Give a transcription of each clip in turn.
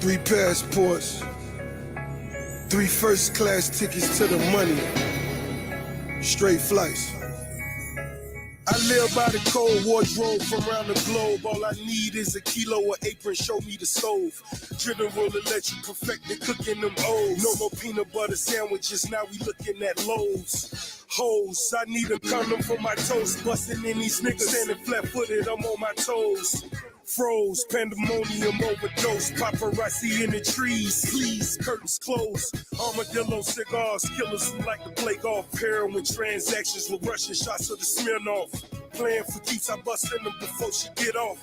3 passports, 3 first-class tickets to the money, straight flights. I live by the cold wardrobe from around the globe. All I need is a kilo or apron, show me the stove. General Electric perfected cooking them O's. No more peanut butter sandwiches, now we looking at loaves. Hoes, I need a condom for my toast. Busting in these niggas, standing flat-footed, I'm on my toes. Froze, pandemonium overdose, paparazzi in the trees, please, curtains closed. Armadillo cigars, killers who like to play golf. Heroin transactions with Russian shots of the Smirnoff. Playing for keeps, I bust in them before she get off.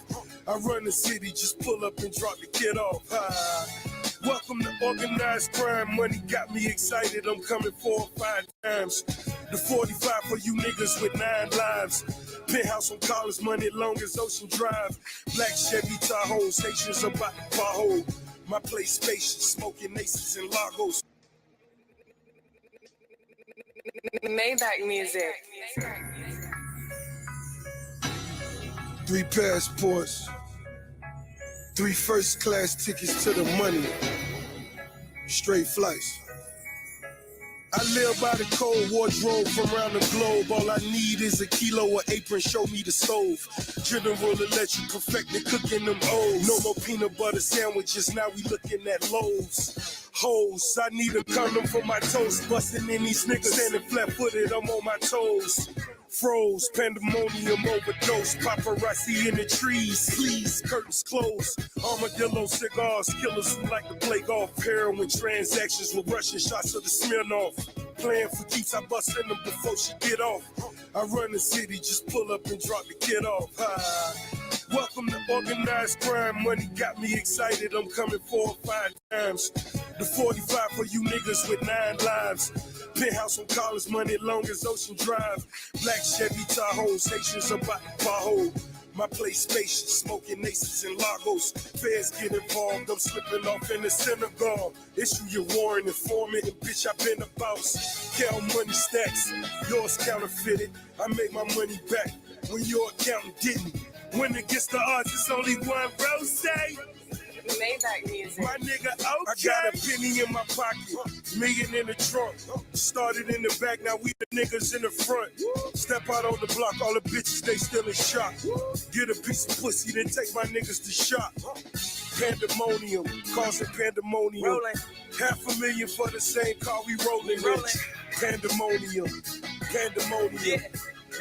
I run the city, just pull up and drop the kid off. Welcome to organized crime, money got me excited, I'm coming 4 or 5 times. The 45 for you niggas with 9 lives. Penthouse on college money, long as Ocean Drive. Black Chevy Tahoe, stations about the pothole. My place spacious, smoking aces and Lagos. Maybach music. 3 passports, 3 first-class tickets to the money, straight flights. I live by the cold wardrobe from around the globe. All I need is a kilo or apron, show me the stove. General Electric perfected cooking them O's. No more peanut butter sandwiches, now we looking at loaves. Hoes, I need a condom for my toast. Busting in these niggas, standing flat-footed, I'm on my toes. Froze, pandemonium overdose, paparazzi in the trees, please, curtains closed. Armadillo cigars, killers who like to play golf. Heroin transactions with Russian shots of the Smirnoff. Playing for keeps, I bust in them before she get off. I run the city, just pull up and drop the kid off. Welcome to organized crime, money got me excited, I'm coming 4 or 5 times. The 45 for you niggas with 9 lives. Penthouse on college money, long as Ocean Drive. Black Chevy Tahoe, stations about the pothole. My place spacious, smoking aces and Lagos. Feds get involved, I'm slipping off in the synagogue. Issue your warrant, informant, and bitch, I been a boss. Count money stacks, yours counterfeited. I make my money back when your accountant didn't. When against the odds, it's only one rose. Maybach music. My nigga, okay. I got a penny in my pocket, million in the trunk. Started in the back, now we the niggas in the front. Step out on the block, all the bitches, they still in shock. Get a piece of pussy, then take my niggas to shop. Pandemonium, causing pandemonium. Rolling. $500,000 for the same car, we rolling rich. Pandemonium, pandemonium. Yeah.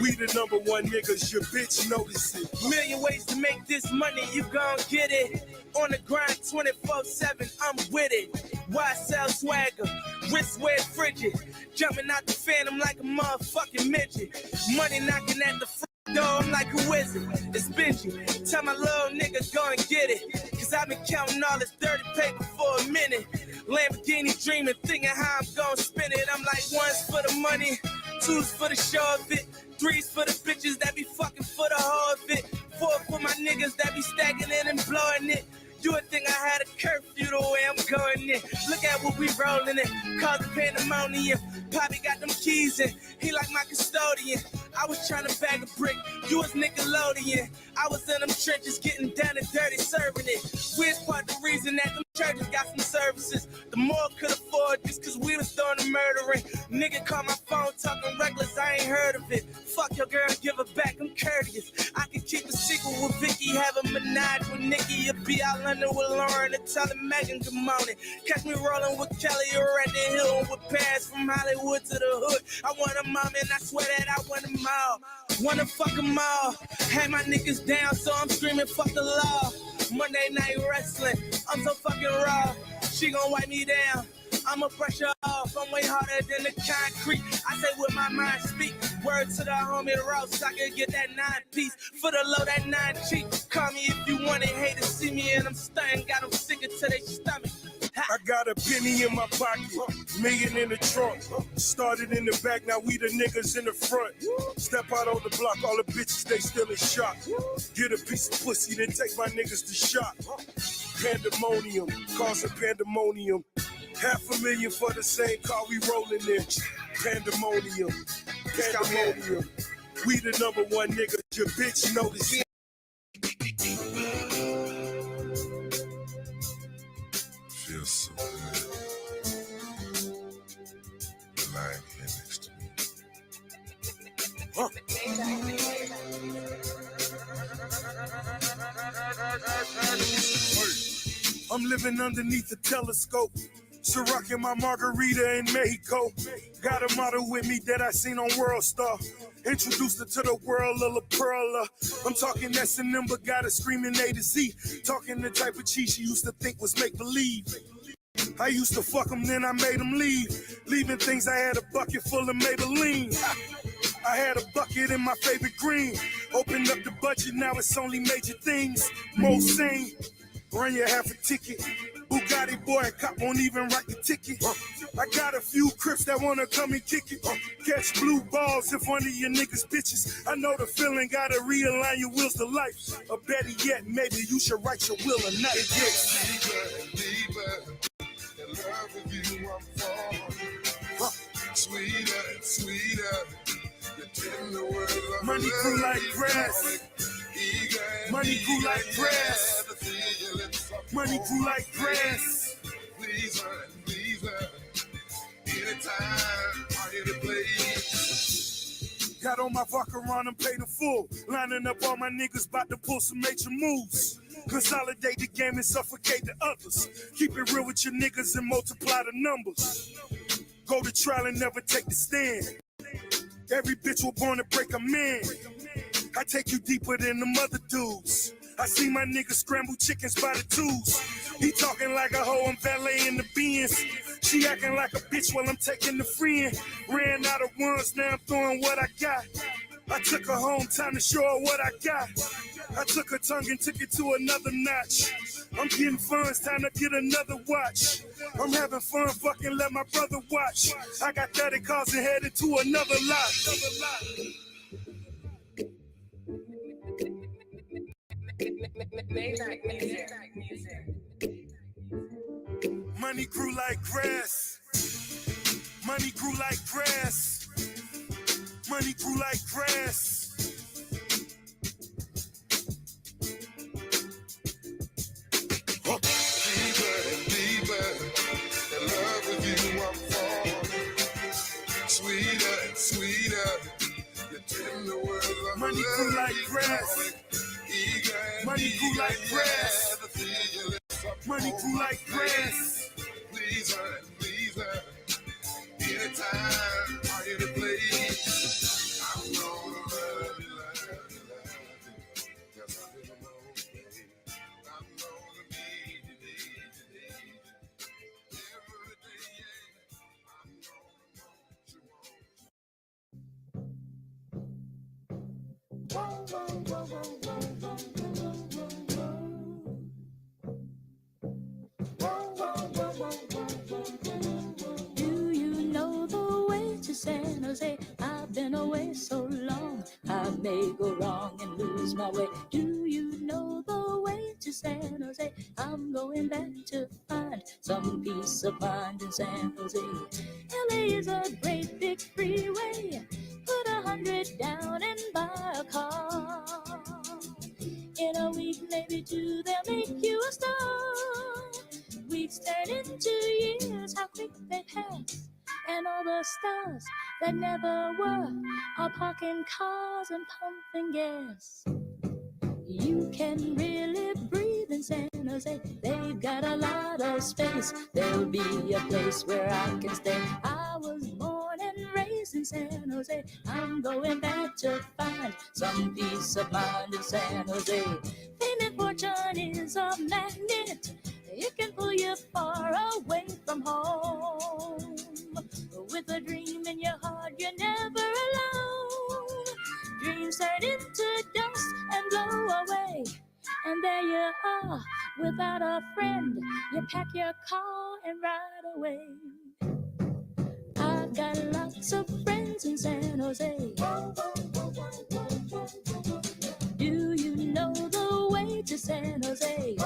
We the #1 niggas, your bitch notice it. Million ways to make this money, you gon' get it. On the grind 24/7, I'm with it. YSL swagger, wrist wear frigid. Jumping out the phantom like a motherfucking midget. Money knocking at the front door, I'm like a wizard. It's Benji, tell my little nigga go and get it. Cause I've been counting all this dirty paper for a minute. Lamborghini dreaming, thinking how I'm gon' spin it. I'm like 1's for the money, 2's for the show of it. 3's for the bitches that be fucking for the whole of it. 4 for my niggas that be stacking it and blowing it. You would think I had a curfew the way I'm going in. Look at what we rolling in, causing pandemonium. Poppy got them keys in, he like my custodian. I was trying to bag a brick, you was Nickelodeon. I was in them trenches getting down and dirty, serving it. We's part the reason that them churches got some services. The more could afford this cause we was throwing the murdering. Nigga call my phone talking reckless, I ain't heard of it. Fuck your girl, give her back, I'm courteous. I can keep a secret with Vicky, have a menage with Nikki. You'll be out London with Lauren and telling Megan good morning. Catch me rolling with Kelly or at the hill with Pass from Hollywood to the hood. I want a mom and I swear that I want them all. Wanna fuck them all. Had my niggas down so I'm screaming fuck the law. Monday night wrestling, I'm so fucking raw. She gon' wipe me down, I'ma brush her off. I'm way harder than the concrete. I say what my mind speak. Word to the homie Ross, I can get that 9-piece. For the low, that 9 cheap. Call me if you want it, hate to see me and I'm stunting. Got them sick to their stomach. I got a penny in my pocket, million in the trunk. Started in the back, now we the niggas in the front. Step out on the block, all the bitches, they still in shock. Get a piece of pussy, then take my niggas to shop. Pandemonium, causing pandemonium. $500,000 for the same car, we rolling in. Pandemonium, pandemonium. We the #1 niggas, your bitch notice it. so good. Lying here next to me. Huh? I'm living underneath a telescope. So rocking my margarita in Mexico. Got a model with me that I seen on World Star. Introduced her to the world of La Perla. I'm talking S&M, but got her screaming A to Z. Talking the type of cheese she used to think was make-believe. I used to fuck them, then I made them leave. Leaving things, I had a bucket full of Maybelline. I had a bucket in my favorite green. Opened up the budget, now it's only major things. Most sane, run you half a ticket. Bugatti boy, a cop won't even write the ticket. I got a few crips that wanna come and kick it. Catch blue balls if one of your niggas bitches. I know the feeling, gotta realign your wheels to life. Or better yet, maybe you should write your will a night. It gets deeper and deeper. In love with you, I'm falling. Sweeter and sweeter. The tender words of money grew like grass. Money grew like grass. Money grew like grass. Please her, please her. Anytime I hit a place. Got on my vodka on and paid in full. Lining up all my niggas about to pull some major moves. Consolidate the game and suffocate the others. Keep it real with your niggas and multiply the numbers. Go to trial and never take the stand. Every bitch was born to break a man. I take you deeper than them other dudes. I see my niggas scramble chickens by the twos. He talking like a hoe, I'm valeting the beans. She acting like a bitch while I'm taking the friend. Ran out of ones, now I'm throwing what I got. I took her home, time to show her what I got. I took her tongue and took it to another notch. I'm getting funds, time to get another watch. I'm having fun, fucking let my brother watch. I got 30 cars and headed to another lot. Money grew like grass. Money grew like grass. Money grew like grass. Deeper and deeper. In love with you, I'm falling. Sweeter and sweeter. The tender words of money grew like grass. Money grew like grass. Money grew like grass. Please her, please her. Anytime I hear the place, I'm gonna love you, love you, love you. Yes, I will, baby. I'm gonna need you, need you, need you. Every day, yeah. I'm gonna want you, Do you know the way to San Jose? I've been away so long, I may go wrong and lose my way. Do you know the way to San Jose? I'm going back to find some peace of mind in San Jose. LA is a great big freeway. Put 100 down and buy a car. In a week, maybe two, they'll make you a star. Weeks turn into years, how quick they pass. And all the stars that never were are parking cars and pumping gas. You can really breathe in San Jose. They've got a lot of space. There'll be a place where I can stay. I was born and raised in San Jose. I'm going back to find some peace of mind in San Jose. Fame and fortune is a magnet. It can pull you far away from home. With a dream in your heart, you're never alone. Dreams turn into dust and blow away. And there you are, without a friend. You pack your car and ride away. I've got lots of friends in San Jose. Do you know the way to San Jose?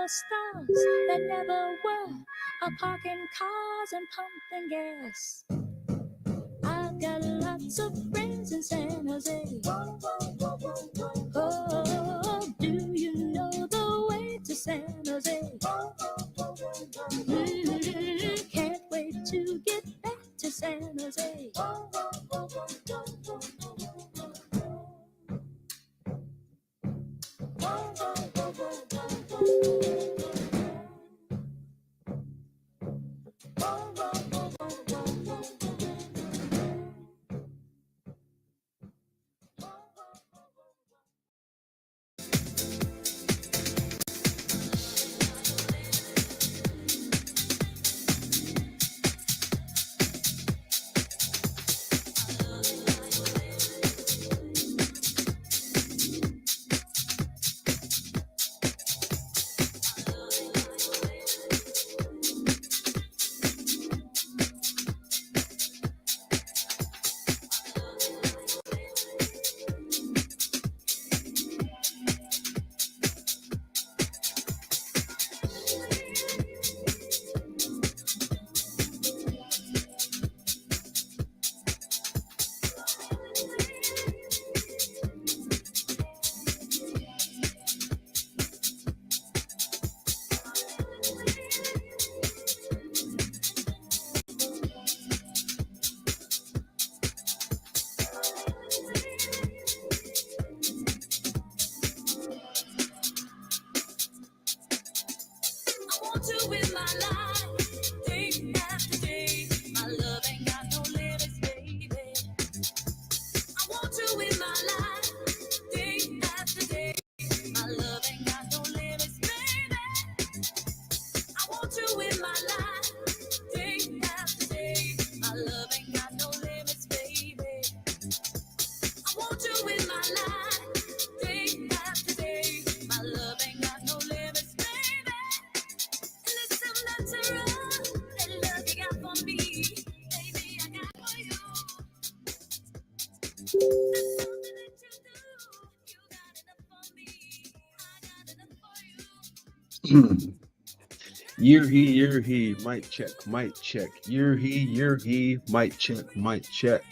the stars that never were are parking cars and pumping gas. I've got lots of friends in San Jose. Oh, do you know the way to San Jose? Can't wait to get back to San Jose. Year he, mic check, mic check. Year he, mic check, mic check.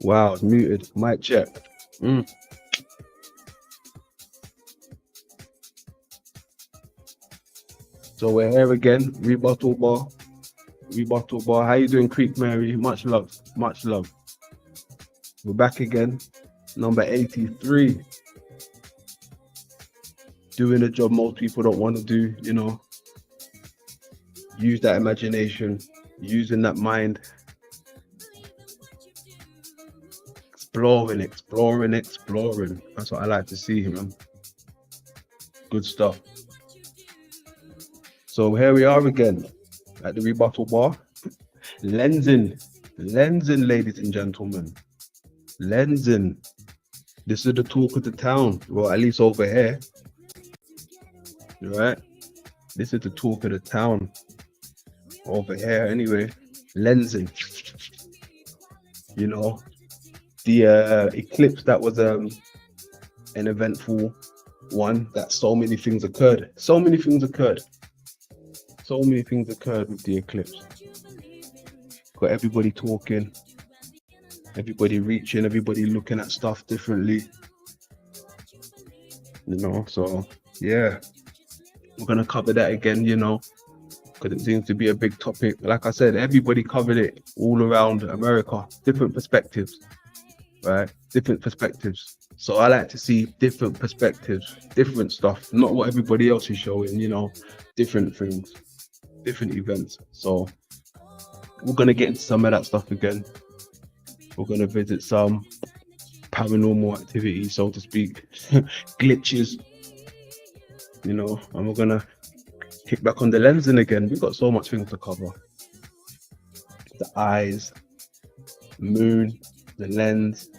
Wow, it's muted. Mic check. So we're here again. Rebuttal Bar. Rebuttal Bar. How you doing, Creek Mary? Much love. Much love. We're back again. Number 83. Doing a job most people don't want to do, you know. Use that imagination. Using that mind. Exploring. That's what I like to see, man. Good stuff. So here we are again at the Rebuttal Bar. Lensing, ladies and gentlemen. Lensing. This is the talk of the town. Well, at least over here. Right? This is the talk of the town. Over here, anyway. Lensing. You know, the eclipse, that was an eventful one. That so many things occurred. So many things occurred with the eclipse. Got everybody talking, everybody reaching, everybody looking at stuff differently. You know, so yeah, we're gonna cover that again, you know, because it seems to be a big topic. Like I said, everybody covered it all around America, different perspectives, right? Different perspectives. So I like to see different perspectives, different stuff, not what everybody else is showing, you know, different things, different events. So we're going to get into some of that stuff again. We're going to visit some paranormal activity, so to speak, glitches, you know, and we're going to kick back on the lensing again. We've got so much things to cover. The eyes, moon, the lens,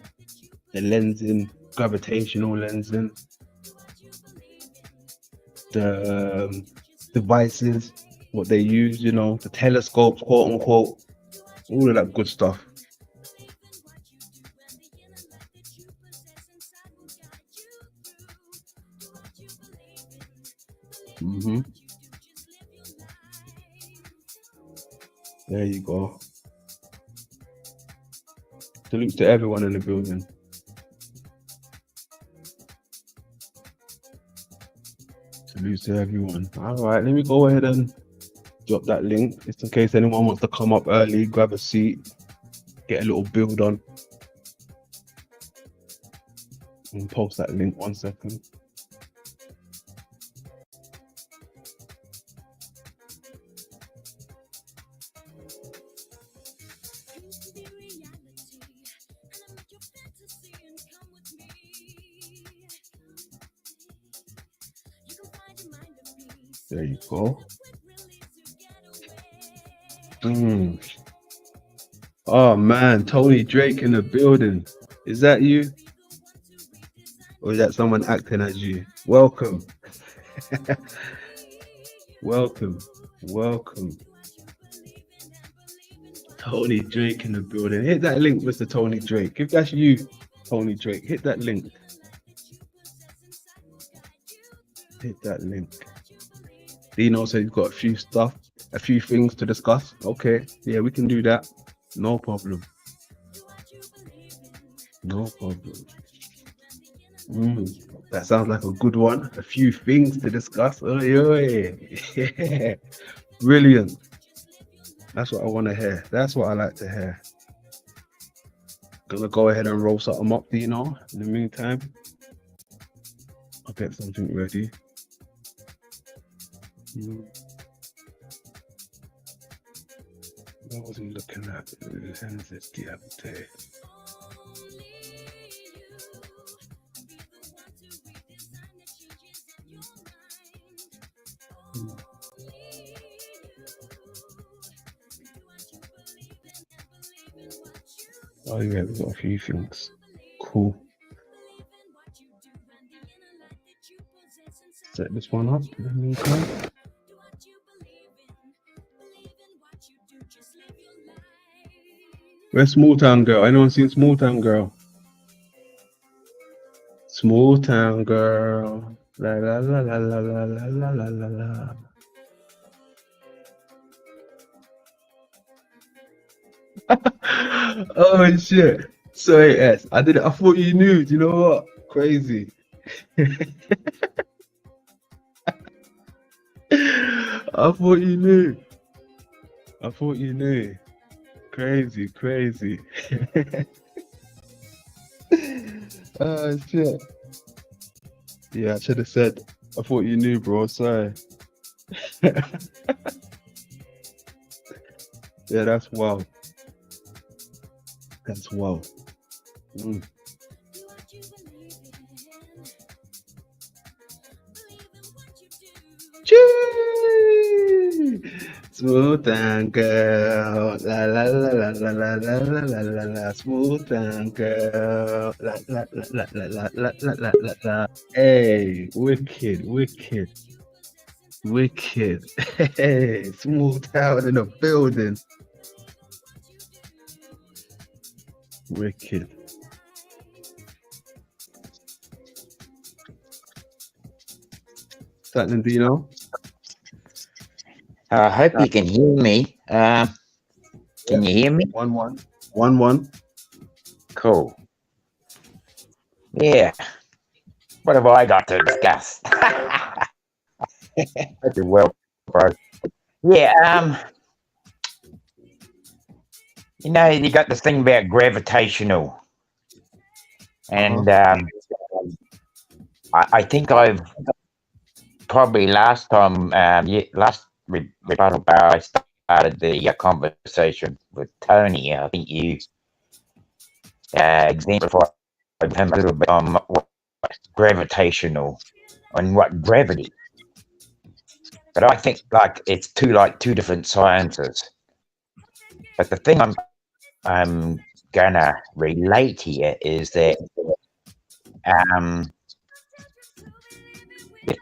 the lensing, gravitational lensing, the devices, what they use, you know, the telescopes, quote unquote, all of that good stuff. There you go. Salute to everyone in the building. Salute to everyone. All right, let me go ahead and drop that link just in case anyone wants to come up early, grab a seat, get a little build on. And post that link 1 second. There you go. Oh man, Tony Drake in the building. Is that you? Or is that someone acting as you? Welcome. Welcome. Tony Drake in the building. Hit that link, Mr. Tony Drake. If that's you, Tony Drake, hit that link. Dino said he's got a few things to discuss. Okay, yeah, we can do that. No problem. That sounds like a good one. A few things to discuss. Yeah. Brilliant. That's what I want to hear. That's what I like to hear. Gonna go ahead and roll something up, Dino. In the meantime, I'll get something ready. What was he looking at? Lenses the other day. Oh yeah, we've got a few things. Cool. Set this one up in the meantime. Where's Small Town Girl? Anyone seen Small Town Girl? Small Town Girl. La la la la la la la la la la. Oh shit. Sorry, S. I did it. I thought you knew. Do you know what? Crazy. I thought you knew. I thought you knew. Crazy, crazy. Shit. Yeah, I should have said. I thought you knew, bro. Sorry. Yeah, that's wow. That's wow. Mm. Chee! Smooth down, girl. La la la la la la la la la la la. Smooth down, girl. La la la la la la la la la la la. Hey, wicked, wicked, wicked. Hey, smooth down in the building. Wicked. Something, do you know? I hope you can hear me. Can you hear me? 1-1. 1-1. Cool. Yeah. What have I got to discuss? Hope you're well, bro. Yeah. You know, you got this thing about gravitational, and I think I've probably last time, last rebuttal bar, I started the conversation with Tony. I think you exemplified him a little bit on what gravitational and what gravity. But I think like it's two different sciences. But the thing I'm gonna relate here is that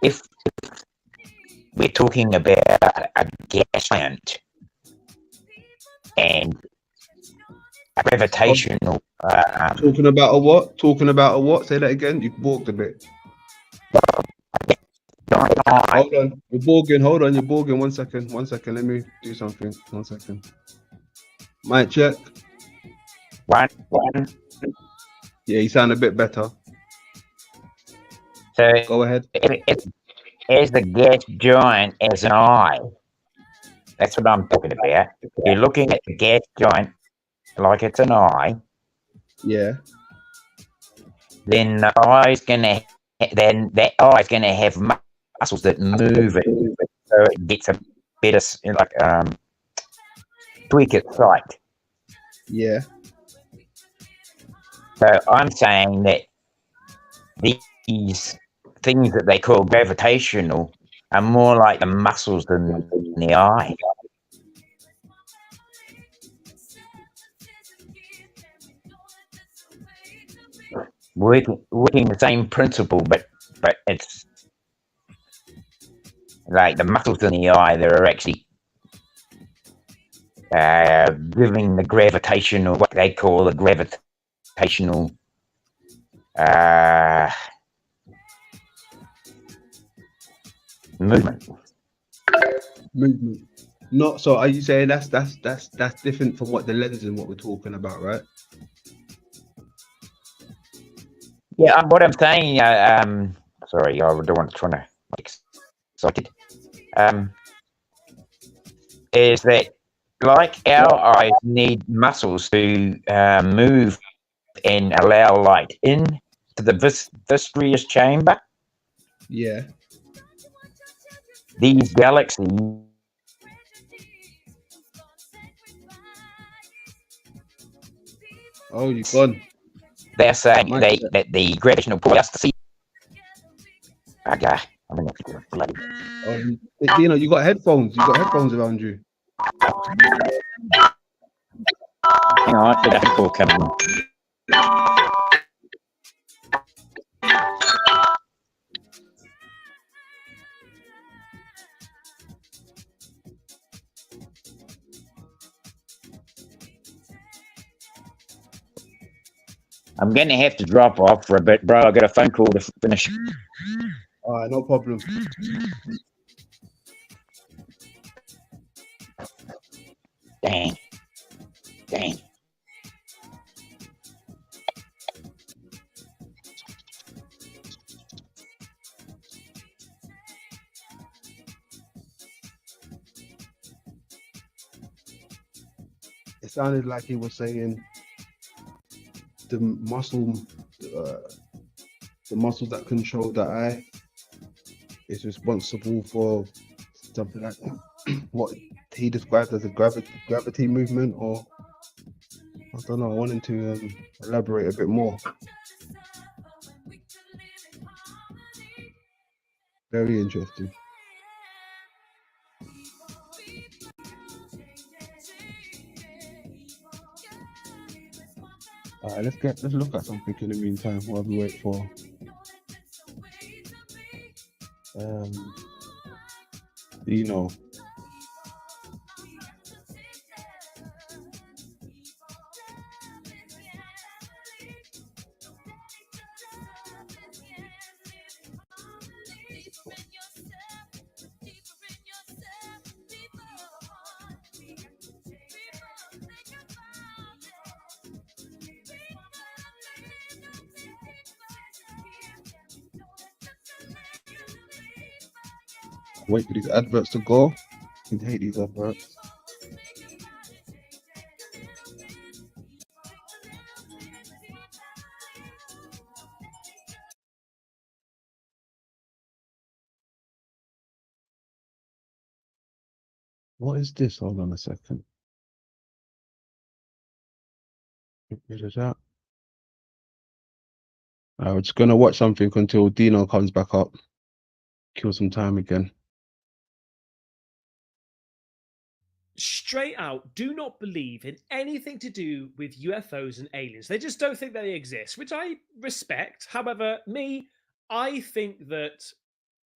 if we're talking about a gas giant and a gravitational. Talking about a what? Talking about a what? Say that again. You walked a bit. Hold on. You're borging. Hold on. You're borging. 1 second. 1 second. Let me do something. 1 second. Mic check. One. Yeah, you sound a bit better. So Go ahead. As the gas giant as an eye. That's what I'm talking about. You're looking at the gas giant like it's an eye. Yeah. Then that eye's gonna have muscles that move it, so it gets a better tweak its sight. Yeah. So I'm saying that these things that they call gravitational are more like the muscles than the eye. Working the same principle, but it's like the muscles in the eye that are actually giving the gravitational, what they call the gravitational movement. Not so. Are you saying that's different from what the lens and what we're talking about, right? Yeah, what I'm saying. Sorry, I don't want to try to make excited. Is that like our eyes need muscles to move and allow light in to the viscous chamber? Yeah. These galaxies Oh, you've gone. they're saying that the gravitational pull us to see. Okay, I'm in the bloody. You know, you got headphones. You got headphones around you. Hang on, I got a call coming. I'm going to have to drop off for a bit, bro. I got a phone call to finish. All right, no problem. Dang. it sounded like he was saying the muscles that control the eye is responsible for something like what he described as a gravity movement, or I don't know. I wanted to elaborate a bit more. Very interesting. All right, let's look at something in the meantime while we wait for Dino. Wait for these adverts to go. I hate these adverts. What is this? Hold on a second. Get rid of that. We're just gonna watch something until Dino comes back up. Kill some time again. Straight out, do not believe in anything to do with UFOs and aliens. They just don't think they exist, which I respect. However, I think that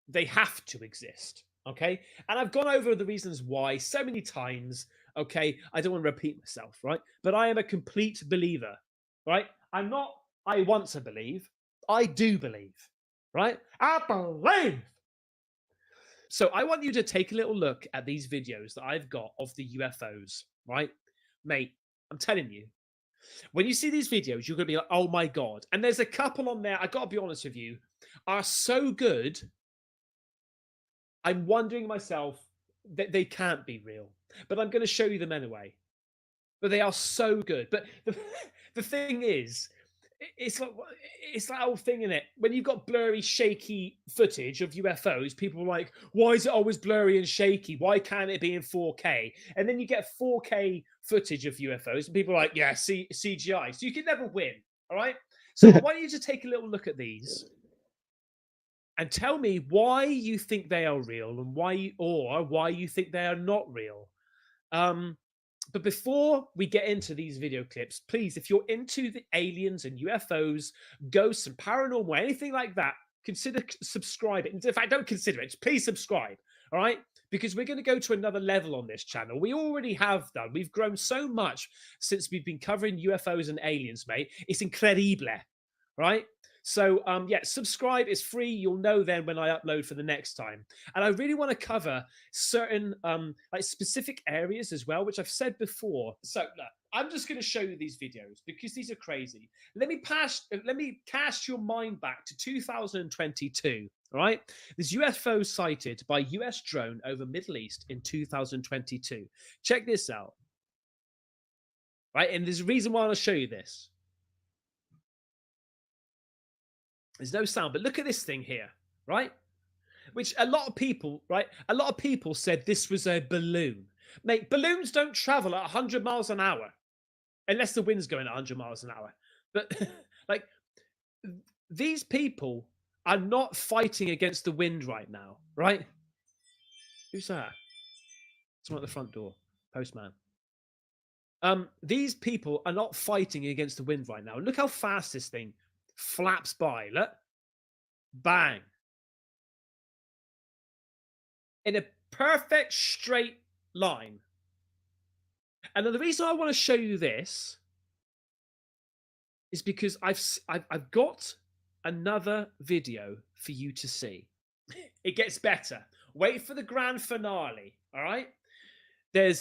they have to exist. Okay. And I've gone over the reasons why so many times. Okay. I don't want to repeat myself, right? But I am a complete believer, right? I'm not, I want to believe. I do believe, right? I believe. So I want you to take a little look at these videos that I've got of the UFOs, right? Mate, I'm telling you, when you see these videos, you're going to be like, oh my God. And there's a couple on there, I got to be honest with you, are so good. I'm wondering myself that they can't be real, but I'm going to show you them anyway. But they are so good. But the thing is, it's that old thing, in it. When you've got blurry, shaky footage of UFOs, people are like, why is it always blurry and shaky? Why can't it be in 4K? And then you get 4K footage of UFOs, and people are like, yeah, CGI. So you can never win. All right. So I want you to take a little look at these and tell me why you think they are real and why you think they are not real. But before we get into these video clips, please, if you're into the aliens and UFOs, ghosts and paranormal, anything like that, consider subscribing. In fact, don't consider it. Please subscribe. All right? Because we're going to go to another level on this channel. We already have done. We've grown so much since we've been covering UFOs and aliens, mate. It's incredible. Right? So, yeah, subscribe. It's free. You'll know then when I upload for the next time. And I really want to cover certain like specific areas as well, which I've said before. So, look, I'm just going to show you these videos because these are crazy. Let me cast your mind back to 2022. All right, this UFO sighted by US drone over Middle East in 2022. Check this out. Right, and there's a reason why I want to show you this. There's no sound, but look at this thing here, right? Which a lot of people said this was a balloon. Mate, balloons don't travel at 100 miles an hour unless the wind's going at 100 miles an hour. But like, these people are not fighting against the wind right now, right? Who's that? Someone at the front door. Postman. These people are not fighting against the wind right now. Look how fast this thing flaps by. Look. Bang. In a perfect straight line. And the reason I want to show you this is because I've got another video for you to see. It gets better. Wait for the grand finale, all right? There's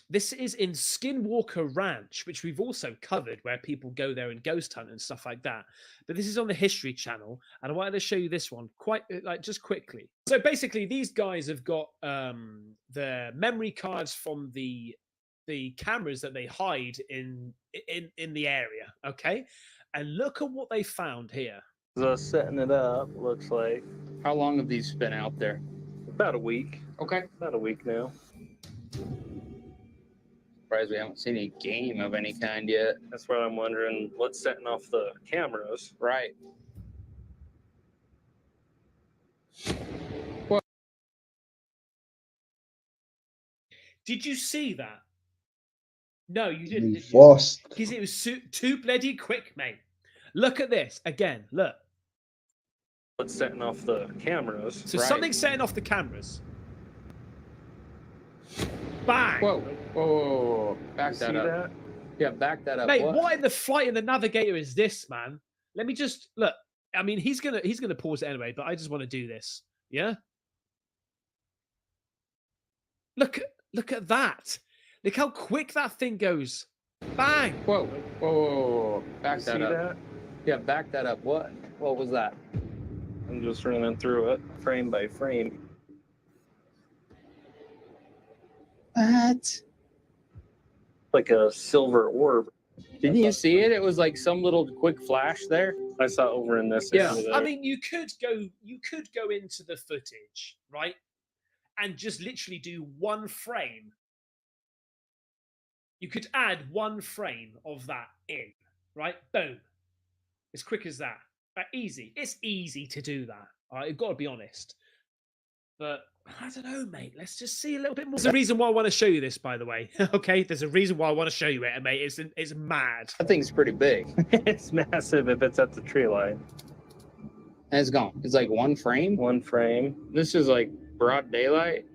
this is in Skinwalker Ranch, which we've also covered, where people go there and ghost hunt and stuff like that. But this is on the History Channel, and I wanted to show you this one quite just quickly. So basically, these guys have got the memory cards from the the cameras that they hide in the area. Okay, and look at what they found here. Us setting it up, looks like. How long have these been out there? About a week. Okay. About a week now. Surprised we haven't seen any game of any kind yet. That's what I'm wondering. What's setting off the cameras? Right. Did you see that? No, you didn't. Did you? Fast. Because it was too bloody quick, mate. Look at this again. Look. What's setting off the cameras? So Right. something's setting off the cameras. Bang. Whoa, whoa, whoa, whoa. Back You that see up. that? Yeah, back that up. Mate, what in the flight in the navigator is this, man? Let me just look. I mean, he's gonna pause it anyway, but I just want to do this. Yeah. Look at that. Look how quick that thing goes. Bang. Whoa, whoa, whoa, whoa. Back You that see up. that? Yeah, back that up. What was that? I'm just running through it frame by frame. What? Like a silver orb. Didn't you see it? It was like some little quick flash there. I saw over in this Yeah. area there. I mean, you could go into the footage, right? And just literally do one frame. You could add one frame of that in, right? Boom. As quick as that. Easy. It's easy to do that. All right, you've got to be honest. But I don't know, mate. Let's just see a little bit more. There's a reason why I want to show you this, by the way. Okay, there's a reason why I want to show you it, mate. It's mad. That thing's pretty big. It's massive if it's at the tree line. And it's gone. It's like one frame. One frame. This is like broad daylight.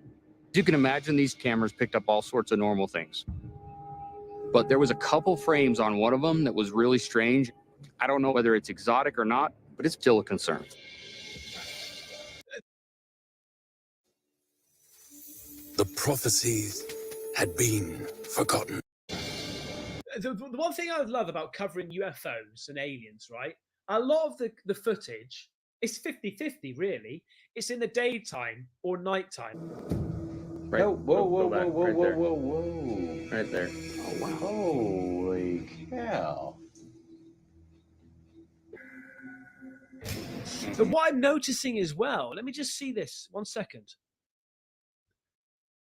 You can imagine these cameras picked up all sorts of normal things. But there was a couple frames on one of them that was really strange. I don't know whether it's exotic or not, but it's still a concern. The prophecies had been forgotten. The one thing I would love about covering UFOs and aliens, right? A lot of the footage is 50-50, really. It's in the daytime or nighttime. Right. Oh, whoa, whoa, Go back, whoa, whoa, right whoa, there. whoa, whoa. Right there. Oh, wow. Holy cow. But what I'm noticing as well, let me just see this 1 second.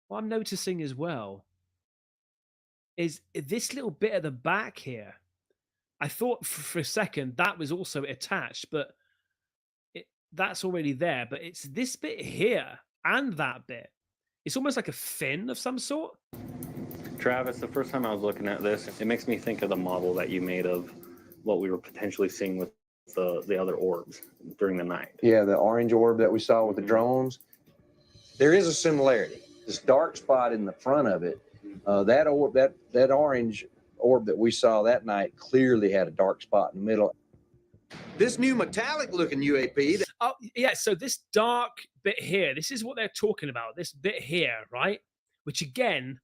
What I'm noticing as well is this little bit at the back here. I thought for a second that was also attached, but that's already there. But it's this bit here and that bit. It's almost like a fin of some sort. Travis, the first time I was looking at this, it makes me think of the model that you made of what we were potentially seeing with the other orbs during the night. Yeah, the orange orb that we saw with the drones. There is a similarity. This dark spot in the front of it, that orb, that orange orb that we saw that night clearly had a dark spot in the middle. This new metallic looking UAP. Oh, yeah. So this dark bit here, this is what they're talking about. This bit here, right? Which again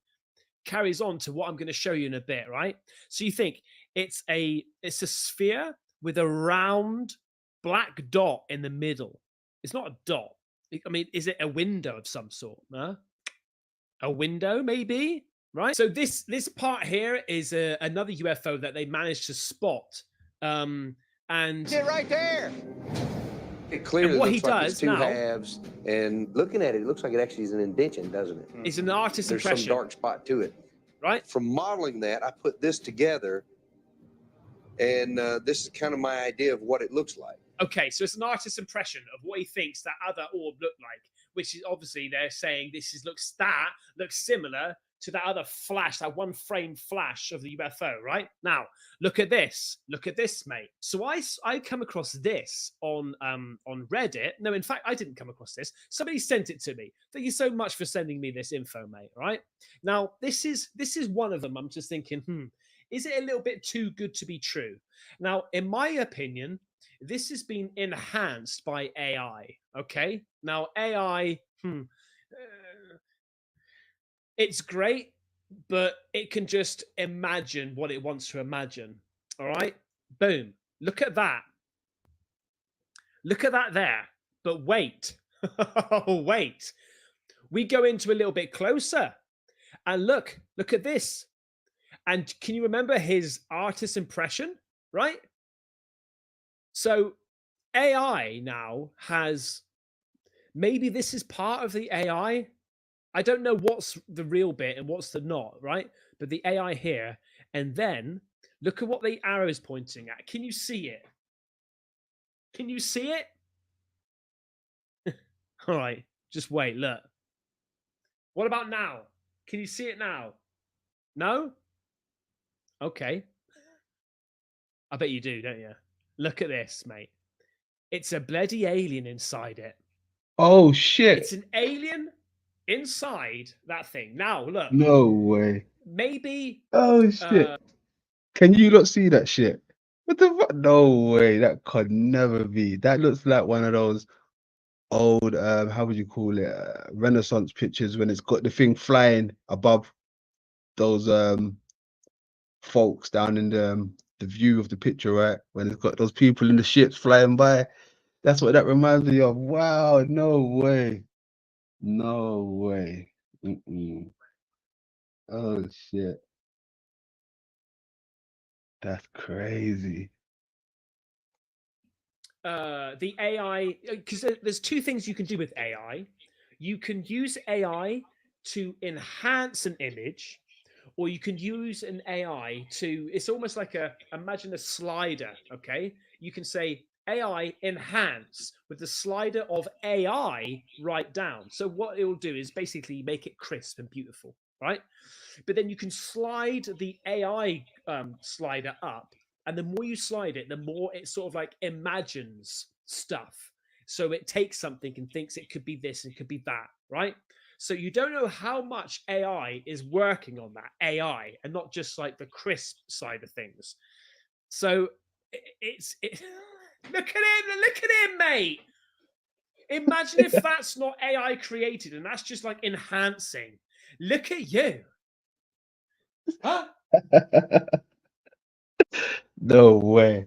carries on to what I'm going to show you in a bit, right? So you think it's a sphere with a round black dot in the middle. It's not a dot. I mean, is it a window of some sort? Huh? A window, maybe, right? So this part here is another UFO that they managed to spot. And It right there. It clearly what looks he like does it's two now- halves, and looking at it, it looks like it actually is an indention, doesn't it? it's an artist's There's impression, some dark spot to it. right? From modeling that, I put this together, and this is kind of my idea of what it looks like. Okay, so it's an artist's impression of what he thinks that other orb looked like, which is obviously they're saying looks similar to that other flash, that one frame flash of the UFO, right? Now, look at this, mate. So I come across this on Reddit. No, in fact, I didn't come across this. Somebody sent it to me. Thank you so much for sending me this info, mate. Right now, this is one of them. I'm just thinking, is it a little bit too good to be true? Now, in my opinion, this has been enhanced by AI. Okay, now AI. It's great, but it can just imagine what it wants to imagine. All right. Boom. Look at that. Look at that there. But wait. Wait. We go into a little bit closer. And look at this. And can you remember his artist impression, right? So AI now has, maybe this is part of the AI. I don't know what's the real bit and what's the not, right? But the AI here, and then look at what the arrow is pointing at. Can you see it? Can you see it? All right, just wait, look. What about now? Can you see it now? No? Okay. I bet you do, don't you? Look at this, mate. It's a bloody alien inside it. Oh shit. It's an alien inside that thing. Now, look. No way. Maybe. Oh shit. Can you not see that shit? What the fuck? No way. That could never be. That looks like one of those old, how would you call it? Renaissance pictures when it's got the thing flying above those folks down in the view of the picture, right? When it's got those people in the ships flying by. That's what that reminds me of. Wow, no way. No way. Mm-mm. Oh shit. That's crazy. The AI, because there's two things you can do with AI. You can use AI to enhance an image, or you can use an AI to, it's almost like imagine a slider, okay? You can say AI enhance with the slider of AI right down. So what it will do is basically make it crisp and beautiful, right? But then you can slide the AI slider up, and the more you slide it, the more it sort of like imagines stuff. So it takes something and thinks it could be this and could be that, right? So you don't know how much AI is working on that AI and not just like the crisp side of things. So look at him, mate. Imagine if that's not AI created and that's just like enhancing. Look at you. Huh? No way.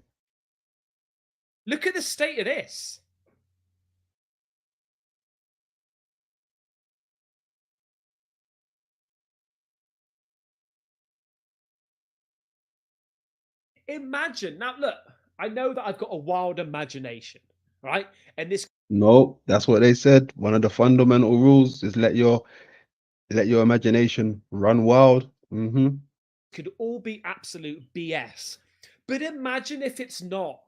Look at the state of this. Imagine. Now, look, I know that I've got a wild imagination, right? And this No, that's what they said. One of the fundamental rules is let your imagination run wild. Mm-hmm. could all be absolute BS. But imagine if it's not.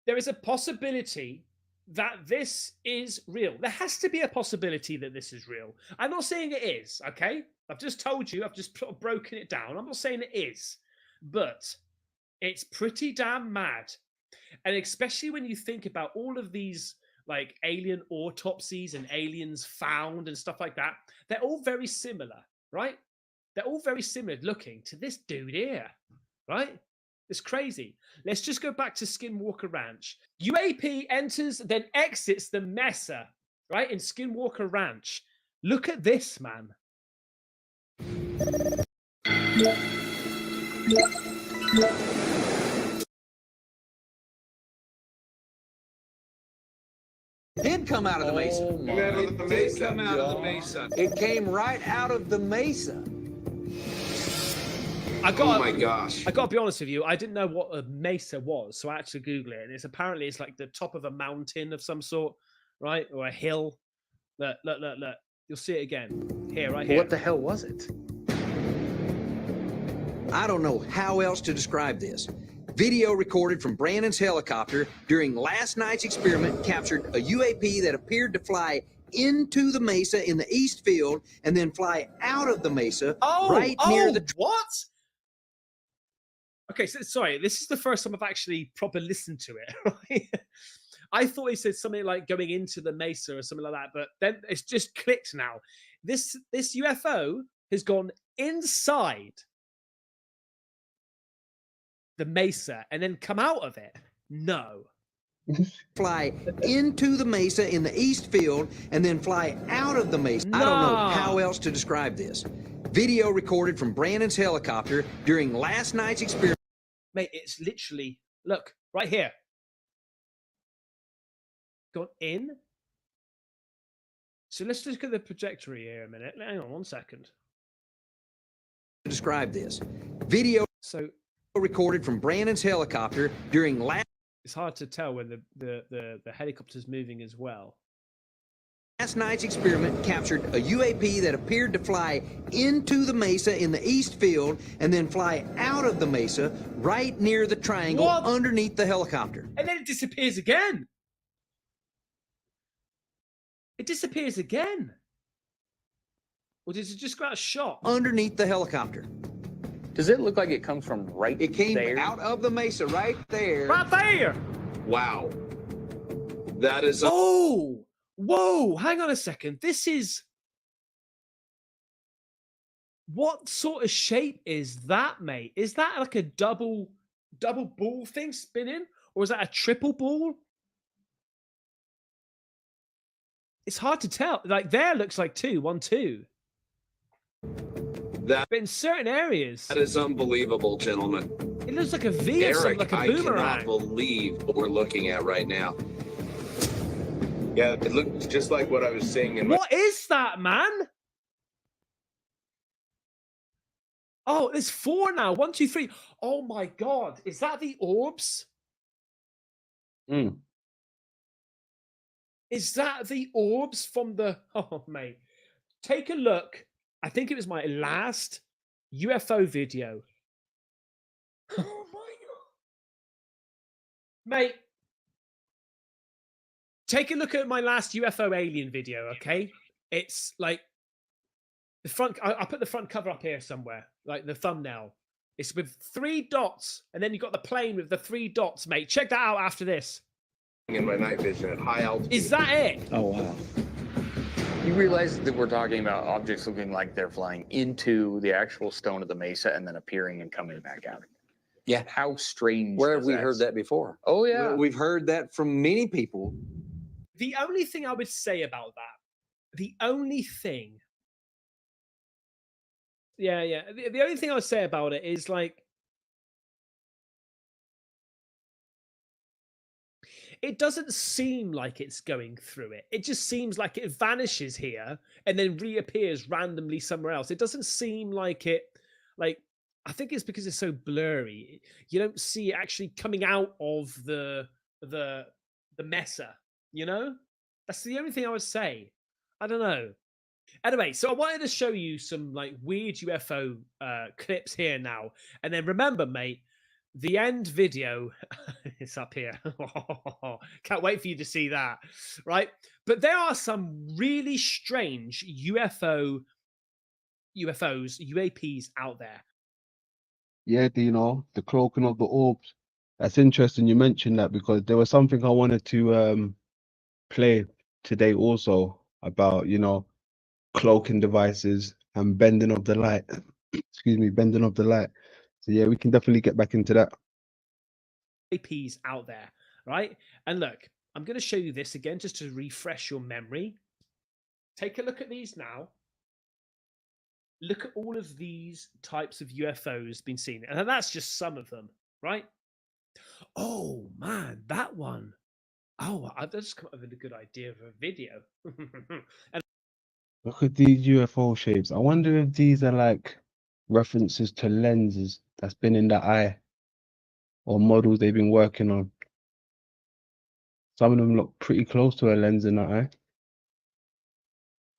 There is a possibility that this is real. There has to be a possibility that this is real. I'm not saying it is, okay? I've just told you, I've just sort of broken it down. I'm not saying it is, but it's pretty damn mad. And especially when you think about all of these like alien autopsies and aliens found and stuff like that, they're all very similar, right? They're all very similar looking to this dude here, right? It's crazy. Let's just go back to Skinwalker Ranch. UAP enters, then exits the Mesa, right? In Skinwalker Ranch. Look at this, man. Did come out of the mesa. It did come out of the mesa. It came right out of the mesa. Oh my gosh! I gotta be honest with you. I didn't know what a mesa was, so I actually Googled it, and it's apparently like the top of a mountain of some sort, right, or a hill. Look! You'll see it again here, right here. What the hell was it? I don't know how else to describe this. Video recorded from Brandon's helicopter during last night's experiment captured a UAP that appeared to fly into the mesa in the east field and then fly out of the mesa near the... What? Okay, so sorry, this is the first time I've actually proper listened to it. Right? I thought he said something like going into the mesa or something like that, but then it's just clicked now. This UFO has gone inside the mesa and then come out of it. No. Fly into the mesa in the east field and then fly out of the mesa. I don't know how else to describe this. Video recorded from Brandon's helicopter during last night's experiment. Mate, it's literally, look, right here. Gone in. So let's look at the trajectory here a minute. Hang on 1 second. describe this. Video So recorded from Brandon's helicopter during it's hard to tell when the helicopter's moving as well. last night's experiment captured a UAP that appeared to fly into the mesa in the east field and then fly out of the mesa right near the triangle underneath the helicopter. And then it disappears again. It disappears again. Or does it just go out of shot? Underneath the helicopter. Does it look like it comes from right It came there? out of the mesa right there. Right there. Wow. That is Oh, whoa, hang on a second. This is... What sort of shape is that, mate? Is that like a double ball thing spinning? Or is that a triple ball? It's hard to tell. Like there looks like 2, 1, 2. that But in certain areas, is unbelievable, gentlemen. it looks like a V or something, Eric, like a I cannot boomerang. believe what we're looking at right now. Yeah, it looks just like what I was seeing in my What is that, man? Oh, there's 4 now. 1, 2, 3. Oh my God. Is that the orbs? Mm. Is that the orbs from the... Oh, mate. Take a look. I think it was my last UFO video. Oh, my God. Mate. Take a look at my last UFO alien video, okay? It's like... The front... I put the front cover up here somewhere. Like the thumbnail. It's with 3 dots. And then you've got the plane with the 3 dots, mate. Check that out after this. in my night vision at high altitude. Is that it? Oh wow. You realize that we're talking about objects looking like they're flying into the actual stone of the mesa and then appearing and coming back out. Yeah. How strange. Where have is we heard that before? Oh, yeah. We've heard that from many people. The only thing I would say about that, the only thing, the only thing I would say about it is like, it doesn't seem like it's going through it. It just seems like it vanishes here and then reappears randomly somewhere else. It doesn't seem like it, like, I think it's because it's so blurry. You don't see it actually coming out of the mesa, you know? That's the only thing I would say. I don't know. Anyway, so I wanted to show you some like weird UFO clips here now. And then remember, mate, the end video is up here. Can't wait for you to see that, right? But there are some really strange UFOs, UAPs out there. Yeah, Dino, the cloaking of the orbs. That's interesting you mentioned that because there was something I wanted to play today also about, you know, cloaking devices and bending of the light. Excuse me, bending of the light. So yeah, we can definitely get back into that. UAPs out there, right? And look, I'm going to show you this again just to refresh your memory. Take a look at these now. Look at all of these types of UFOs being seen. And that's just some of them, right? Oh, man, that one. Oh, I've just come up with a good idea of a video. And Look at these UFO shapes. I wonder if these are like references to lenses that's been in the eye or models they've been working on. Some of them look pretty close to a lens in the eye.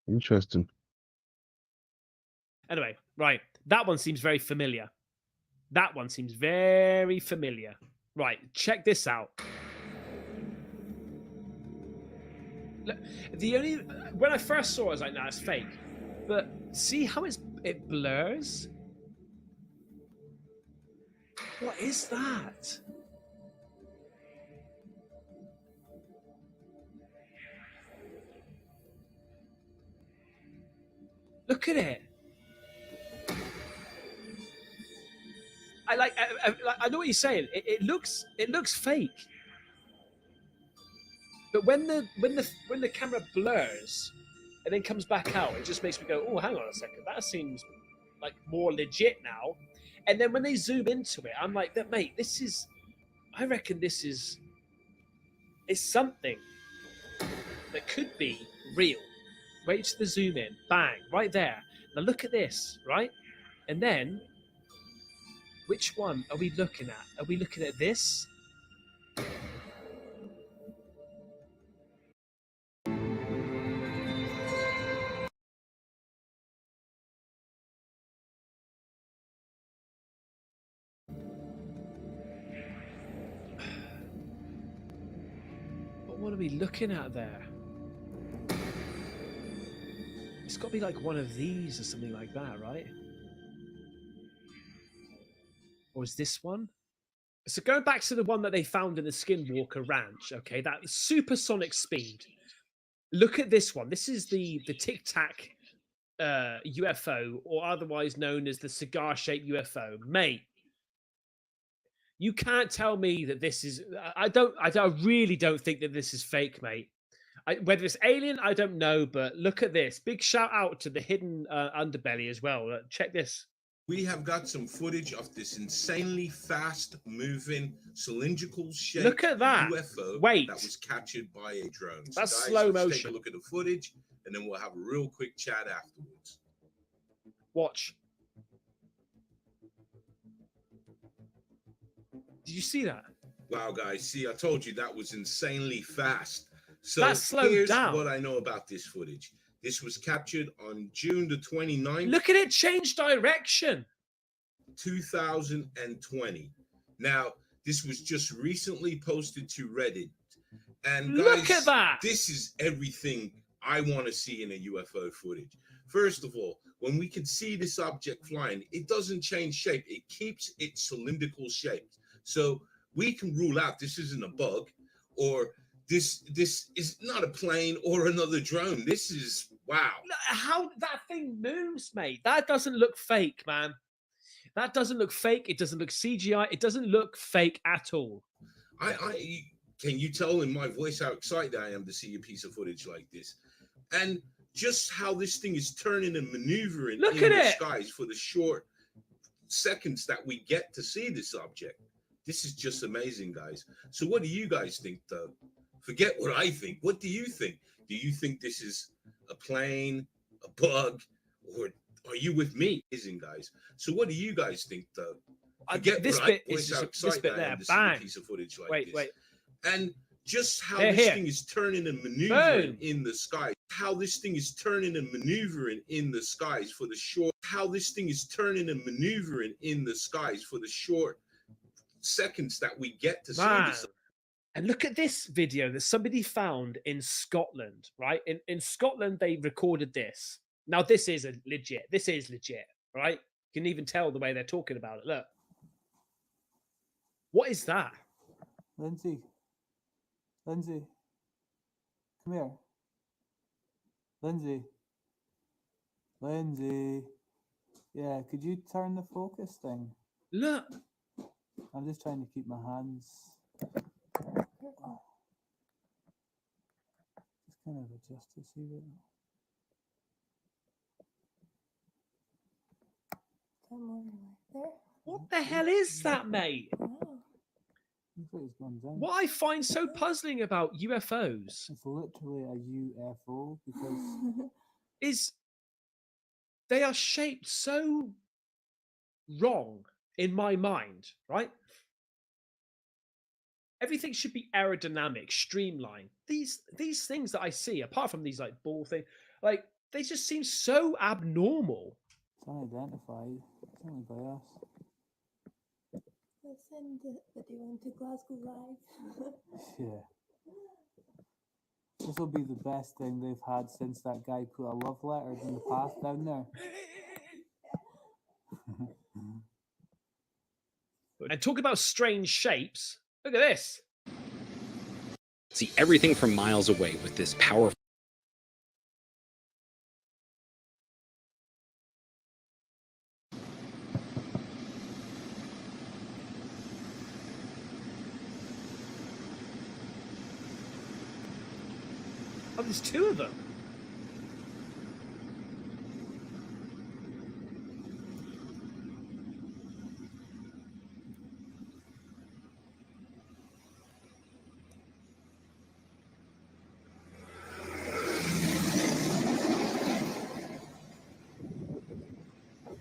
Interesting. anyway, right. That one seems very familiar. That one seems very familiar. Right, check this out. Look, the only when I first saw it, I was like, "Nah, it's fake." But see how it blurs. What is that? Look at it. I know what you're saying. It looks fake. But when the camera blurs and then comes back out, it just makes me go, "Oh, hang on a second. That seems like more legit now." And then when they zoom into it, I'm like, "Mate, I reckon this is something that could be real." Wait till the zoom in. Bang, right there. Now look at this, right? And then, which one are we looking at? Are we looking at this? But what are we looking at there? It's got to be like one of these or something like that, right? Or is this one? So going back to the one that they found in the Skinwalker Ranch, okay, that supersonic speed. Look at this one. This is the Tic Tac UFO, or otherwise known as the cigar-shaped UFO. Mate, you can't tell me that this is... I really don't think that this is fake, mate. Whether it's alien, I don't know, but look at this. Big shout out to the hidden underbelly as well. Check this. We have got some footage of this insanely fast-moving, cylindrical shaped Look at that. UFO Wait. that was captured by a drone. So That's guys, slow let's motion. take a look at the footage, and then we'll have a real quick chat afterwards. Watch. Did you see that? Wow, guys. See, I told you that was insanely fast. So That slowed here's down. what I know about this footage. This was captured on June the 29th. Look at it change direction. 2020. Now, this was just recently posted to Reddit. And Look guys, at that. This is everything I want to see in a UFO footage. First of all, when we can see this object flying, it doesn't change shape. It keeps its cylindrical shape. So we can rule out this isn't a bug, or this is not a plane or another drone. This is, wow. How that thing moves, mate. That doesn't look fake, man. That doesn't look fake. It doesn't look CGI. It doesn't look fake at all. Can you tell in my voice how excited I am to see a piece of footage like this? And just how this thing is turning and maneuvering Look in at the it. skies for the short seconds that we get to see this object. This is just amazing, guys. So what do you guys think, though? Forget what I think. What do you think? Do you think this is a plane, a bug, or are you with me? Isn't, guys? So what do you guys think, though? Forget this what bit I, is how just, this excited bit I there. am to see a Bang. piece of footage like Wait, this. wait. And just how They're this here. thing is turning and maneuvering Boom. in the sky. How this thing is turning and maneuvering in the skies for the short. How this thing is turning and maneuvering in the skies for the short seconds that we get to see Man. this. And look at this video that somebody found in Scotland, right? In Scotland, they recorded this. Now, this is legit. This is legit, right? You can even tell the way they're talking about it. Look. What is that? Lindsay, come here. Lindsay. Yeah, could you turn the focus thing? Look. I'm just trying to keep my hands. Just kind of adjust to see it. Come on, there. What the hell is that, mate? Looks like it's gone down. What I find so puzzling about UFOs It's literally a UFO because is they are shaped so wrong in my mind, right? Everything should be aerodynamic, streamlined. These things that I see, apart from these like ball thing, like they just seem so abnormal. it's unidentified. It's only by us. Let's send the video into Glasgow Live. Yeah. This will be the best thing they've had since that guy put a love letter in the past down there. And talk about strange shapes. Look at this. See everything from miles away with this powerful. Oh, there's two of them.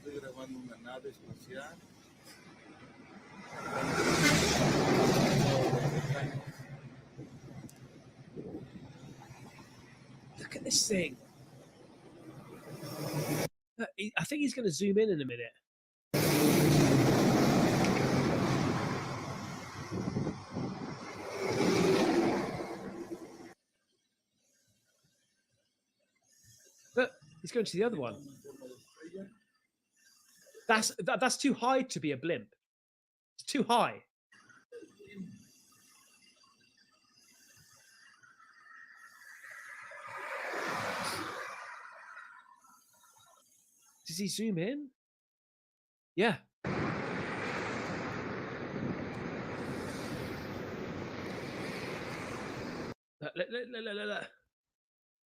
Look at that one woman. Look at this thing. I think he's going to zoom in a minute. But he's going to the other one. That's too high to be a blimp. It's too high. Does he zoom in? Yeah.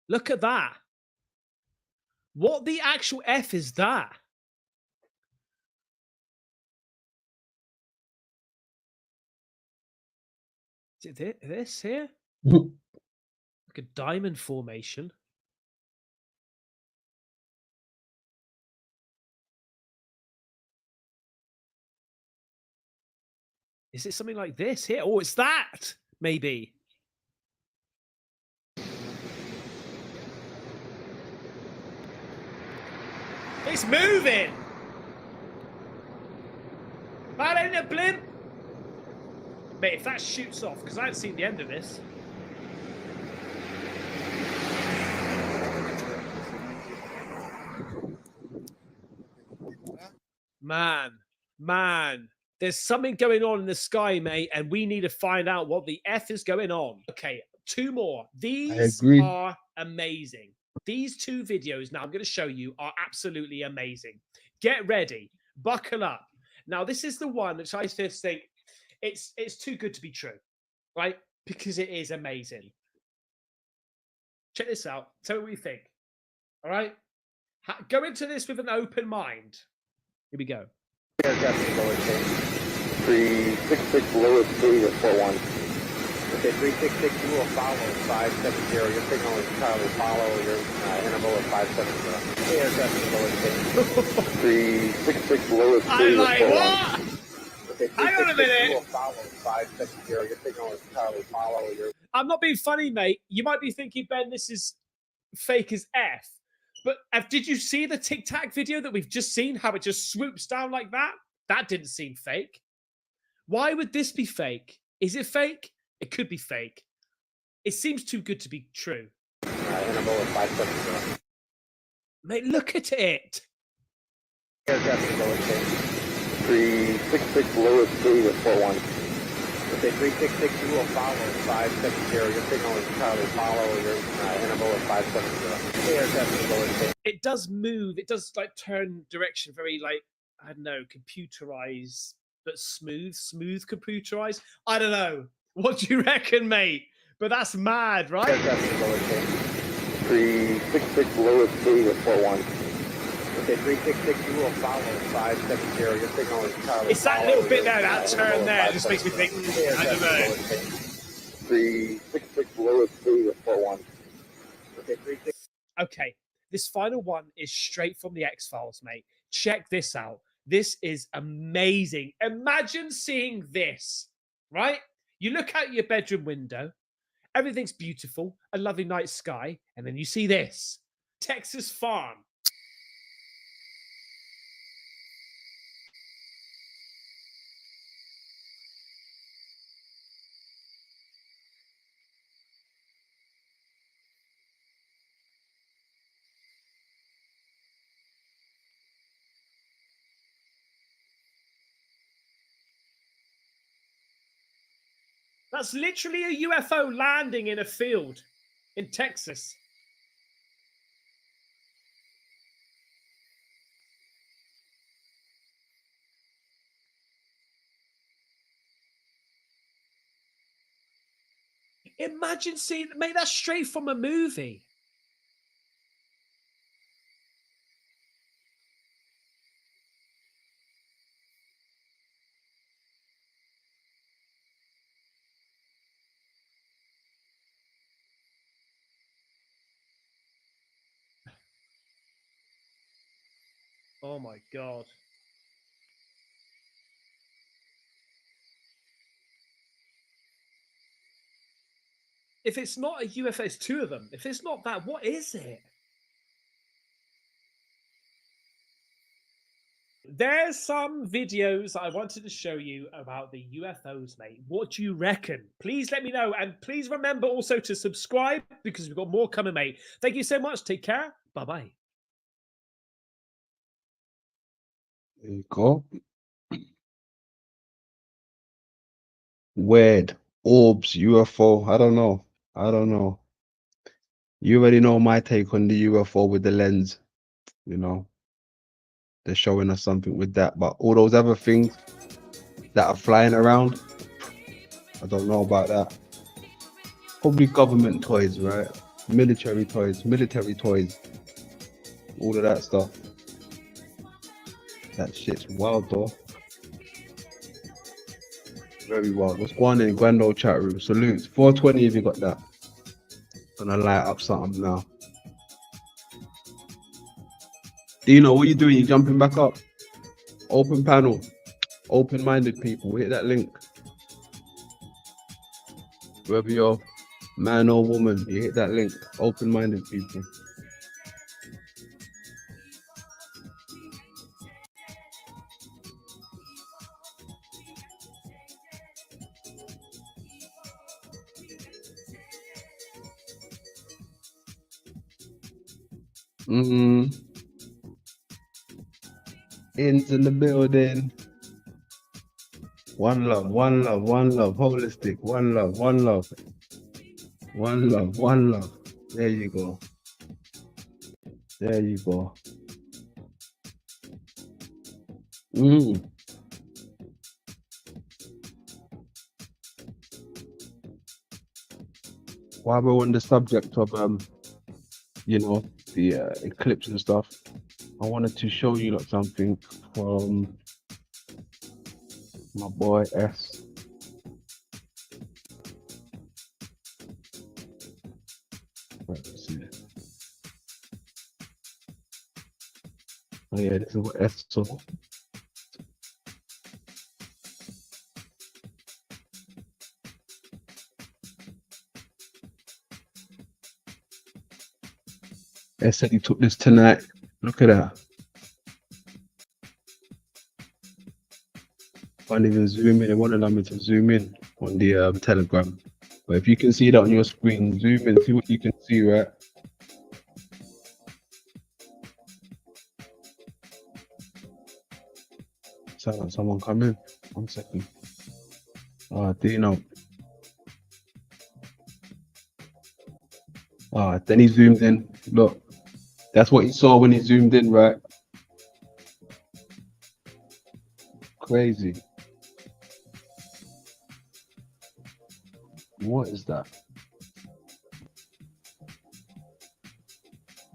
Look at that. What the actual F is that? Is it this here? Like a diamond formation. Is it something like this here? Oh, it's that, maybe. It's moving. That ain't a blimp. Mate, if that shoots off, because I haven't seen the end of this. Man, there's something going on in the sky, mate, and we need to find out what the F is going on. Okay, 2 more. These are amazing. These 2 videos now I'm going to show you are absolutely amazing. Get ready. Buckle up. Now, this is the one which I just think it's too good to be true, right? Because it is amazing. Check this out. Tell me what you think. All right? Go into this with an open mind. Here we go. 366 Lewis 3 to 41. Okay, 366, you will follow 570. Your signal is Charlie. Follow your interval is 570. Air Lewis 366 Lewis 3 to 41. What? Okay, hang on a minute. You will follow 570. Your signal is Charlie. Follow your. I'm not being funny, mate. You might be thinking, Ben, this is fake as F. But did you see the Tic Tac video that we've just seen? How it just swoops down like that? That didn't seem fake. Why would this be fake? Is it fake? It could be fake. It seems too good to be true. Interval is 570. Mate, look at it. Air Lewis 366 Lewis 3 to 41. Okay, 366, you will follow 570. Your signal is Charlie. Follow your interval is 570. Air Lewis. It does move. It does like turn direction very like, I don't know, computerized, but smooth computerized. I don't know. What do you reckon, mate? But that's mad, right? 366 Lewis 3 to 41. Okay, 366, you will follow 570. Your signal is Charlie. It's that little bit there, that turn there, just makes me think, I don't know. 366 Lewis 3 to 41. Okay, 366. Okay, this final one is straight from the X-Files, mate. Check this out. This is amazing. Imagine seeing this, right? You look out your bedroom window, everything's beautiful, a lovely night sky, and then you see this. Texas farm. That's literally a UFO landing in a field in Texas. Imagine seeing, mate, that's straight from a movie. Oh my God. If it's not a UFO, it's two of them. If it's not that, what is it? There's some videos I wanted to show you about the UFOs, mate. What do you reckon? Please let me know. And please remember also to subscribe because we've got more coming, mate. Thank you so much. Take care. Bye-bye. There you go. Weird. Orbs, UFO. I don't know. I don't know. You already know my take on the UFO with the lens. You know, they're showing us something with that. But all those other things that are flying around, I don't know about that. Probably government toys, right? Military toys, all of that stuff. That shit's wild though. Very wild. What's going on in grand old chat room? Salutes. 420 if you got that. Gonna light up something now. Dino, what are you doing? You jumping back up? Open panel. Open-minded people. Hit that link. Whether you're man or woman, you hit that link. Open-minded people. Ins in the building. One love, one love, one love. Holistic. One love, one love. One love, one love. There you go. There you go. While we're on the subject of you know, the eclipse and stuff, I wanted to show you lot something from my boy S. Let's see. Oh yeah, this is what S saw. S said he took this tonight. Look at that. Can't even zoom in. They won't allow me to zoom in on the Telegram. But if you can see that on your screen, zoom in, see what you can see, right? Someone come in. 1 second. Dino. Then he zoomed in. Look, that's what he saw when he zoomed in, right? Crazy. What is that?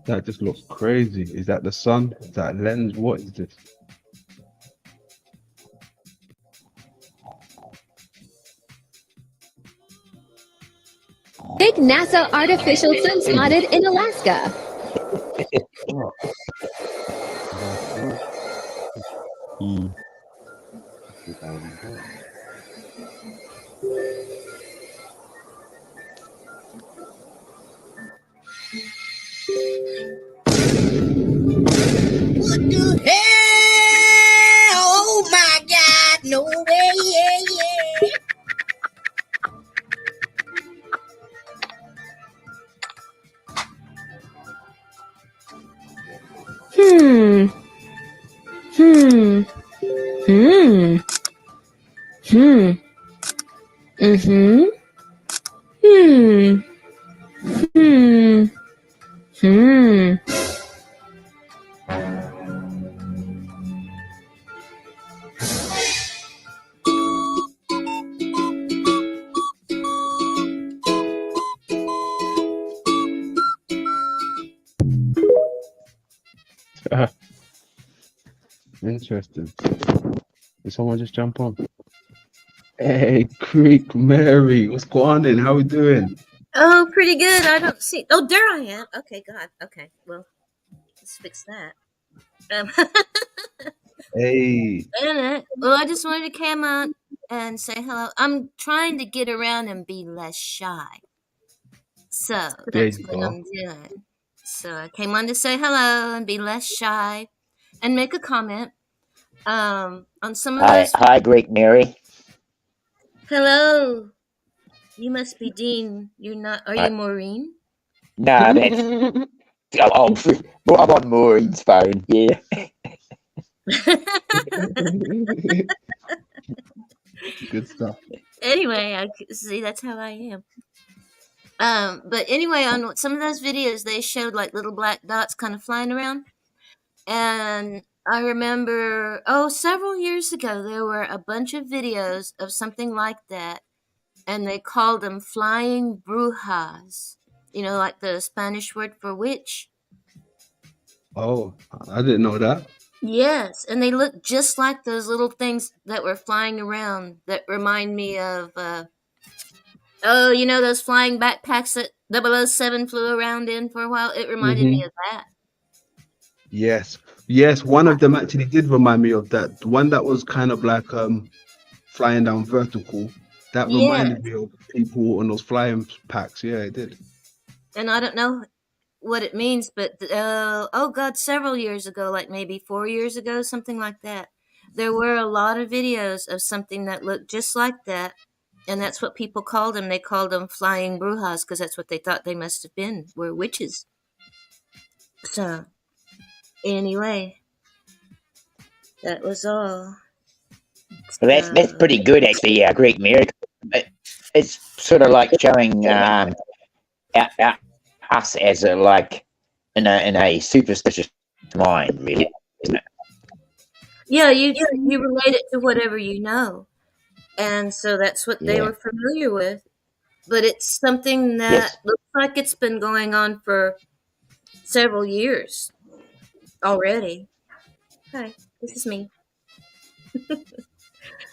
That just looks crazy. Is that the sun? Is that a lens? What is this? Big NASA artificial sun spotted in Alaska. What the hell? Oh my God, no way, yeah. Interesting. Did someone just jump on? Hey, Creek Mary, what's going on? How we doing? Oh, pretty good. I don't see. Oh, there I am. Okay, God. Okay, well, let's fix that. Hey. Wait a minute. Well, I just wanted to come out and say hello. I'm trying to get around and be less shy. So There that's you what go. I'm doing. So I came on to say hello and be less shy and make a comment on some of those. Hi, Greek Mary. Hello. You must be Dean. You're not. Are you Maureen? No, that's I'm on Maureen's phone. Yeah. Good stuff. Anyway, see that's how I am. But anyway, on some of those videos, they showed like little black dots kind of flying around, and I remember, several years ago, there were a bunch of videos of something like that, and they called them flying brujas. You know, like the Spanish word for witch. Oh, I didn't know that. Yes, and they look just like those little things that were flying around that remind me of, you know, those flying backpacks that 007 flew around in for a while? It reminded me of that. Yes, yes. One of them actually did remind me of that. The one that was kind of like flying down vertical. That reminded me of people on those flying packs. Yeah, it did. And I don't know what it means, but several years ago, like maybe 4 years ago, something like that, there were a lot of videos of something that looked just like that, and that's what people called them. They called them flying brujas because that's what they thought they must have been, were witches. So, anyway, that was all. Well, that's pretty good, actually. Greek Mary. It's sort of like showing us as a in a superstitious mind, really, isn't it? Yeah, you relate it to whatever you know, and so that's what they Yeah. were familiar with. But it's something that looks like it's been going on for several years already. Hi, this is me.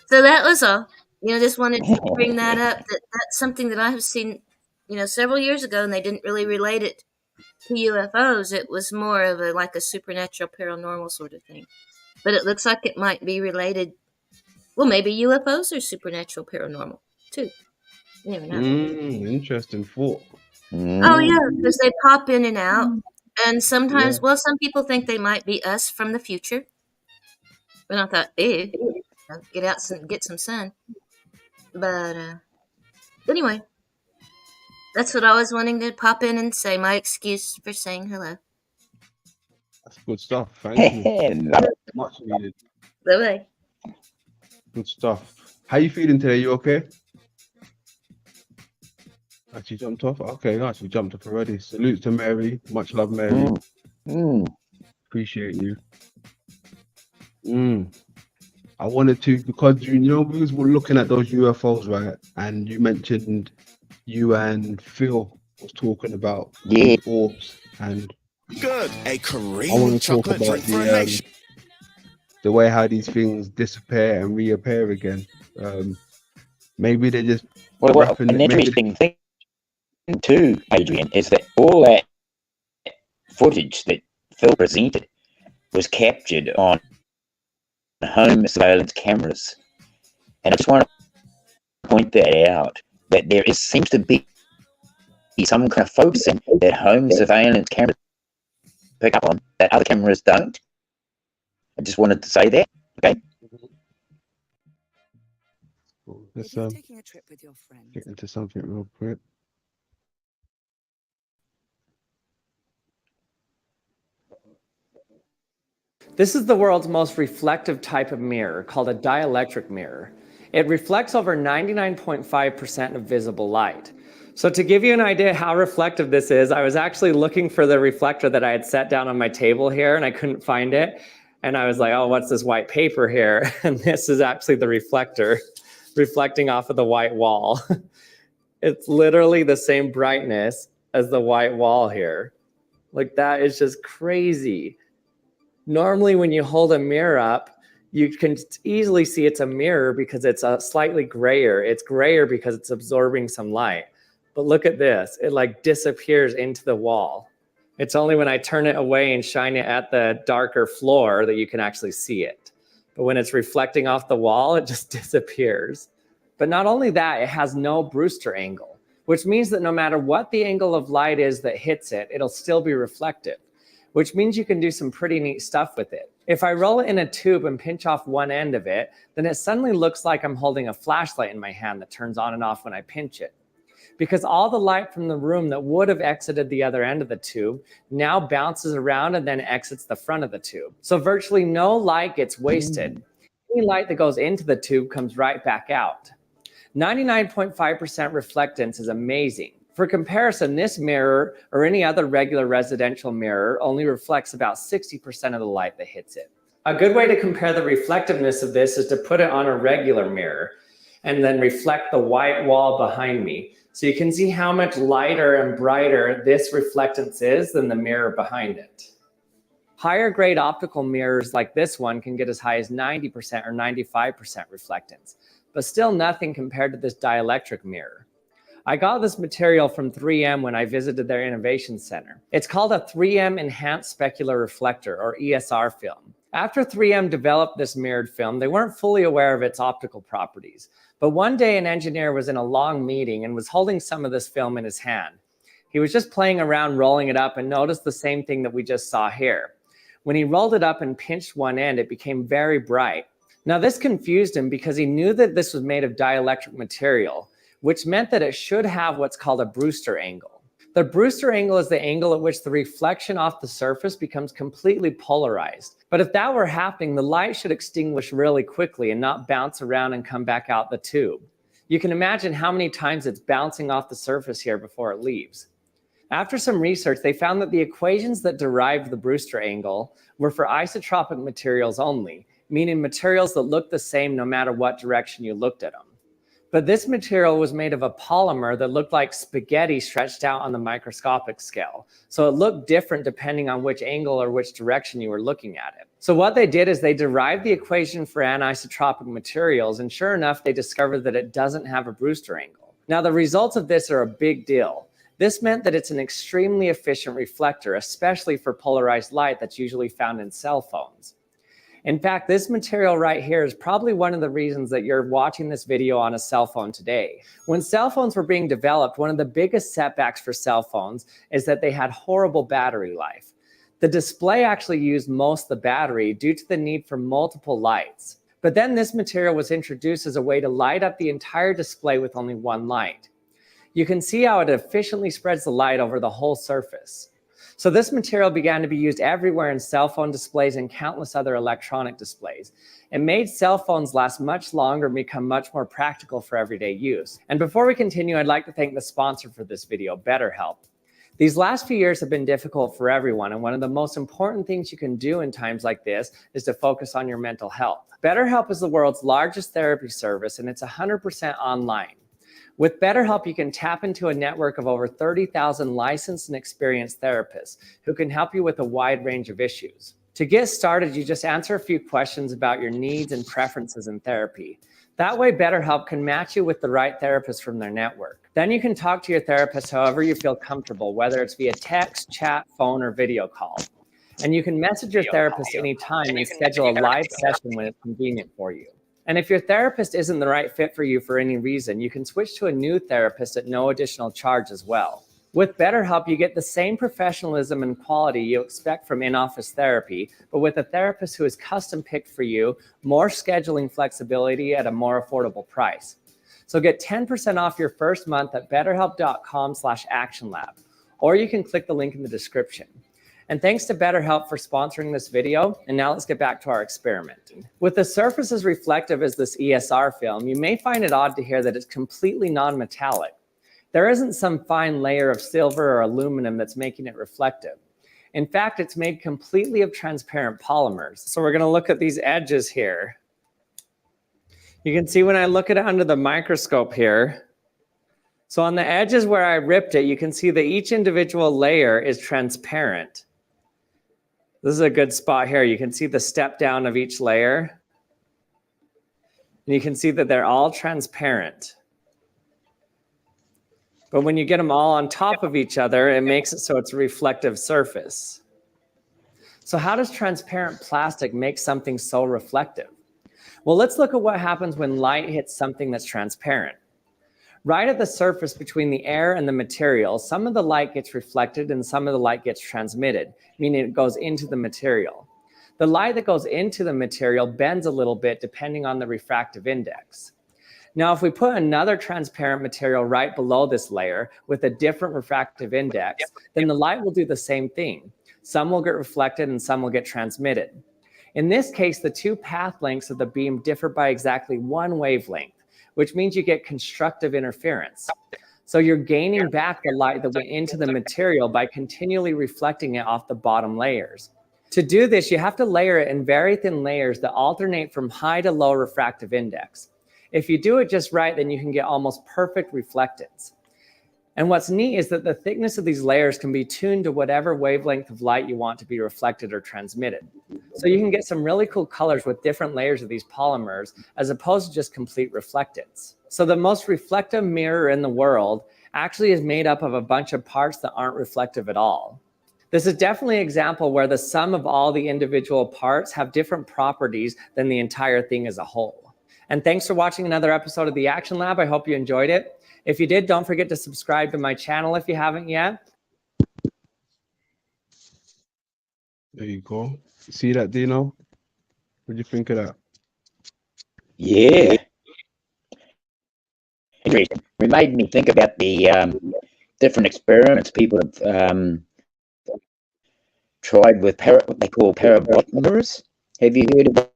So that was all. You know, just wanted to bring that up. That's something that I have seen, you know, several years ago, and they didn't really relate it to UFOs. It was more of a supernatural, paranormal sort of thing. But it looks like it might be related. Well, maybe UFOs are supernatural, paranormal too. You never know. Interesting thought. Oh yeah, because they pop in and out, and sometimes, some people think they might be us from the future. And I thought, get out and get some sun. But anyway, that's what I was wanting to pop in and say. My excuse for saying hello. That's good stuff. Thank you. Much needed. Bye bye. Good stuff. How you feeling today? You okay? Actually jumped off. Okay, nice. You jumped off already. Salute to Mary. Much love, Mary. Appreciate you. I wanted to, because we were looking at those UFOs, right? And you mentioned you and Phil was talking about orbs, and good. A I Korean want to talk chocolate about drink for a nation. the way how these things disappear and reappear again. Maybe they just an interesting thing too, Adrian, is that all that footage that Phil presented was captured on home surveillance cameras, and I just want to point that out, that there seems to be some kind of focusing that home surveillance cameras pick up on that other cameras don't. I just wanted to say that. Okay. Let's get into something real quick. This is the world's most reflective type of mirror, called a dielectric mirror. It reflects over 99.5% of visible light. So to give you an idea how reflective this is, I was actually looking for the reflector that I had set down on my table here, and I couldn't find it. And I was like, oh, what's this white paper here? And this is actually the reflector reflecting off of the white wall. It's literally the same brightness as the white wall here. Like, that is just crazy. Normally, when you hold a mirror up, you can easily see it's a mirror because it's slightly grayer. It's grayer because it's absorbing some light. But look at this. It like disappears into the wall. It's only when I turn it away and shine it at the darker floor that you can actually see it. But when it's reflecting off the wall, it just disappears. But not only that, it has no Brewster angle, which means that no matter what the angle of light is that hits it, it'll still be reflective, which means you can do some pretty neat stuff with it. If I roll it in a tube and pinch off one end of it, then it suddenly looks like I'm holding a flashlight in my hand that turns on and off when I pinch it. Because all the light from the room that would have exited the other end of the tube now bounces around and then exits the front of the tube. So virtually no light gets wasted. Any light that goes into the tube comes right back out. 99.5% reflectance is amazing. For comparison, this mirror or any other regular residential mirror only reflects about 60% of the light that hits it. A good way to compare the reflectiveness of this is to put it on a regular mirror and then reflect the white wall behind me. So you can see how much lighter and brighter this reflectance is than the mirror behind it. Higher grade optical mirrors like this one can get as high as 90% or 95% reflectance, but still nothing compared to this dielectric mirror. I got this material from 3M when I visited their innovation center. It's called a 3M Enhanced Specular Reflector, or ESR film. After 3M developed this mirrored film, they weren't fully aware of its optical properties. But one day an engineer was in a long meeting and was holding some of this film in his hand. He was just playing around rolling it up and noticed the same thing that we just saw here. When he rolled it up and pinched one end, it became very bright. Now this confused him because he knew that this was made of dielectric material, which meant that it should have what's called a Brewster angle. The Brewster angle is the angle at which the reflection off the surface becomes completely polarized. But if that were happening, the light should extinguish really quickly and not bounce around and come back out the tube. You can imagine how many times it's bouncing off the surface here before it leaves. After some research, they found that the equations that derived the Brewster angle were for isotropic materials only, meaning materials that look the same no matter what direction you looked at them. But this material was made of a polymer that looked like spaghetti stretched out on the microscopic scale. So it looked different depending on which angle or which direction you were looking at it. So what they did is they derived the equation for anisotropic materials, and sure enough, they discovered that it doesn't have a Brewster angle. Now the results of this are a big deal. This meant that it's an extremely efficient reflector, especially for polarized light that's usually found in cell phones. In fact, this material right here is probably one of the reasons that you're watching this video on a cell phone today. When cell phones were being developed, one of the biggest setbacks for cell phones is that they had horrible battery life. The display actually used most of the battery due to the need for multiple lights. But then this material was introduced as a way to light up the entire display with only one light. You can see how it efficiently spreads the light over the whole surface. So this material began to be used everywhere in cell phone displays and countless other electronic displays. It made cell phones last much longer and become much more practical for everyday use. And before we continue, I'd like to thank the sponsor for this video, BetterHelp. These last few years have been difficult for everyone, and one of the most important things you can do in times like this is to focus on your mental health. BetterHelp is the world's largest therapy service, and it's 100% online. With BetterHelp, you can tap into a network of over 30,000 licensed and experienced therapists who can help you with a wide range of issues. To get started, you just answer a few questions about your needs and preferences in therapy. That way, BetterHelp can match you with the right therapist from their network. Then you can talk to your therapist however you feel comfortable, whether it's via text, chat, phone, or video call. And you can message your therapist anytime and schedule a live session when it's convenient for you. And if your therapist isn't the right fit for you for any reason, you can switch to a new therapist at no additional charge as well. With BetterHelp, you get the same professionalism and quality you expect from in-office therapy, but with a therapist who is custom picked for you, more scheduling flexibility at a more affordable price. So get 10% off your first month at betterhelp.com/actionlab, or you can click the link in the description. And thanks to BetterHelp for sponsoring this video. And now let's get back to our experiment. With the surface as reflective as this ESR film, you may find it odd to hear that it's completely non-metallic. There isn't some fine layer of silver or aluminum that's making it reflective. In fact, it's made completely of transparent polymers. So we're gonna look at these edges here. You can see when I look at it under the microscope here, so on the edges where I ripped it, you can see that each individual layer is transparent. This is a good spot here. You can see the step down of each layer. And you can see that they're all transparent. But when you get them all on top of each other, it makes it so it's a reflective surface. So how does transparent plastic make something so reflective? Well, let's look at what happens when light hits something that's transparent. Right at the surface between the air and the material, some of the light gets reflected and some of the light gets transmitted, meaning it goes into the material. The light that goes into the material bends a little bit depending on the refractive index. Now, if we put another transparent material right below this layer with a different refractive index, then the light will do the same thing. Some will get reflected and some will get transmitted. In this case, the two path lengths of the beam differ by exactly one wavelength, which means you get constructive interference. So you're gaining back the light that went into the material by continually reflecting it off the bottom layers. To do this, you have to layer it in very thin layers that alternate from high to low refractive index. If you do it just right, then you can get almost perfect reflectance. And what's neat is that the thickness of these layers can be tuned to whatever wavelength of light you want to be reflected or transmitted. So you can get some really cool colors with different layers of these polymers as opposed to just complete reflectance. So the most reflective mirror in the world actually is made up of a bunch of parts that aren't reflective at all. This is definitely an example where the sum of all the individual parts have different properties than the entire thing as a whole. And thanks for watching another episode of the Action Lab. I hope you enjoyed it. If you did, don't forget to subscribe to my channel if you haven't yet. There you go. See that, Dino? What do you think of that? Yeah. Interesting. It made me think about the different experiments people have tried with what they call parabolic mirrors. Have you heard of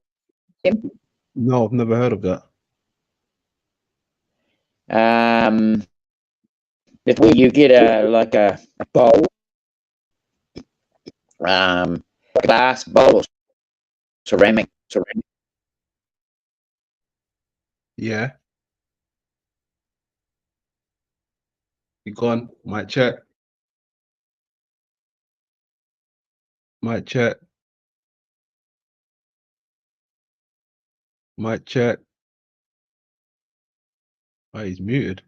them? No, I've never heard of that. It's where you get a bowl, glass bowl or ceramic. Yeah. You gone? Mic check. Mic check. Mic check. Oh, he's muted.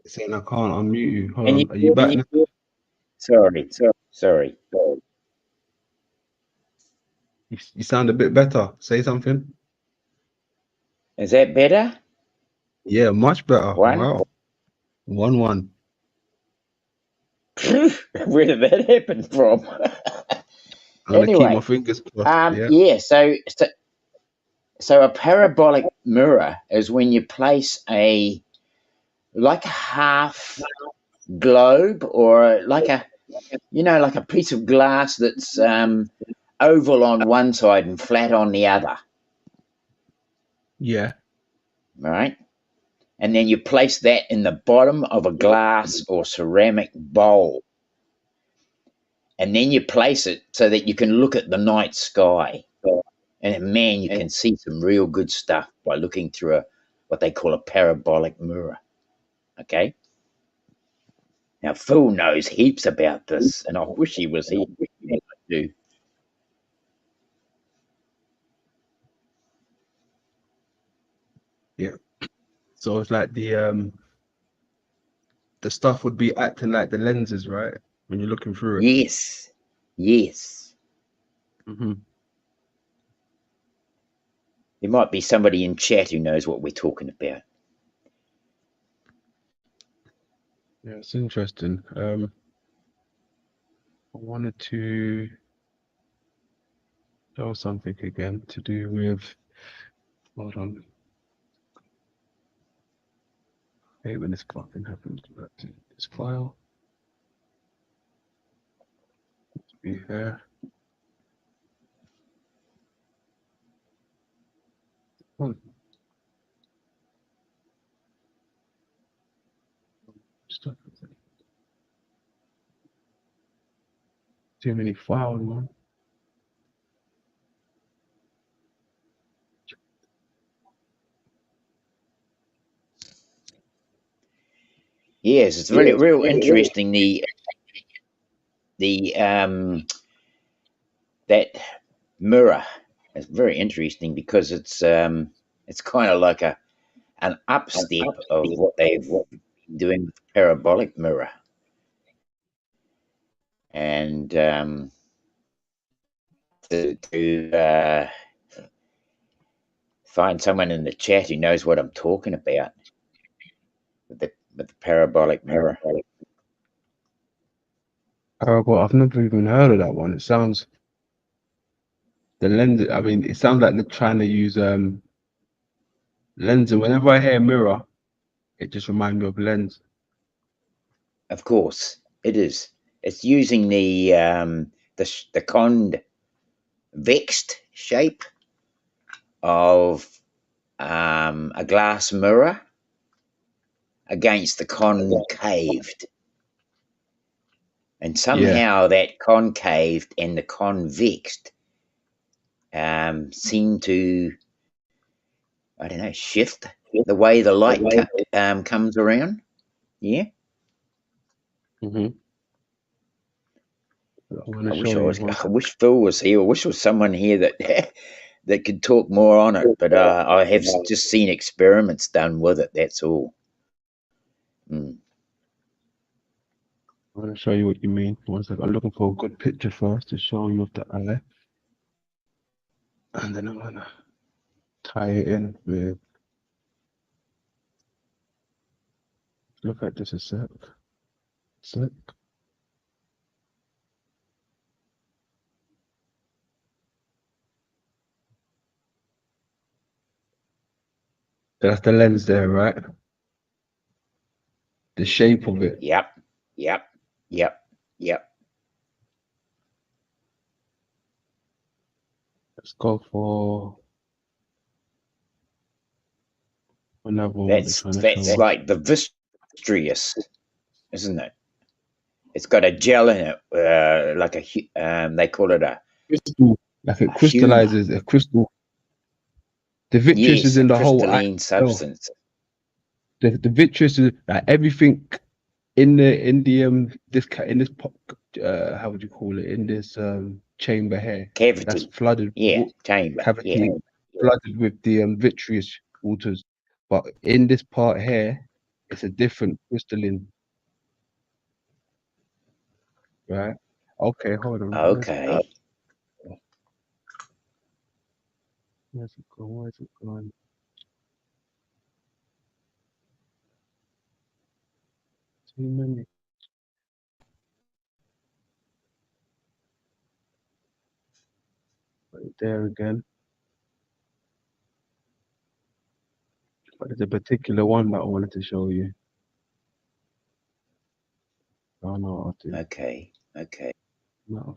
It's saying I can't unmute you. Hold on. Are you back now? Sorry. You sound a bit better. Say something. Is that better? Yeah, much better. One? Wow. 1-1. Where did that happen from? I'm gonna keep my Anyway, fingers crossed. Yeah. yeah. So a parabolic mirror is when you place like a half globe or like a piece of glass that's oval on one side and flat on the other. Yeah. Right? And then you place that in the bottom of a glass or ceramic bowl. And then you place it so that you can look at the night sky. And man, you can see some real good stuff by looking through what they call a parabolic mirror. Okay? Now, Phil knows heaps about this, and I wish he was here. I do. Yeah. So it's like the stuff would be acting like the lenses, right? When you're looking through it. Yes. Yes. Mm-hmm. There might be somebody in chat who knows what we're talking about. Yeah, it's interesting. I wanted to show something again to do with, hold on. I hate when this fucking happens. This file. Let's be here. Stuff. Too many files, man. Yes, it's really real interesting. That mirror is very interesting because it's kind of like an up step of what they've been doing with the parabolic mirror. And to find someone in the chat who knows what I'm talking about with the parabolic mirror. I've never even heard of that one. It sounds the lens. I mean, it sounds like they're trying to use lens. And whenever I hear mirror, it just reminds me of lens. Of course, it is. It's using the convexed shape of a glass mirror against the concaved. And somehow that concaved and the convexed seem to, I don't know, shift the way the light comes around. Yeah. Mm-hmm. I wish Phil was here. I wish there was someone here that that could talk more on it. But I have just seen experiments done with it. That's all. I want to show you what you mean. One second. I'm looking for a good picture first to show you of the eye. And then I'm going to tie it in with... Look at this a sec. That's the lens there, right? The shape of it. Yep. Let's go for another one. That's like the vitreous, isn't it? It's got a gel in it, like a they call it a crystal. Like it crystallizes a crystal. The vitreous is in the whole eye. Substance. The vitreous is like everything in this how would you call it, in this chamber here, cavity that's flooded, chamber cavity, flooded with the vitreous waters, but in this part here it's a different crystalline, right? Okay, hold on. Okay. Where's it going? Too many. Right there again. But there's a particular one that I wanted to show you. Oh no, I'll do. Okay. No,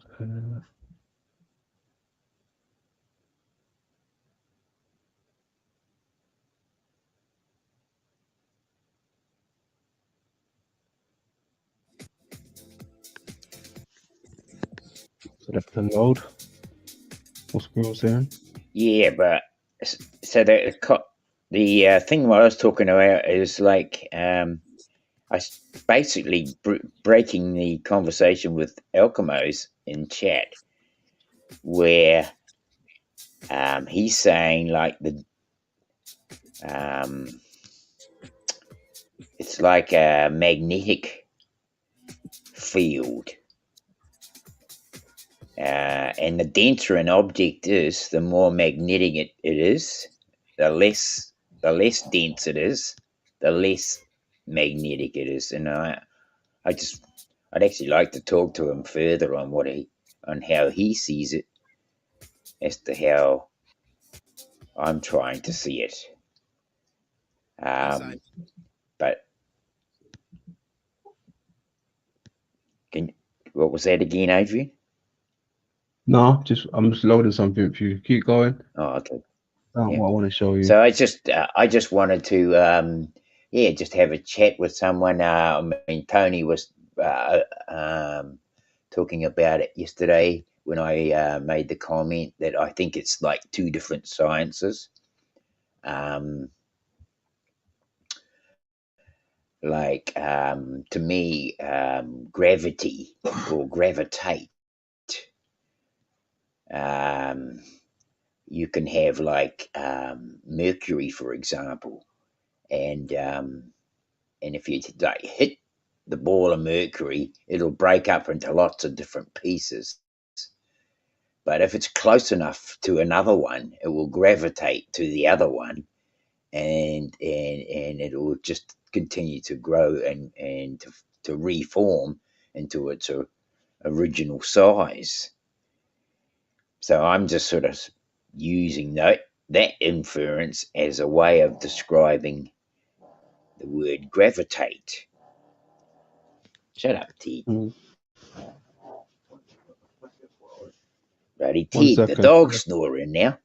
so that's the load. What's Will saying? Yeah, but so the thing what I was talking about is like I basically breaking the conversation with Elkimos in chat, where he's saying like it's like a magnetic field. And the denser an object is, the more magnetic it is. The less dense it is, the less magnetic it is. And I'd actually like to talk to him further on how he sees it, as to how I'm trying to see it. But what was that again, Adrian? No, I'm just loading something for you. Keep going. Oh, okay. What I want to show you. So I just wanted to just have a chat with someone. I mean, Tony was talking about it yesterday when I made the comment that I think it's like two different sciences. To me, gravity or gravitate. You can have like Mercury, for example, and if you like hit the ball of Mercury, it'll break up into lots of different pieces. But if it's close enough to another one, it will gravitate to the other one, and it will just continue to grow and to reform into its original size. So I'm just sort of using that inference as a way of describing the word gravitate. Shut up, Ted. Bloody 1 Ted, the second. dog's snoring now.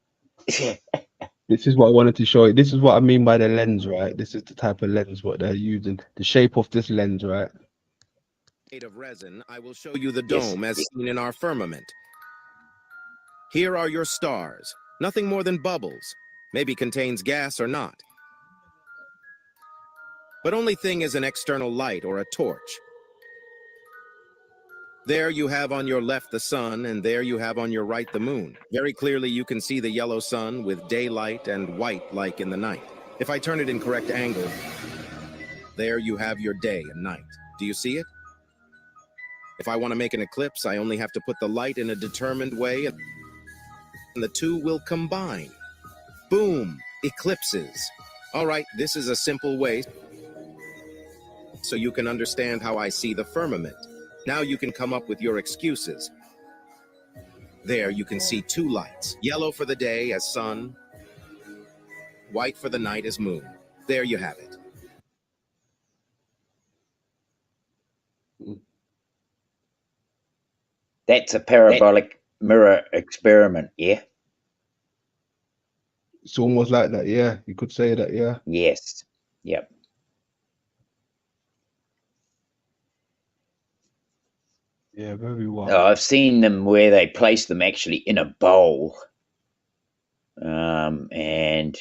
This is what I wanted to show you. This is what I mean by the lens, right? This is the type of lens what they're using. The shape of this lens, right? Made of resin, I will show you the Yes. dome as seen in our firmament. Here are your stars. Nothing more than bubbles. Maybe contains gas or not. But only thing is an external light or a torch. There you have on your left the sun, and there you have on your right the moon. Very clearly you can see the yellow sun with daylight and white like in the night. If I turn it in correct angle, there you have your day and night. Do you see it? If I want to make an eclipse, I only have to put the light in a determined way, and the two will combine. Boom! Eclipses. All right, this is a simple way so you can understand how I see the firmament. Now you can come up with your excuses. There you can see two lights. Yellow for the day as sun, white for the night as moon. There you have it. That's a parabolic mirror experiment, yeah? It's almost like that, yeah. You could say that, yeah. Yes. Yep. Yeah, very well. I've seen them where they place them actually in a bowl. And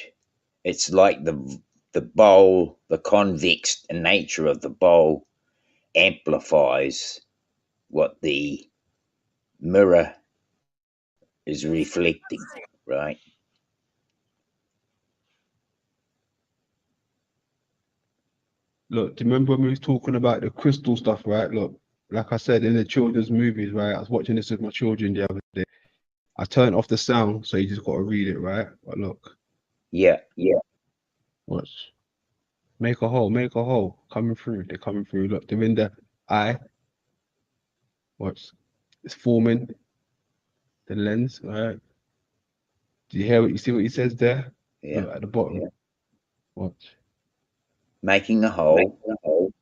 it's like the bowl, the convex nature of the bowl amplifies what the mirror is reflecting, right? Look, do you remember when we was talking about the crystal stuff, right? Look, like I said, in the children's movies, right? I was watching this with my children the other day. I turned off the sound, so you just got to read it, right? But look. Yeah. Watch. Make a hole. Coming through. They're coming through. Look, they're in the eye. Watch. It's forming the lens, right? Do you hear what you see what he says there? Yeah. Look, at the bottom. Yeah. Watch. Making a hole.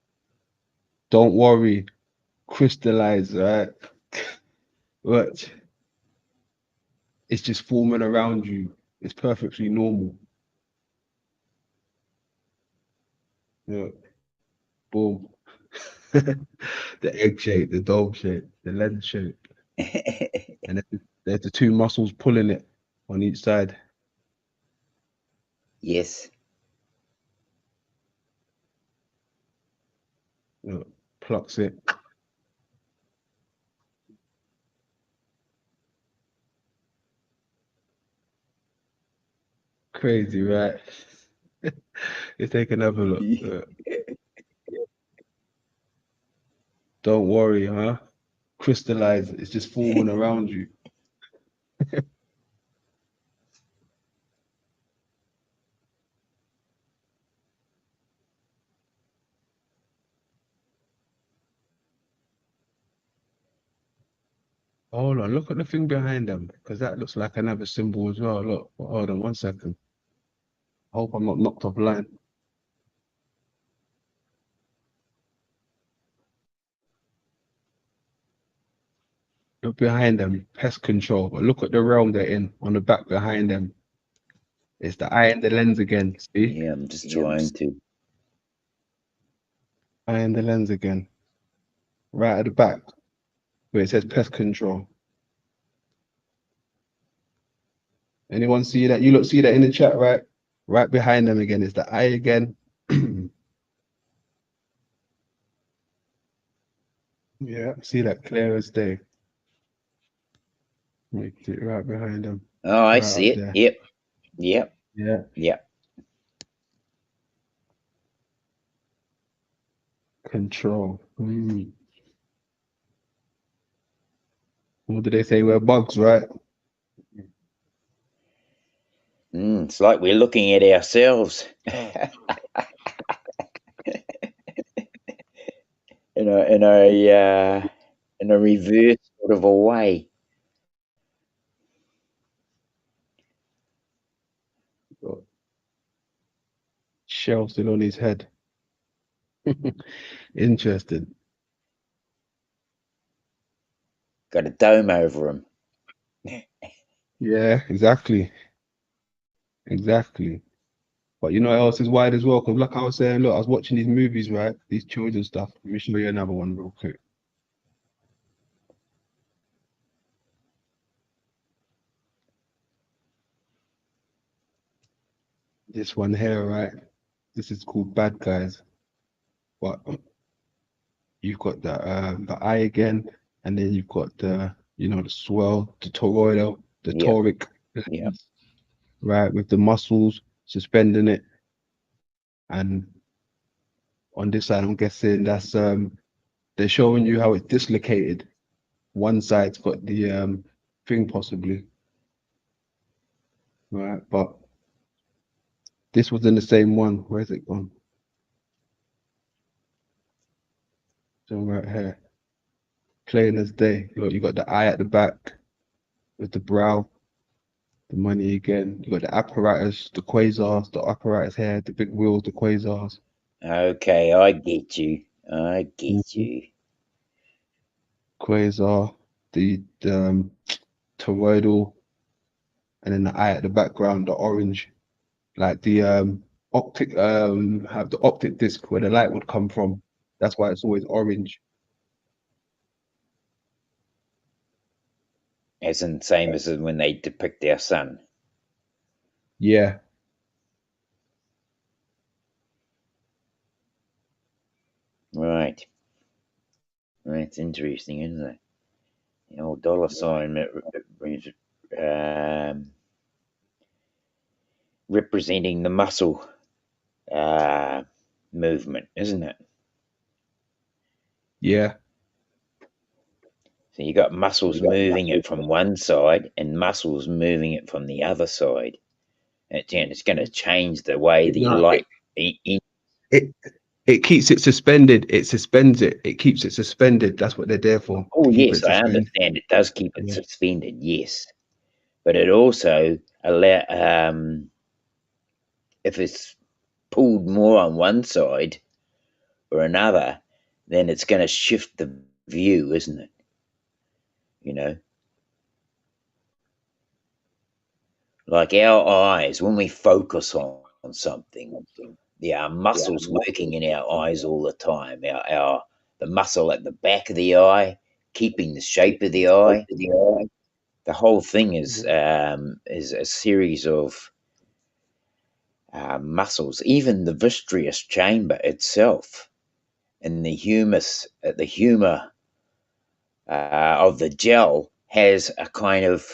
Don't worry. Crystallize, right? Watch. It's just forming around you. It's perfectly normal. Yeah. Boom. The egg shape, the dome shape, the lens shape. And there's the two muscles pulling it on each side. Yes. Plucks it. Crazy, right? Let's take another look. Don't worry, huh? Crystallize. It's just forming around you. Hold on, look at the thing behind them, because that looks like another symbol as well. Look, hold on 1 second. I hope I'm not knocked offline. Look behind them, pest control. But look at the realm they're in on the back behind them. It's the eye and the lens again. See? Yeah, I'm just trying to. Eye and the lens again. Right at the back, where it says pest control. Anyone see that? You look see that in the chat, right? Right behind them again is the eye again. Yeah, see that clear as day. Make it right behind them. Oh, I Right see up it. there. Yep. Yeah. Yep. Control. What do they say? We're bugs, right? It's like we're looking at ourselves in a reverse sort of a way. Shell still on his head. Interesting. Got a dome over him. Yeah, exactly. Exactly. But you know what else is wide as well? Because like I was saying, look, I was watching these movies, right? These children stuff. Let me show you another one real quick. This one here, right? This is called Bad Guys. But you've got the eye again, and then you've got the the swirl, the toroidal, the Yeah. toric, Yeah. right, with the muscles suspending it. And on this side, I'm guessing that's they're showing you how it's dislocated. One side's got the thing possibly, right? But this was in the same one. Where's it gone? So right here, plain as day. Look, you got the eye at the back with the brow, the money again. You got the apparatus, the quasars, the apparatus here, the big wheels, the quasars. Okay, I get you. I get you. Quasar, the toroidal, and then the eye at the background, the orange, like the optic have the optic disc where the light would come from. That's why it's always orange. As in same as when they depict our sun. Yeah. Right. That's interesting, isn't it? The old dollar sign representing the muscle movement, isn't it? Yeah. So you got muscles moving it from one side and muscles moving it from the other side. It's going to change the way the No, light. it keeps it suspended. It suspends it. It keeps it suspended. That's what they're there for. Oh to keep yes, it I suspended. understand. It does keep it Yeah. suspended. Yes, but it also if it's pulled more on one side or another, then it's going to shift the view, isn't it? You know, like our eyes, when we focus on something, there are muscles working in our eyes all the time. The muscle at the back of the eye, keeping the shape of the eye. The whole thing is a series of muscles. Even the vitreous chamber itself, and the humor of the gel has a kind of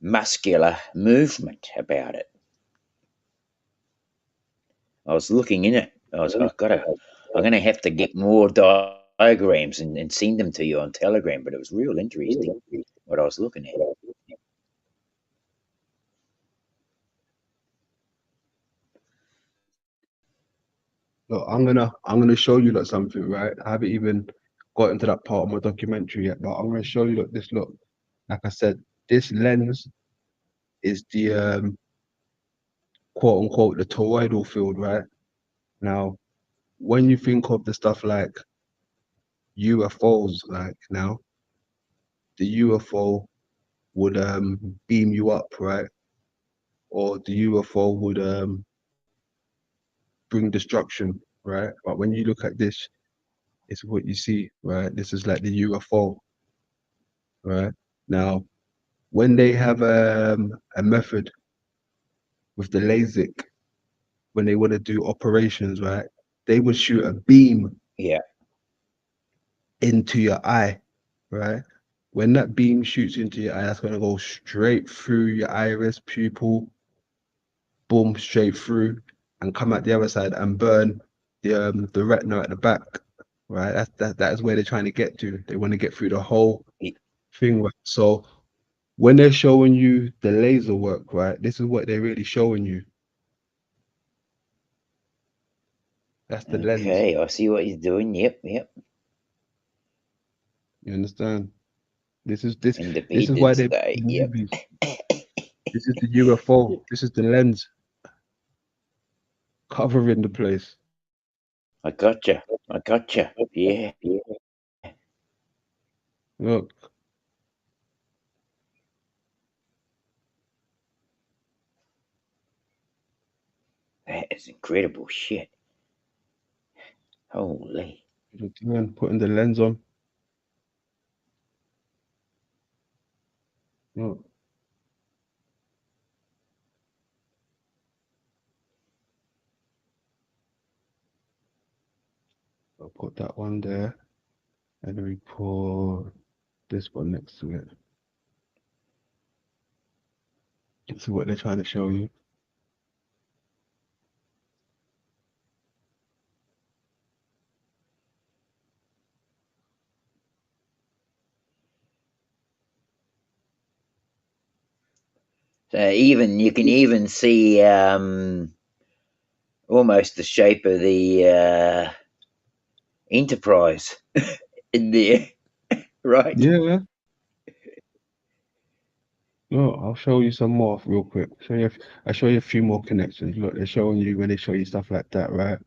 muscular movement about it. I was looking in it. I'm going to have to get more diagrams and send them to you on Telegram. But it was real interesting what I was looking at. Look, I'm gonna show you like something, right? I haven't even got into that part of my documentary yet, but I'm gonna show you look this look. Like I said, this lens is the quote unquote the toroidal field, right? Now, when you think of the stuff like UFOs, like now, the UFO would beam you up, right? Or the UFO would bring destruction, right? But when you look at this, it's what you see, right? This is like the UFO, right? Now, when they have a method with the LASIK, when they want to do operations, right? They would shoot a beam into your eye, right? When that beam shoots into your eye, that's going to go straight through your iris, pupil, boom, straight through, and come out the other side and burn the retina at the back, right? That is where they're trying to get to. They want to get through the whole thing. Right? So when they're showing you the laser work, right? This is what they're really showing you. That's the lens. Okay, I see what he's doing. Yep, yep. You understand? This is Independence why they Day. Yep. movies. This is the UFO. This is the lens covering the place. I gotcha. I gotcha. Yeah. Look. That is incredible shit. Holy. Putting the lens on. Look. I'll put that one there. And then we put this one next to it. This is what they're trying to show you. So you can even see almost the shape of the Enterprise in there, right? Yeah. No, I'll show you some more real quick. I'll show you a few more connections. Look, they're showing you when they show you stuff like that, right?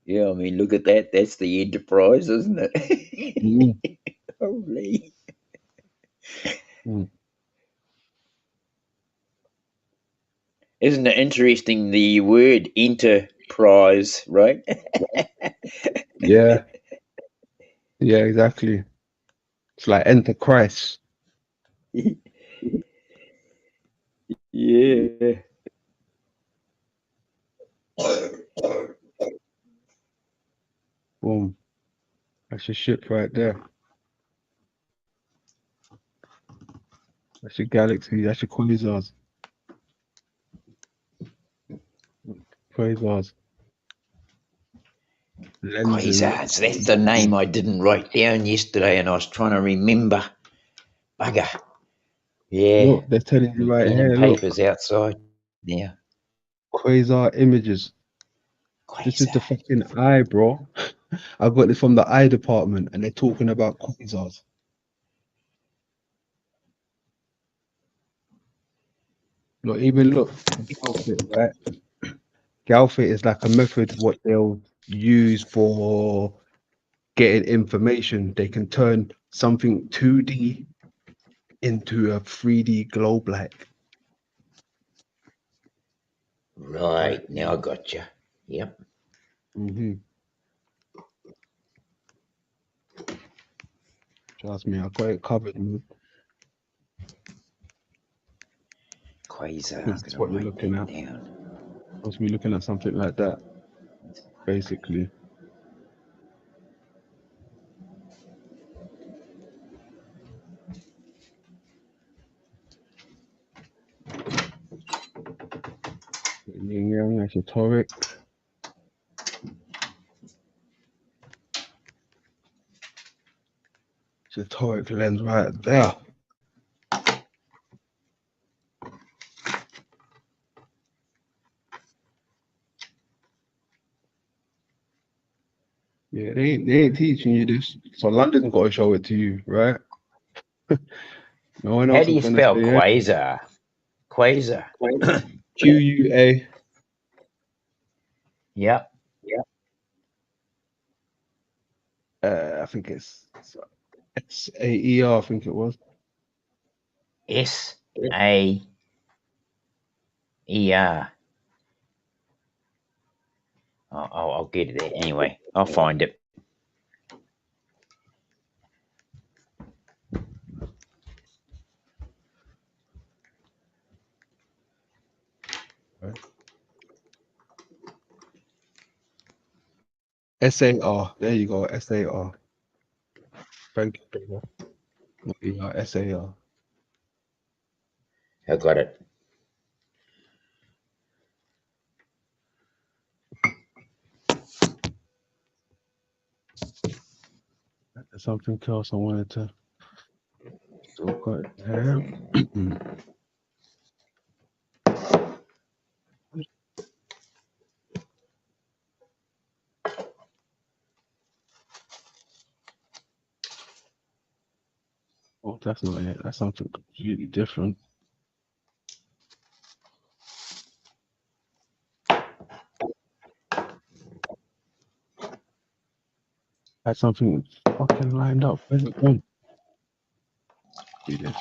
Yeah, I mean, look at that. That's the Enterprise, isn't it? Mm. Holy. Mm. Isn't it interesting, the word enterprise, right? Yeah. Yeah, exactly. It's like enter Christ. Yeah. Boom. That's your ship right there. That's your galaxy. That's your quasars. Quasars. Lenses. Quasars. That's the name I didn't write down yesterday, and I was trying to remember. Bugger. Yeah. Look, they're telling you My right pen here. and Look, paper's outside. Yeah. quasar images. This is the fucking eye, bro. I got this from the eye department, and they're talking about quasars. Look, even look, Galfit, right? Galfit is like a method what they'll use for getting information. They can turn something 2D into a 3D globe like. Right. Now I got you. Yep. Mm-hmm. Trust me, I got it covered, man. Quasar. This is what you're looking at. Supposed to be looking at something like that, basically. Yin yang, that's your toric. It's your toric lens right there. Yeah, they ain't teaching you this. So London's got to show it to you, right? No one How else do is you gonna spell say it. quasar? Quasar. QUA. Yep. I think it's SAER. I think it was. SAER. I'll get it there anyway. I'll find it. Right. SAR. There you go. SAR. Thank you, brother. Not ER. SAR. I got it. There's something else I wanted to Still got it there. Oh, that's not it. That's something completely different. That's something fucking lined up. Where's it gone? Do this.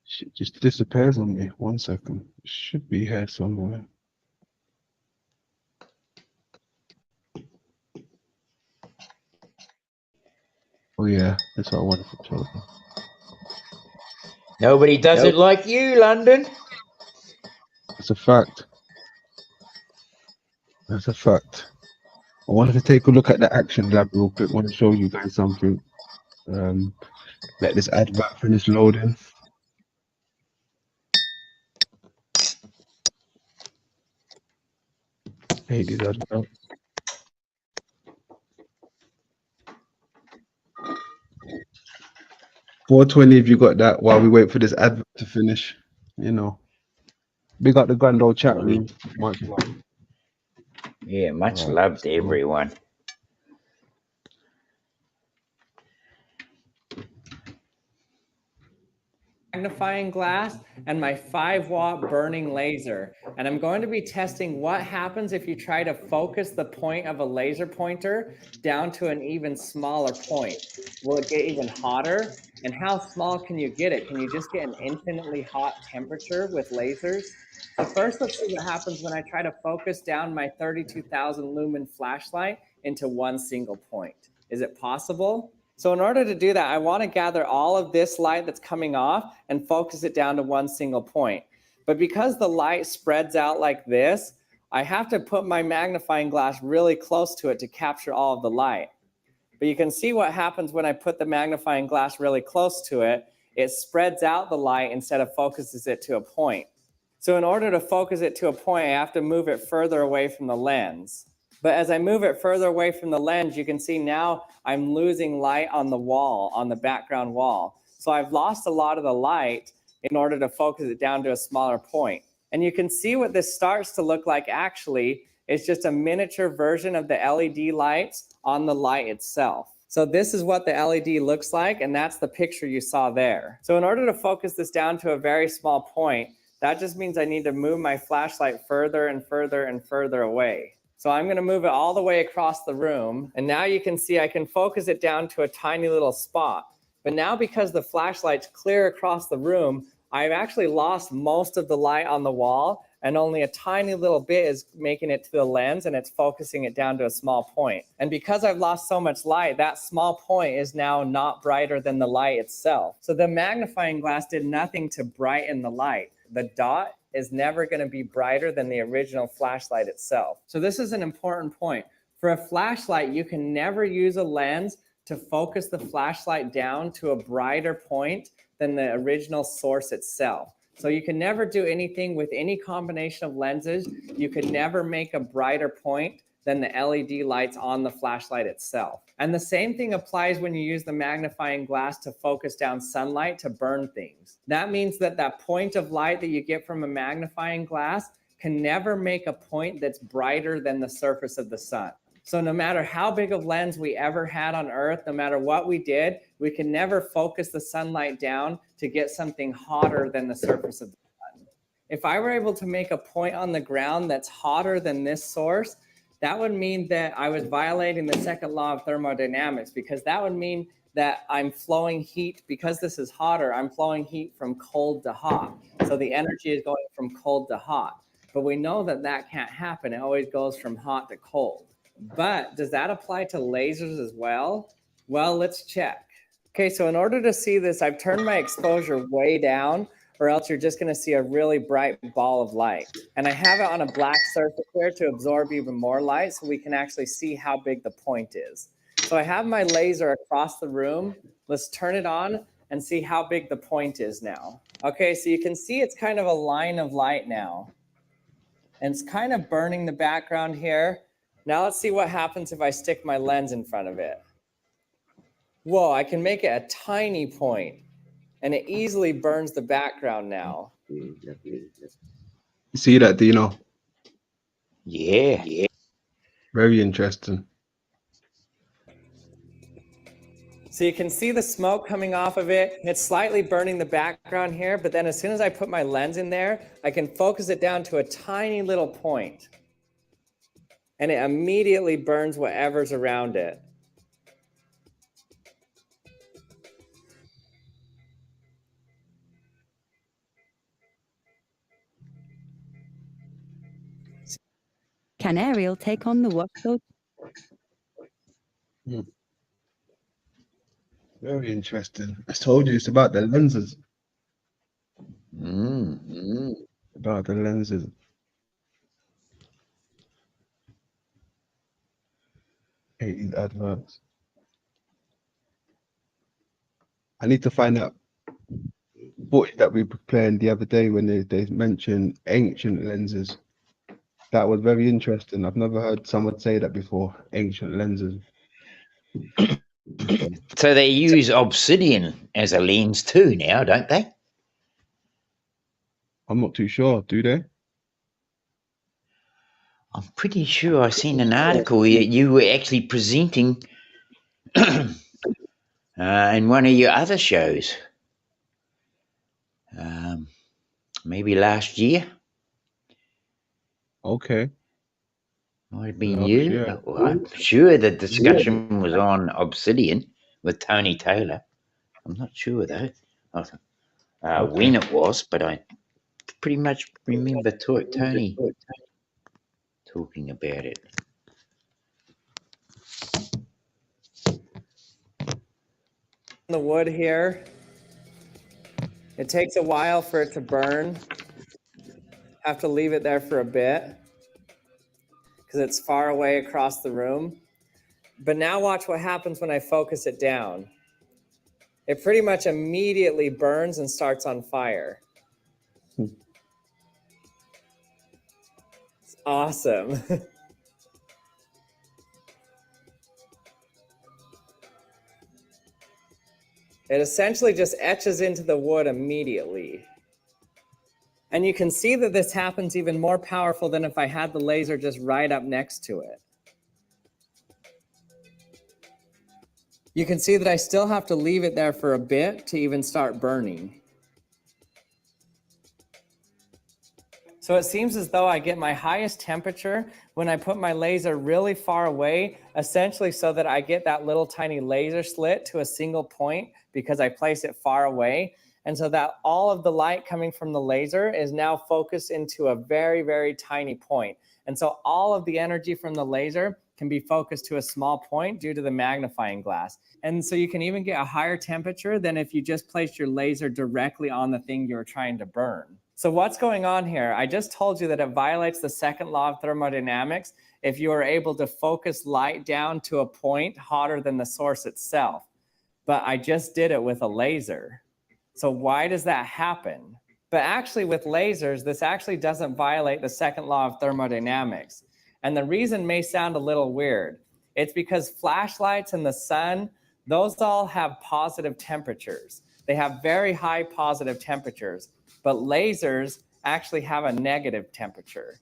Shit just disappears on me. 1 second. It should be here somewhere. Oh yeah, that's our wonderful children. Nobody does it like you, London. It's a fact. That's a fact. I wanted to take a look at the action lab real quick. I want to show you guys something. Let this advert finish loading. Hate these adverts. $4.20 if you got that while we wait for this advert to finish. You know. Big up the grand old chat room. Much love. Yeah, much Right, love to so- everyone. Magnifying glass and my 5-watt burning laser. And I'm going to be testing what happens if you try to focus the point of a laser pointer down to an even smaller point. Will it get even hotter? And how small can you get it? Can you just get an infinitely hot temperature with lasers? So first, let's see what happens when I try to focus down my 32,000 lumen flashlight into one single point. Is it possible? So in order to do that, I want to gather all of this light that's coming off and focus it down to one single point. But because the light spreads out like this, I have to put my magnifying glass really close to it to capture all of the light. But you can see what happens when I put the magnifying glass really close to it. It spreads out the light instead of focuses it to a point. So in order to focus it to a point, I have to move it further away from the lens. But as I move it further away from the lens, you can see now I'm losing light on the wall, on the background wall. So I've lost a lot of the light in order to focus it down to a smaller point. And you can see what this starts to look like actually is just a miniature version of the LED lights on the light itself. So this is what the LED looks like, and that's the picture you saw there. So in order to focus this down to a very small point, that just means I need to move my flashlight further and further and further away. So I'm going to move it all the way across the room. And now you can see I can focus it down to a tiny little spot. But now because the flashlight's clear across the room, I've actually lost most of the light on the wall and only a tiny little bit is making it to the lens and it's focusing it down to a small point. And because I've lost so much light, that small point is now not brighter than the light itself. So the magnifying glass did nothing to brighten the light. The dot is never going to be brighter than the original flashlight itself. So this is an important point. For a flashlight, you can never use a lens to focus the flashlight down to a brighter point than the original source itself. So you can never do anything with any combination of lenses. You could never make a brighter point than the LED lights on the flashlight itself. And the same thing applies when you use the magnifying glass to focus down sunlight to burn things. That means that that point of light that you get from a magnifying glass can never make a point that's brighter than the surface of the sun. So no matter how big of lens we ever had on Earth, no matter what we did, we can never focus the sunlight down to get something hotter than the surface of the sun. If I were able to make a point on the ground that's hotter than this source, that would mean that I was violating the second law of thermodynamics, because that would mean that I'm flowing heat. Because this is hotter, I'm flowing heat from cold to hot. So the energy is going from cold to hot. But we know that that can't happen. It always goes from hot to cold. But does that apply to lasers as well? Well, let's check. Okay, so in order to see this, I've turned my exposure way down, or else you're just going to see a really bright ball of light. And I have it on a black surface here to absorb even more light so we can actually see how big the point is. So I have my laser across the room. Let's turn it on and see how big the point is now. Okay, so you can see it's kind of a line of light now. And it's kind of burning the background here. Now let's see what happens if I stick my lens in front of it. Whoa, I can make it a tiny point, and it easily burns the background now. You see that, Dino? Yeah. Very interesting. So you can see the smoke coming off of it. It's slightly burning the background here, but then as soon as I put my lens in there, I can focus it down to a tiny little point. And it immediately burns whatever's around it. Can Ariel take on the workload? Very interesting. I told you it's about the lenses. About the lenses. Hate these adverts. I need to find out footage that we were playing the other day when they mentioned ancient lenses. That was very interesting. I've never heard someone say that before. Ancient lenses. So they use obsidian as a lens too now, don't they? I'm not too sure. Do they? I'm pretty sure I seen an article where you were actually presenting in one of your other shows. Maybe last year. Okay. Might have been Last you. year. Well, I'm sure the discussion was on obsidian with Tony Taylor. I'm not sure though. When it was, but I pretty much remember Tony talking about it. The wood here, it takes a while for it to burn. Have to leave it there for a bit because it's far away across the room. But now watch what happens when I focus it down. It pretty much immediately burns and starts on fire. It's awesome. It essentially just etches into the wood immediately. And you can see that this happens even more powerful than if I had the laser just right up next to it. You can see that I still have to leave it there for a bit to even start burning. So it seems as though I get my highest temperature when I put my laser really far away, essentially so that I get that little tiny laser slit to a single point because I place it far away. And so that all of the light coming from the laser is now focused into a very, very tiny point. And so all of the energy from the laser can be focused to a small point due to the magnifying glass. And so you can even get a higher temperature than if you just placed your laser directly on the thing you're trying to burn. So what's going on here? I just told you that it violates the second law of thermodynamics if you are able to focus light down to a point hotter than the source itself. But I just did it with a laser. So why does that happen? But actually with lasers, this actually doesn't violate the second law of thermodynamics. And the reason may sound a little weird. It's because flashlights in the sun, those all have positive temperatures. They have very high positive temperatures, but lasers actually have a negative temperature.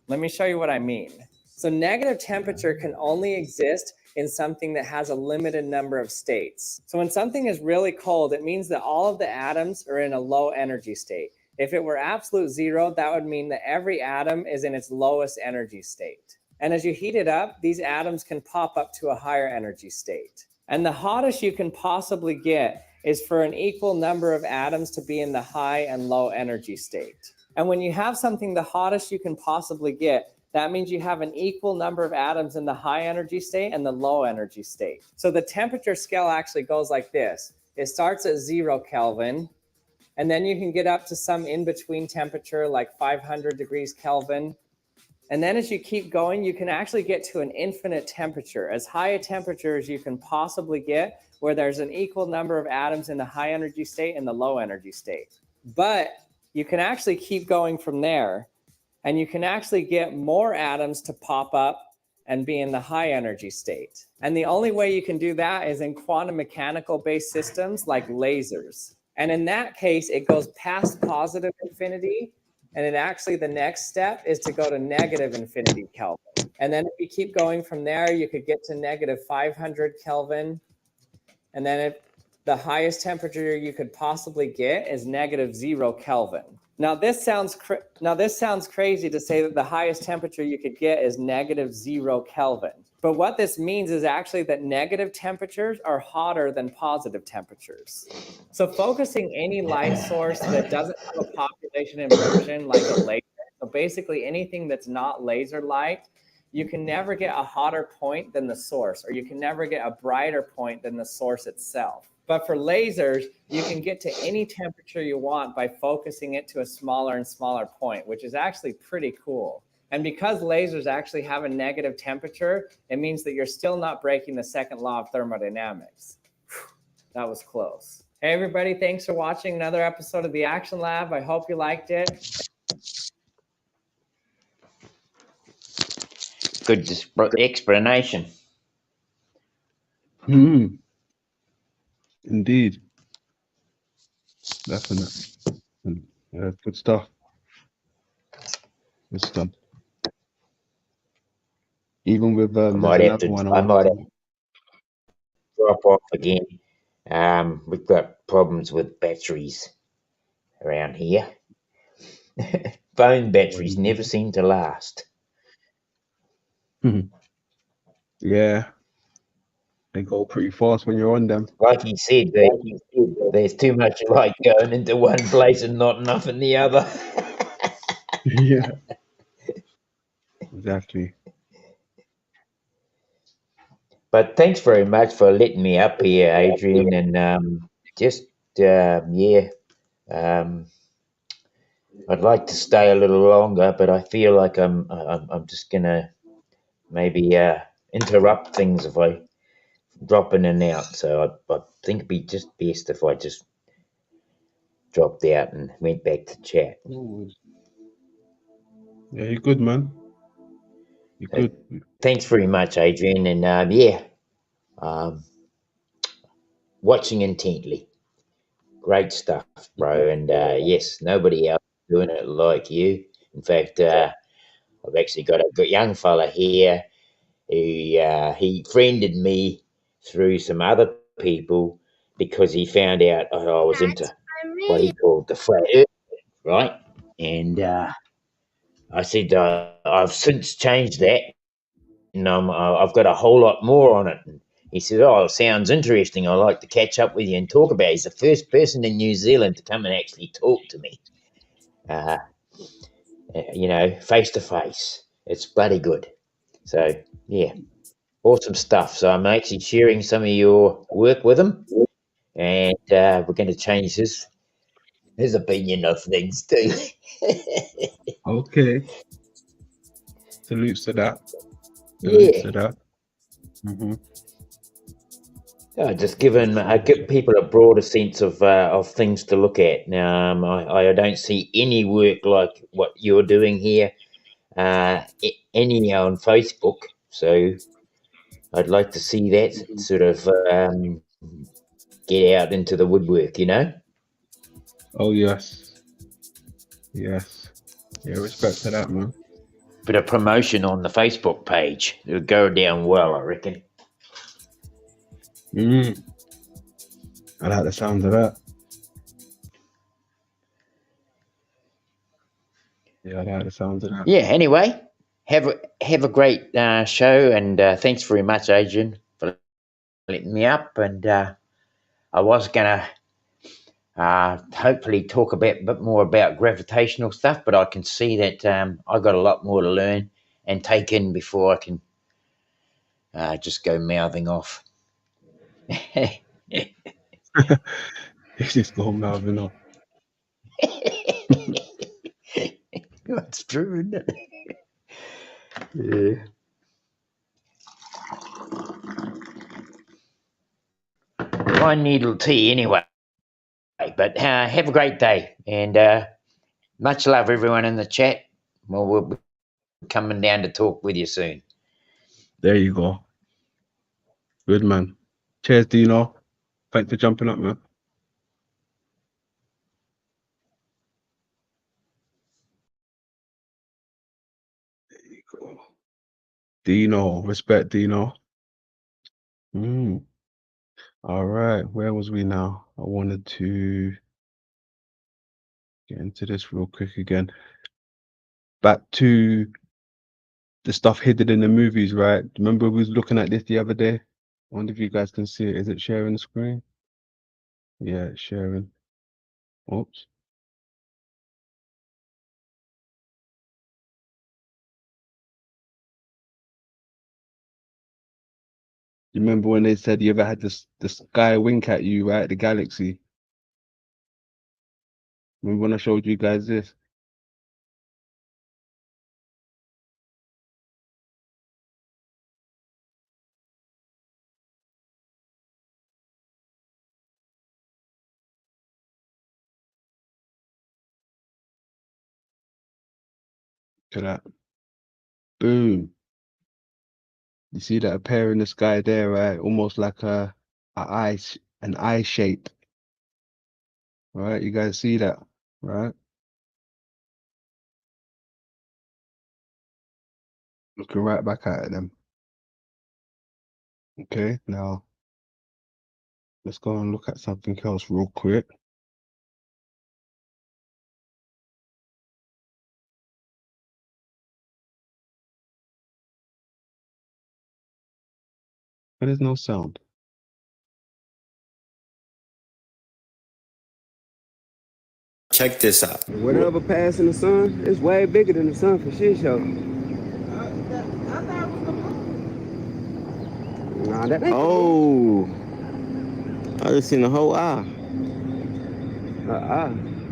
Let me show you what I mean. So negative temperature can only exist in something that has a limited number of states. So when something is really cold, it means that all of the atoms are in a low energy state. If it were absolute zero, that would mean that every atom is in its lowest energy state. And as you heat it up, these atoms can pop up to a higher energy state. And the hottest you can possibly get is for an equal number of atoms to be in the high and low energy state. And when you have something the hottest you can possibly get, that means you have an equal number of atoms in the high energy state and the low energy state. So the temperature scale actually goes like this. It starts at 0 Kelvin, and then you can get up to some in-between temperature like 500 degrees Kelvin. And then as you keep going, you can actually get to an infinite temperature, as high a temperature as you can possibly get, where there's an equal number of atoms in the high energy state and the low energy state. But you can actually keep going from there, and you can actually get more atoms to pop up and be in the high energy state. And the only way you can do that is in quantum mechanical based systems like lasers. And in that case, it goes past positive infinity. And it actually, the next step is to go to negative infinity Kelvin. And then if you keep going from there, you could get to negative 500 Kelvin. And then if the highest temperature you could possibly get is negative 0 Kelvin. Now this sounds crazy to say that the highest temperature you could get is negative 0 Kelvin. But what this means is actually that negative temperatures are hotter than positive temperatures. So focusing any light source that doesn't have a population inversion like a laser, so basically anything that's not laser light, you can never get a hotter point than the source, or you can never get a brighter point than the source itself. But for lasers, you can get to any temperature you want by focusing it to a smaller and smaller point, which is actually pretty cool. And because lasers actually have a negative temperature, it means that you're still not breaking the second law of thermodynamics. That was close. Hey, everybody, thanks for watching another episode of the Action Lab. I hope you liked it. Good explanation. Indeed. Definitely. Yeah, good stuff. Good stuff. Even with I might have to drop off again. We've got problems with batteries around here. Phone batteries never seem to last. Yeah. They go pretty fast when you're on them. Like he said, there's too much light going into one place and not enough in the other. Yeah. Exactly. But thanks very much for letting me up here, Adrian, and I'd like to stay a little longer, but I feel like I'm just gonna maybe interrupt things if I drop in and out. So I think it'd be just best if I just dropped out and went back to chat. Yeah, you're good, man. You're good. Thanks very much, Adrian, and watching intently. Great stuff, bro. And yes, nobody else doing it like you. In fact, I've actually got a good young fella here who he friended me through some other people because he found out I was into what he called the flat earth, right? And I said I've since changed that, and I've got a whole lot more on it. And he said, "Oh, it sounds interesting. I'd like to catch up with you and talk about it." He's the first person in New Zealand to come and actually talk to me, face to face. It's bloody good. So, yeah, awesome stuff. So I'm actually sharing some of your work with him, and we're going to change his opinion of things too. Okay. Salutes to that. Yeah. To that. Just give people a broader sense of things to look at. Now, I don't see any work like what you're doing here, any on Facebook. So I'd like to see that sort of get out into the woodwork, Oh, yes. Yes. Yeah, respect to that, man. Bit of promotion on the Facebook page. It'll go down well, I reckon. I like the sound of that. Yeah, I like the sound of that. Yeah, anyway, have a great show, and thanks very much, Adrian, for letting me up. And I was going to hopefully talk a bit more about gravitational stuff, but I can see that I got a lot more to learn and take in before I can just go mouthing off. It's just go mouthing off. That's true, isn't it? Yeah. One needle tea anyway. But have a great day, and much love, everyone in the chat. Well, we'll be coming down to talk with you soon. There you go. Good man. Cheers, Dino. Thanks for jumping up, man. There you go. Dino, respect Dino. All right, where was we now? I wanted to get into this real quick again. Back to the stuff hidden in the movies, right? Remember we was looking at this the other day? I wonder if you guys can see it. Is it sharing the screen? Yeah, it's sharing. Oops. You remember when they said you ever had the sky wink at you, right? The galaxy. Remember when I showed you guys this? Look at that. Boom. You see that appear in the sky there, right? Almost like an eye shape. Right? You guys see that, right? Looking right back at them. Okay, now let's go and look at something else real quick. But there's no sound. Check this out. Whatever passing the sun, it's way bigger than the sun for shit show. Nah, that ain't. Oh, I just seen the whole eye.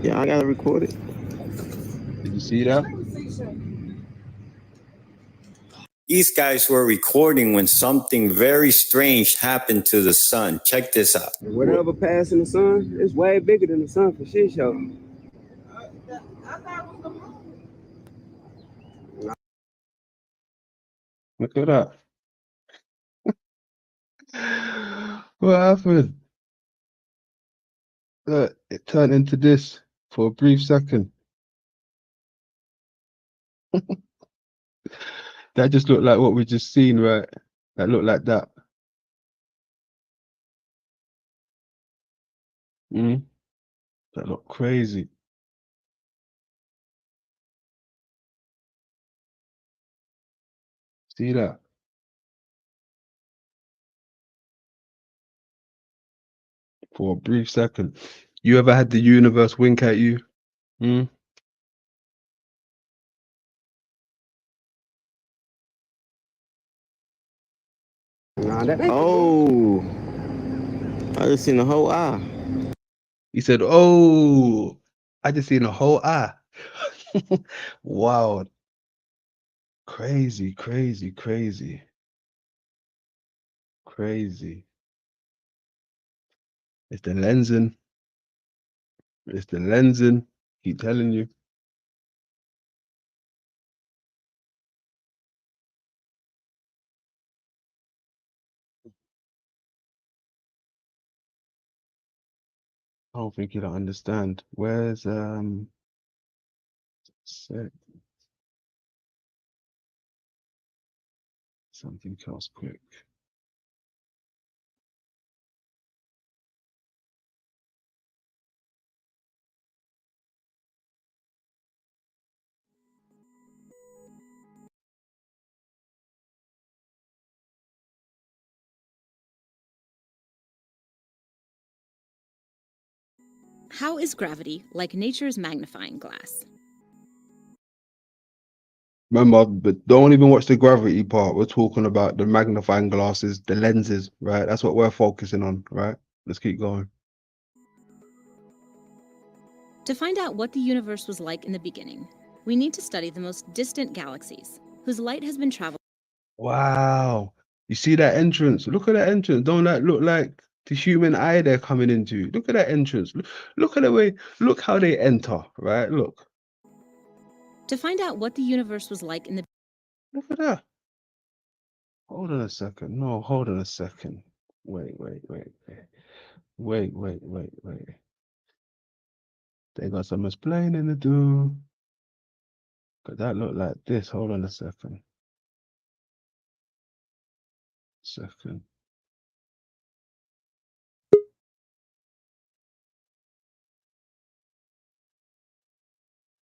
Yeah, I gotta record it. Did you see that? These guys were recording when something very strange happened to the sun. Check this out. Whatever passing the sun, it's way bigger than the sun for shit show. Look at that. What happened? Look, it turned into this for a brief second. That just looked like what we just seen, right? That looked like that. That looked crazy. See that? For a brief second. You ever had the universe wink at you? Nah, that ain't. Oh, I just seen the whole eye. He said, "Oh, I just seen a whole eye." Wow. Crazy, crazy, crazy. Crazy. It's the lensing. It's the lensing. Keep telling you. I don't think you don't understand. Where's set something else quick. How is gravity like nature's magnifying glass? Remember, but don't even watch the gravity part. We're talking about the magnifying glasses, the lenses, right? That's what we're focusing on, right? Let's keep going. To find out what the universe was like in the beginning, we need to study the most distant galaxies, whose light has been traveling. Wow. You see that entrance? Look at that entrance. Don't that look like the human eye they're coming into? Look at that entrance. Look at the way, look how they enter, right? Look. To find out what the universe was like in the Look at that. Hold on a second. No, hold on a second. Wait. They got some explaining to do. Could that look like this? Hold on a second.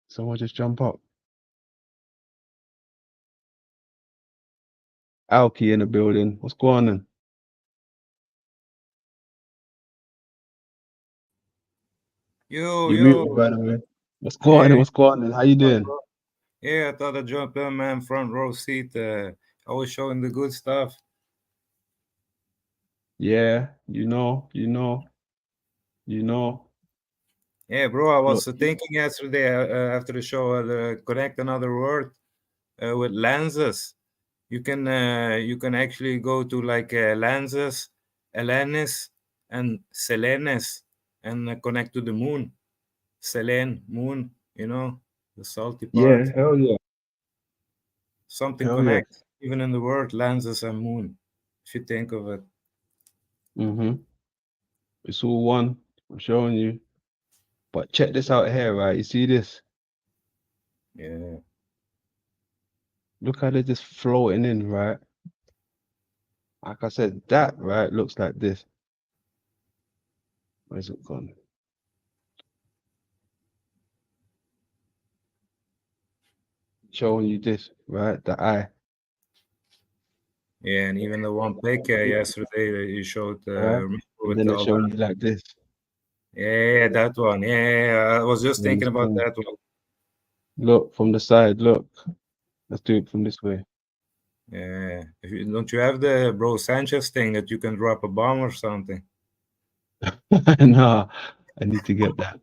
Someone just jump up. Alki in the building. What's going on? Yo, You yo. muted, by the way. What's going on? Yeah, What's going on? How you doing? yeah, I thought I'd jump in, man. Front row seat. Always showing the good stuff. Yeah, you know. Yeah, bro, I was Look, thinking yesterday after the show, connect another word with lenses. You can actually go to like lenses, Elenis, and Selenes, and connect to the moon. Selene, moon, the salty yeah, part. hell yeah. Something Hell yeah. connects, even in the word lenses and moon, if you think of it. It's all one. I'm showing you. But check this out here, right? You see this? Yeah. Look how they're just floating in, right? Like I said, that, right, looks like this. Where's it gone? Showing you this, right? The eye. Yeah, and even the one pic yesterday that you showed Right? And with then they're all the, showing you like this. yeah, that one. Yeah, I was just You thinking about understand? that one. Look from the side, look. Let's do it from this way. Yeah, don't you have the Bro Sanchez thing that you can drop a bomb or something? Nah, I need to get that.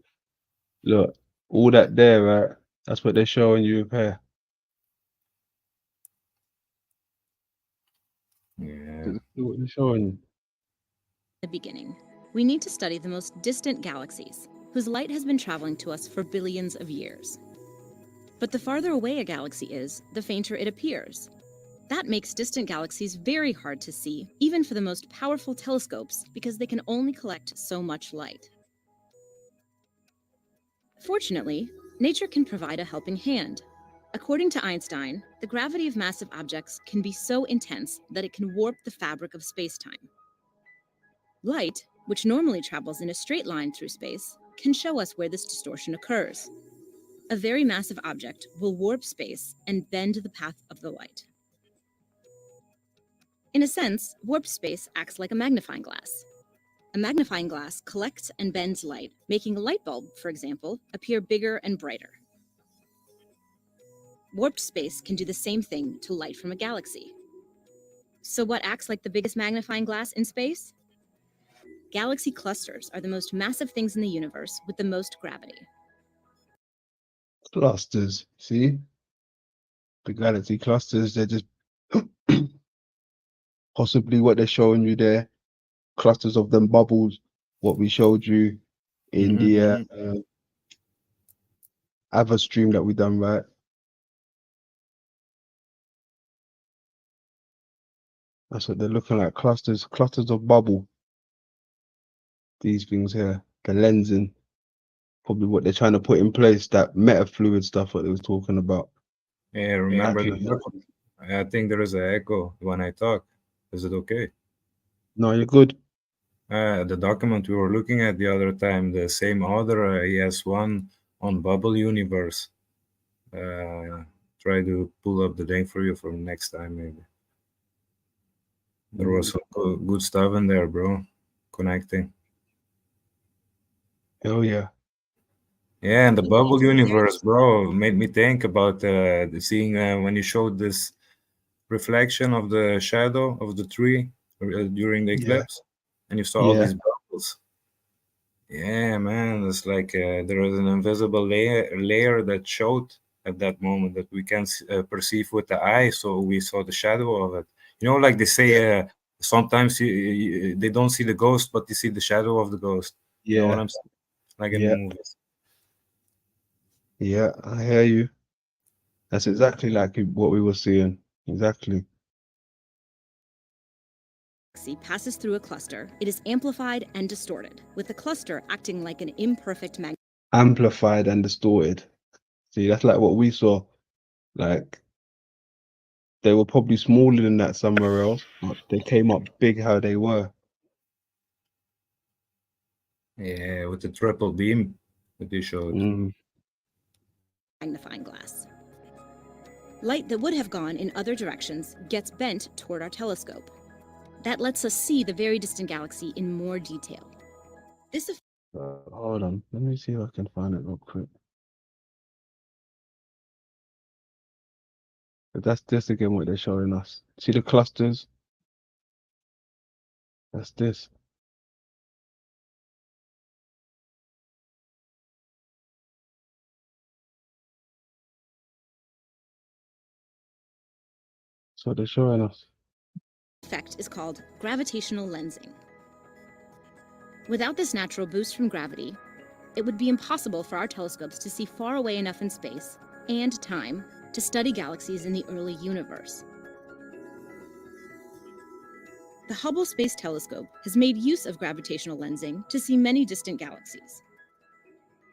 Look, all that there, right? That's what they're showing you here. Yeah. That's what they're showing you. The beginning. We need to study the most distant galaxies, whose light has been traveling to us for billions of years. But the farther away a galaxy is, the fainter it appears. That makes distant galaxies very hard to see, even for the most powerful telescopes, because they can only collect so much light. Fortunately, nature can provide a helping hand. According to Einstein, the gravity of massive objects can be so intense that it can warp the fabric of space-time. Light, which normally travels in a straight line through space, can show us where this distortion occurs. A very massive object will warp space and bend the path of the light. In a sense, warped space acts like a magnifying glass. A magnifying glass collects and bends light, making a light bulb, for example, appear bigger and brighter. Warped space can do the same thing to light from a galaxy. So what acts like the biggest magnifying glass in space? Galaxy clusters are the most massive things in the universe with the most gravity. Clusters, see? The galaxy clusters, they're just possibly what they're showing you there. Clusters of them bubbles, what we showed you in the other stream that we done, right? That's what they're looking like. Clusters of bubble. These things here, the lensing, probably what they're trying to put in place, that meta fluid stuff what they was talking about. Yeah, remember Actually, I think there is an echo when I talk. Is it okay? no, you're good. The document we were looking at the other time, the same author, he has one on Bubble Universe. Try to pull up the link for you for next time, maybe. There was some good stuff in there, bro. Connecting. Hell yeah. Yeah, and the Bubble Universe, bro, made me think about seeing when you showed this reflection of the shadow of the tree during the eclipse, and you saw all Yeah. these bubbles. Yeah, man, it's like there was an invisible layer that showed at that moment that we can perceive with the eye. So we saw the shadow of it. You know, like they say, sometimes they don't see the ghost, but they see the shadow of the ghost. You know what Yeah. I'm saying? Like in Yeah. the movies. Yeah, I hear you. That's exactly like what we were seeing. Exactly. Galaxy passes through a cluster, it is amplified and distorted, with the cluster acting like an imperfect magnet. Amplified and distorted. See, that's like what we saw. Like they were probably smaller than that somewhere else, but they came up big how they were. Yeah, with the triple beam that they showed. Magnifying glass. Light that would have gone in other directions gets bent toward our telescope. That lets us see the very distant galaxy in more detail. This Hold on, let me see if I can find it real quick. But that's this again what they're showing us. See the clusters? That's this. That's what they're showing us. effect is called gravitational lensing. Without this natural boost from gravity, it would be impossible for our telescopes to see far away enough in space and time to study galaxies in the early universe. The Hubble Space Telescope has made use of gravitational lensing to see many distant galaxies.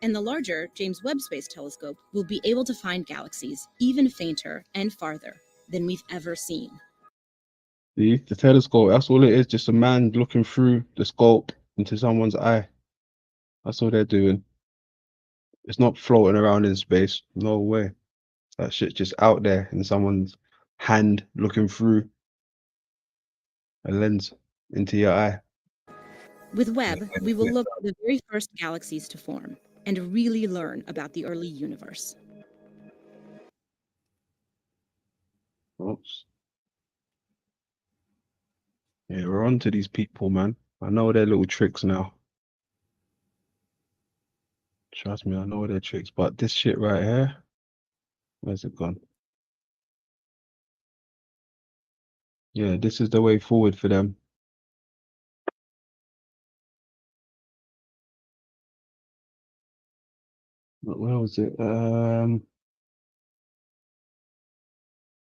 And the larger James Webb Space Telescope will be able to find galaxies even fainter and farther than we've ever seen. See, the telescope, that's all it is, just a man looking through the scope into someone's eye. That's all they're doing. It's not floating around in space. No way. That shit's just out there in someone's hand looking through a lens into your eye. With Webb, we will look at the very first galaxies to form and really learn about the early universe. Oops. Yeah, we're on to these people, man. I know their little tricks now. Trust me, I know their tricks. But this shit right here, where's it gone? Yeah, this is the way forward for them. But where was it?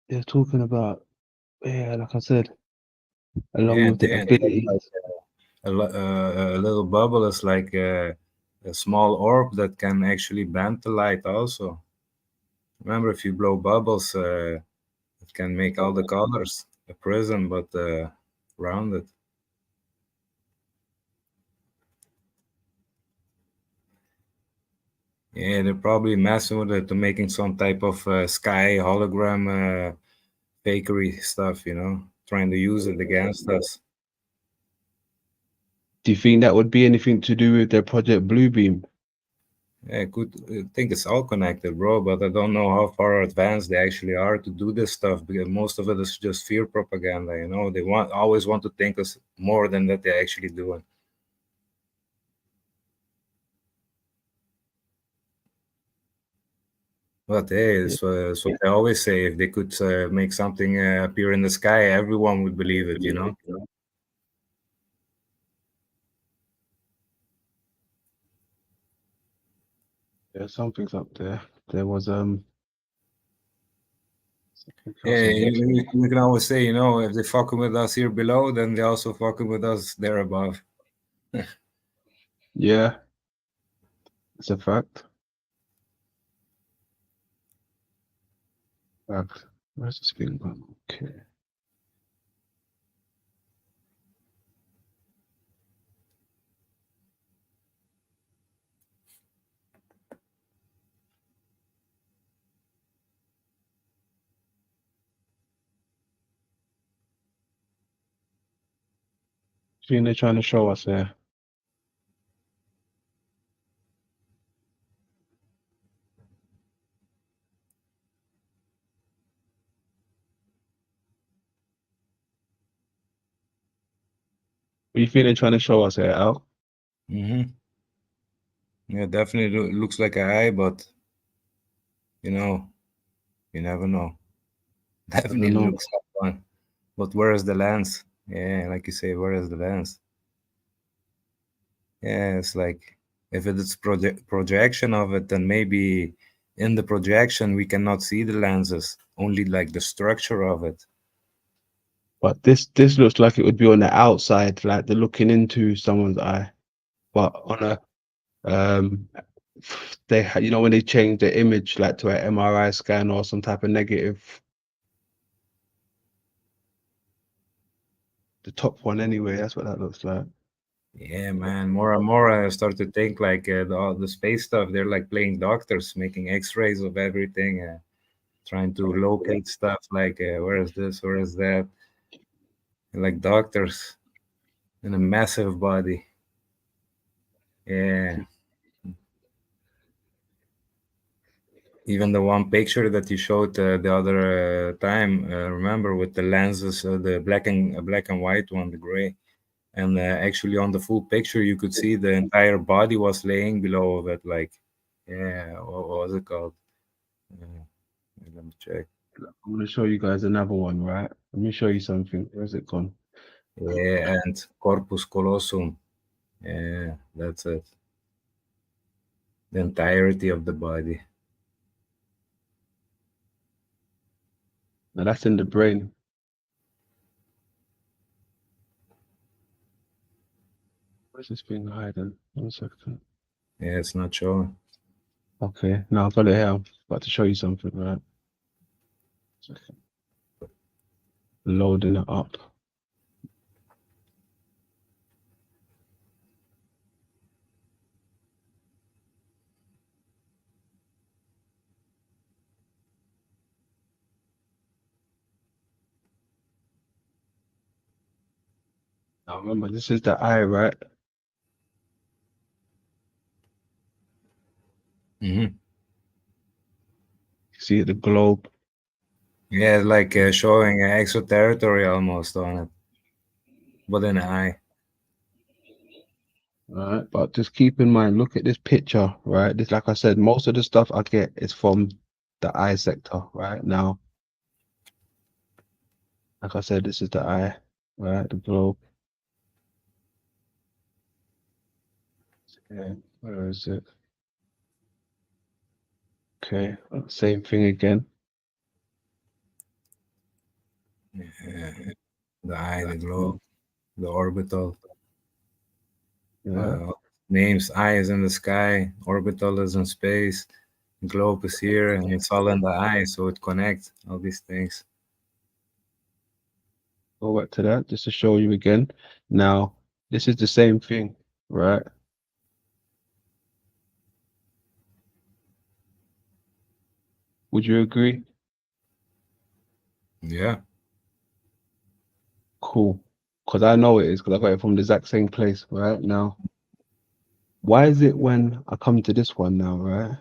They're talking about, yeah, like I said, along Yeah, with the ability. a little bubble is like a small orb that can actually bend the light also. Remember, if you blow bubbles, it can make all the colors. A prism, but rounded. Yeah, they're probably messing with it to making some type of sky hologram fakery stuff, you know, trying to use it against us. Do you think that would be anything to do with their Project Bluebeam? Yeah, I think it's all connected, bro, but I don't know how far advanced they actually are to do this stuff because most of it is just fear propaganda, you know. They always want to think us more than that they're actually doing. But hey, it's what I always say. If they could make something appear in the sky, everyone would believe it, you know. Yeah, something's up there. There was Yeah, you can always say, you know, if they're fucking with us here below, then they're also fucking with us there above. Yeah, it's a fact. Fact. Where's this thing gone? Okay. I think they're trying to show us here. What do you think they're trying to show us here, Al? Yeah, definitely looks like an eye, but you know, You never know. I Definitely don't know. looks like one. But where is the lens? Yeah, like you say, where is the lens? Yeah, it's like if it is projection of it, then maybe in the projection we cannot see the lenses, only like the structure of it. But this looks like it would be on the outside, like they're looking into someone's eye. But on a you know when they change the image like to an MRI scan or some type of negative. The top one anyway, that's what that looks like. Yeah, man. More and more, I start to think like all the space stuff. They're like playing doctors, making X-rays of everything, trying to locate stuff. Like where is this? Where is that? Like doctors in a massive body. Yeah. Even the one picture that you showed the other time, remember with the lenses, the black and white one, the gray, and actually on the full picture you could see the entire body was laying below of it. Like, yeah, what was it called? Let me check. I'm gonna show you guys another one, right? Let me show you something. Where's it gone? Yeah, and corpus callosum. Yeah, that's it. The entirety of the body. Now that's in the brain. Where's this thing hiding? 1 second. Yeah, it's not showing. Okay, now I've got it here. I'm about to show you something, right? Second. Loading it up. Now remember, this is the eye, right? Mm-hmm. See the globe. Yeah, like showing exoterritory almost on it, but in the eye. Right, but just keep in mind, look at this picture, right? This, like I said, most of the stuff I get is from the eye sector, right? Now, like I said, this is the eye, right? The globe. Okay, where is it? Okay, same thing again. Yeah, the eye, the globe, the orbital. Yeah. Names: eye is in the sky, orbital is in space, globe is here, and it's all in the eye, so it connects all these things. Go back to that just to show you again. Now, this is the same thing, right? Would you agree? Yeah. Cool. Because I know it is, because I got it from the exact same place, right? Now, why is it when I come to this one now, right?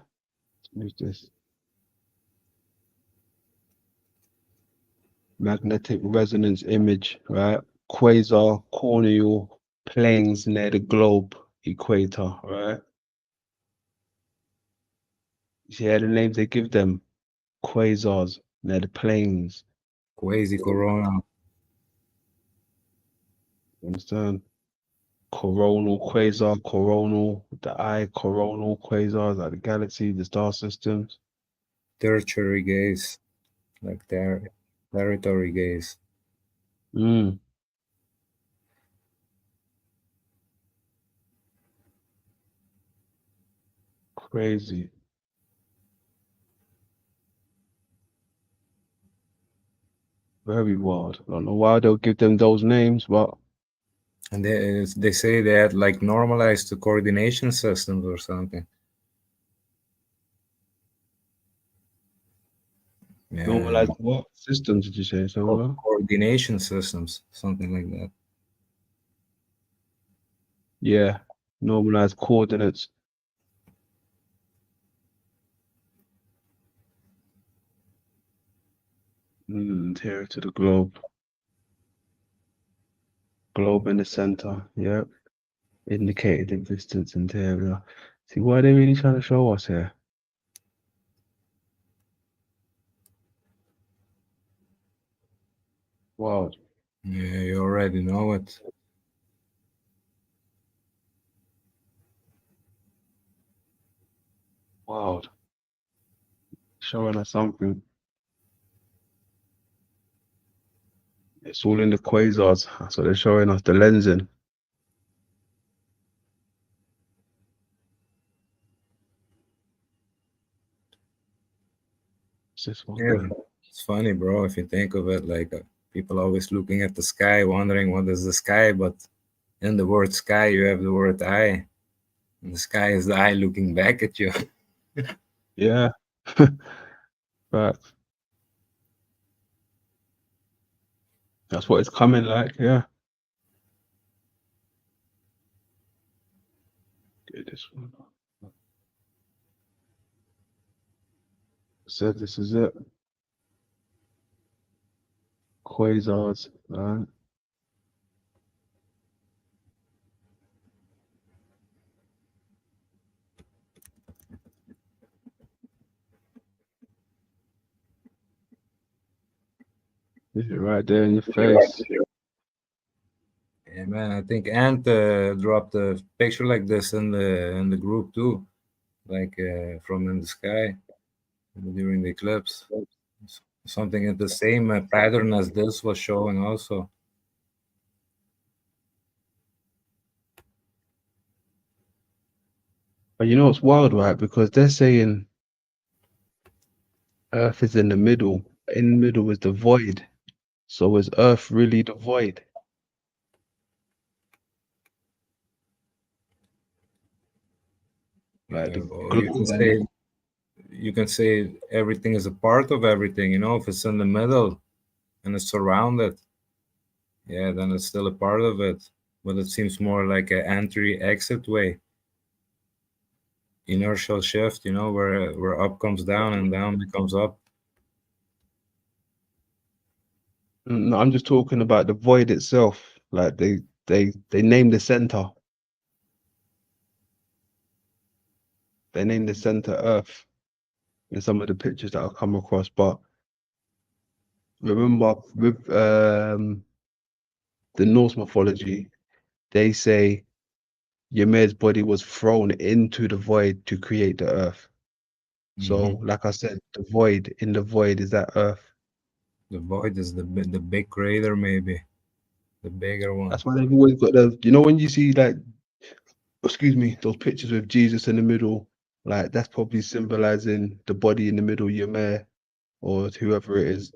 Who's this? Magnetic resonance image, right? Quasar corneal planes near the globe equator, right? You see how the names they give them? Quasars near the planes. Quasi corona. Understand? Coronal quasar, coronal, the eye, coronal quasars, like the galaxy, the star systems. Tertiary gaze, like territory gaze. Mm. Crazy. Very wild. I don't know why they'll give them those names, but And they say they had like normalized the coordination systems or something. Yeah. normalized what systems did you say? So what? Coordination systems, something like that. Yeah, normalized coordinates. Interior to the globe. Globe in the center. Yep. Indicated in distance interior. See, what are they really trying to show us here? Wow. Yeah, you already know it. Wow. Showing us something. It's all in the quasars. So they're showing us the lensing. It's this one. Yeah, it's funny, bro, if you think of it. Like people always looking at the sky, wondering what is the sky, but in the word sky, you have the word eye. And the sky is the eye looking back at you. Yeah. Right. That's what it's coming like, yeah. Get this one. Said this is it. Quasars, right? This is right there in your face. Yeah, man, I think Ant dropped a picture like this in the group too, like from in the sky during the eclipse. Something in the same pattern as this was showing also. But you know what's wild, right? Because they're saying Earth is in the middle. In the middle is the void. So is Earth really the void? Like the Or globe. you can say everything is a part of everything. You know, if it's in the middle and it's surrounded, yeah, then it's still a part of it. But it seems more like an entry-exit way, inertial shift. You know, where up comes down and down becomes up. No, I'm just talking about the void itself. Like they name the center. They name the center Earth in some of the pictures that I've come across. But remember, with the Norse mythology, they say Ymir's body was thrown into the void to create the Earth. So, like I said, the void in the void is that Earth. The void is the big crater, maybe the bigger one. That's why they've always got the. You know, when you see like, excuse me, those pictures with Jesus in the middle, like that's probably symbolizing the body in the middle, Ymir, or whoever it is.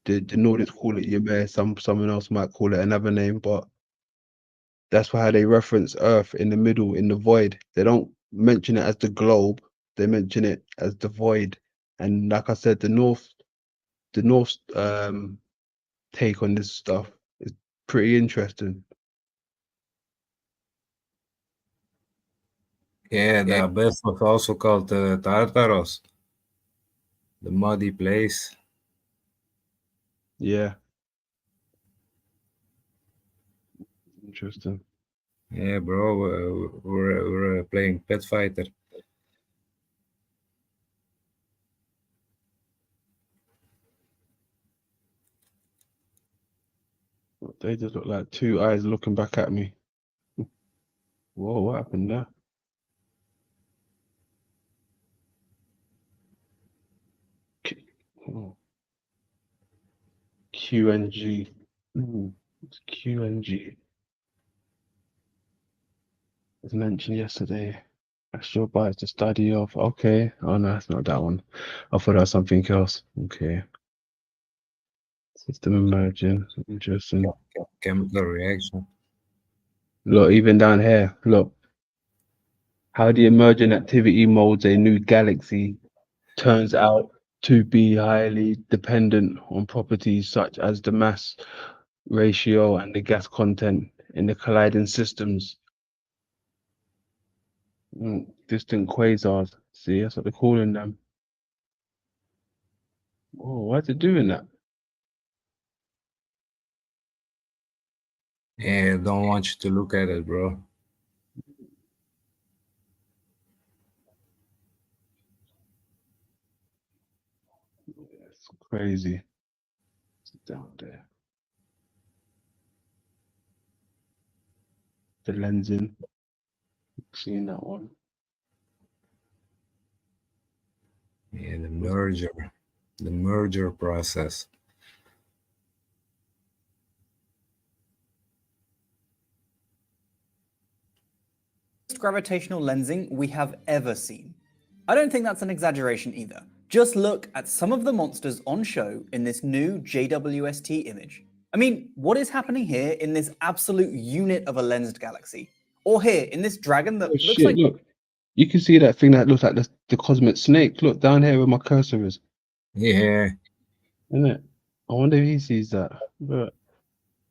The Nordics call it Ymir. Someone else might call it another name, but that's why they reference Earth in the middle, in the void. They don't mention it as the globe. They mention it as the void. And like I said, the North take on this stuff is pretty interesting. Yeah, the abyss was also called Tartaros, the muddy place. Yeah. Interesting. Yeah, bro, we're playing Pit Fighter. They just look like two eyes looking back at me. Whoa, what happened there? QNG. It's QNG. As mentioned yesterday. Astral bias, the study of. Okay. Oh no, it's not that one. I thought that was something else. Okay. System emerging. Interesting. Chemical reaction. Look, even down here, look. How the emergent activity molds a new galaxy turns out to be highly dependent on properties such as the mass ratio and the gas content in the colliding systems. Distant quasars. See, that's what they're calling them. Oh, why is it doing that? Yeah, don't want you to look at it, bro. It's crazy. It's down there. the lensing. Seen that one. Yeah, the merger process. Gravitational lensing we have ever seen. I don't think that's an exaggeration either. Just look at some of the monsters on show in this new JWST image. I mean, what is happening here in this absolute unit of a lensed galaxy? Or here in this dragon that Oh looks shit! like... Look, you can see that thing that looks like the cosmic snake. Look down here where my cursor is. Yeah. Isn't it? I wonder if he sees that. But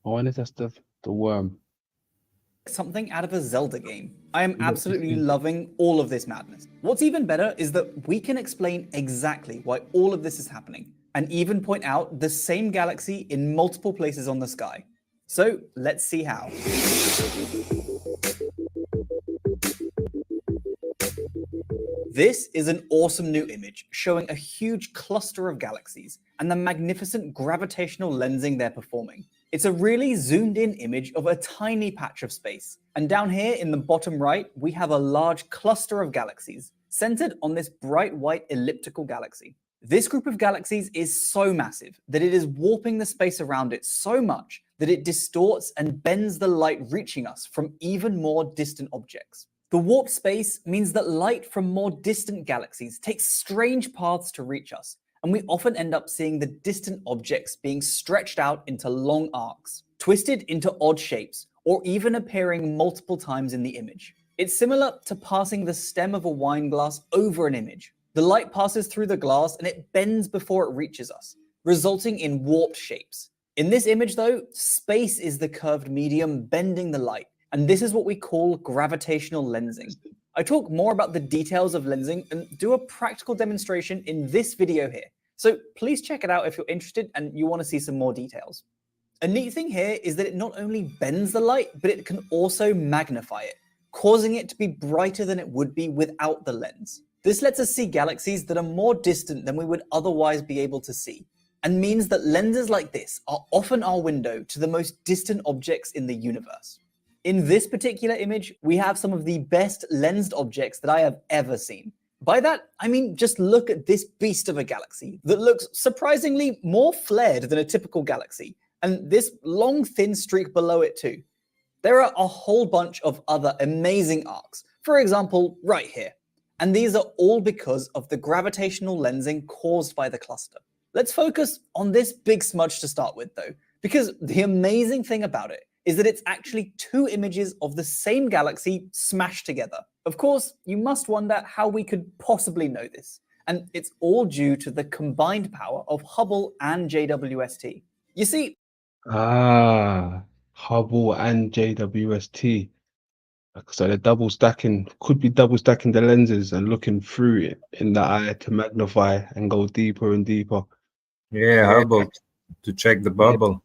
I wonder if that's the worm. something out of a Zelda game. I am Look, absolutely loving all of this madness. What's even better is that we can explain exactly why all of this is happening, and even point out the same galaxy in multiple places on the sky. So let's see how. This is an awesome new image showing a huge cluster of galaxies and the magnificent gravitational lensing they're performing. It's a really zoomed in image of a tiny patch of space. And down here in the bottom right, we have a large cluster of galaxies centered on this bright white elliptical galaxy. This group of galaxies is so massive that it is warping the space around it so much that it distorts and bends the light reaching us from even more distant objects. The warped space means that light from more distant galaxies takes strange paths to reach us, and we often end up seeing the distant objects being stretched out into long arcs, twisted into odd shapes, or even appearing multiple times in the image. It's similar to passing the stem of a wine glass over an image. The light passes through the glass and it bends before it reaches us, resulting in warped shapes. In this image though, space is the curved medium bending the light, and this is what we call gravitational lensing. I talk more about the details of lensing and do a practical demonstration in this video here, so please check it out if you're interested and you want to see some more details. A neat thing here is that it not only bends the light, but it can also magnify it, causing it to be brighter than it would be without the lens. This lets us see galaxies that are more distant than we would otherwise be able to see, and means that lenses like this are often our window to the most distant objects in the universe. In this particular image, we have some of the best lensed objects that I have ever seen. By that, I mean just look at this beast of a galaxy that looks surprisingly more flared than a typical galaxy, and this long thin streak below it too. There are a whole bunch of other amazing arcs, for example, right here. And these are all because of the gravitational lensing caused by the cluster. Let's focus on this big smudge to start with though, because the amazing thing about it is that it's actually two images of the same galaxy smashed together. Of course, you must wonder how we could possibly know this, and it's all due to the combined power of Hubble and JWST. You see, Hubble and JWST. So they're double stacking, could be double stacking the lenses and looking through it in the eye to magnify and go deeper and deeper. Yeah, Hubble to check the bubble.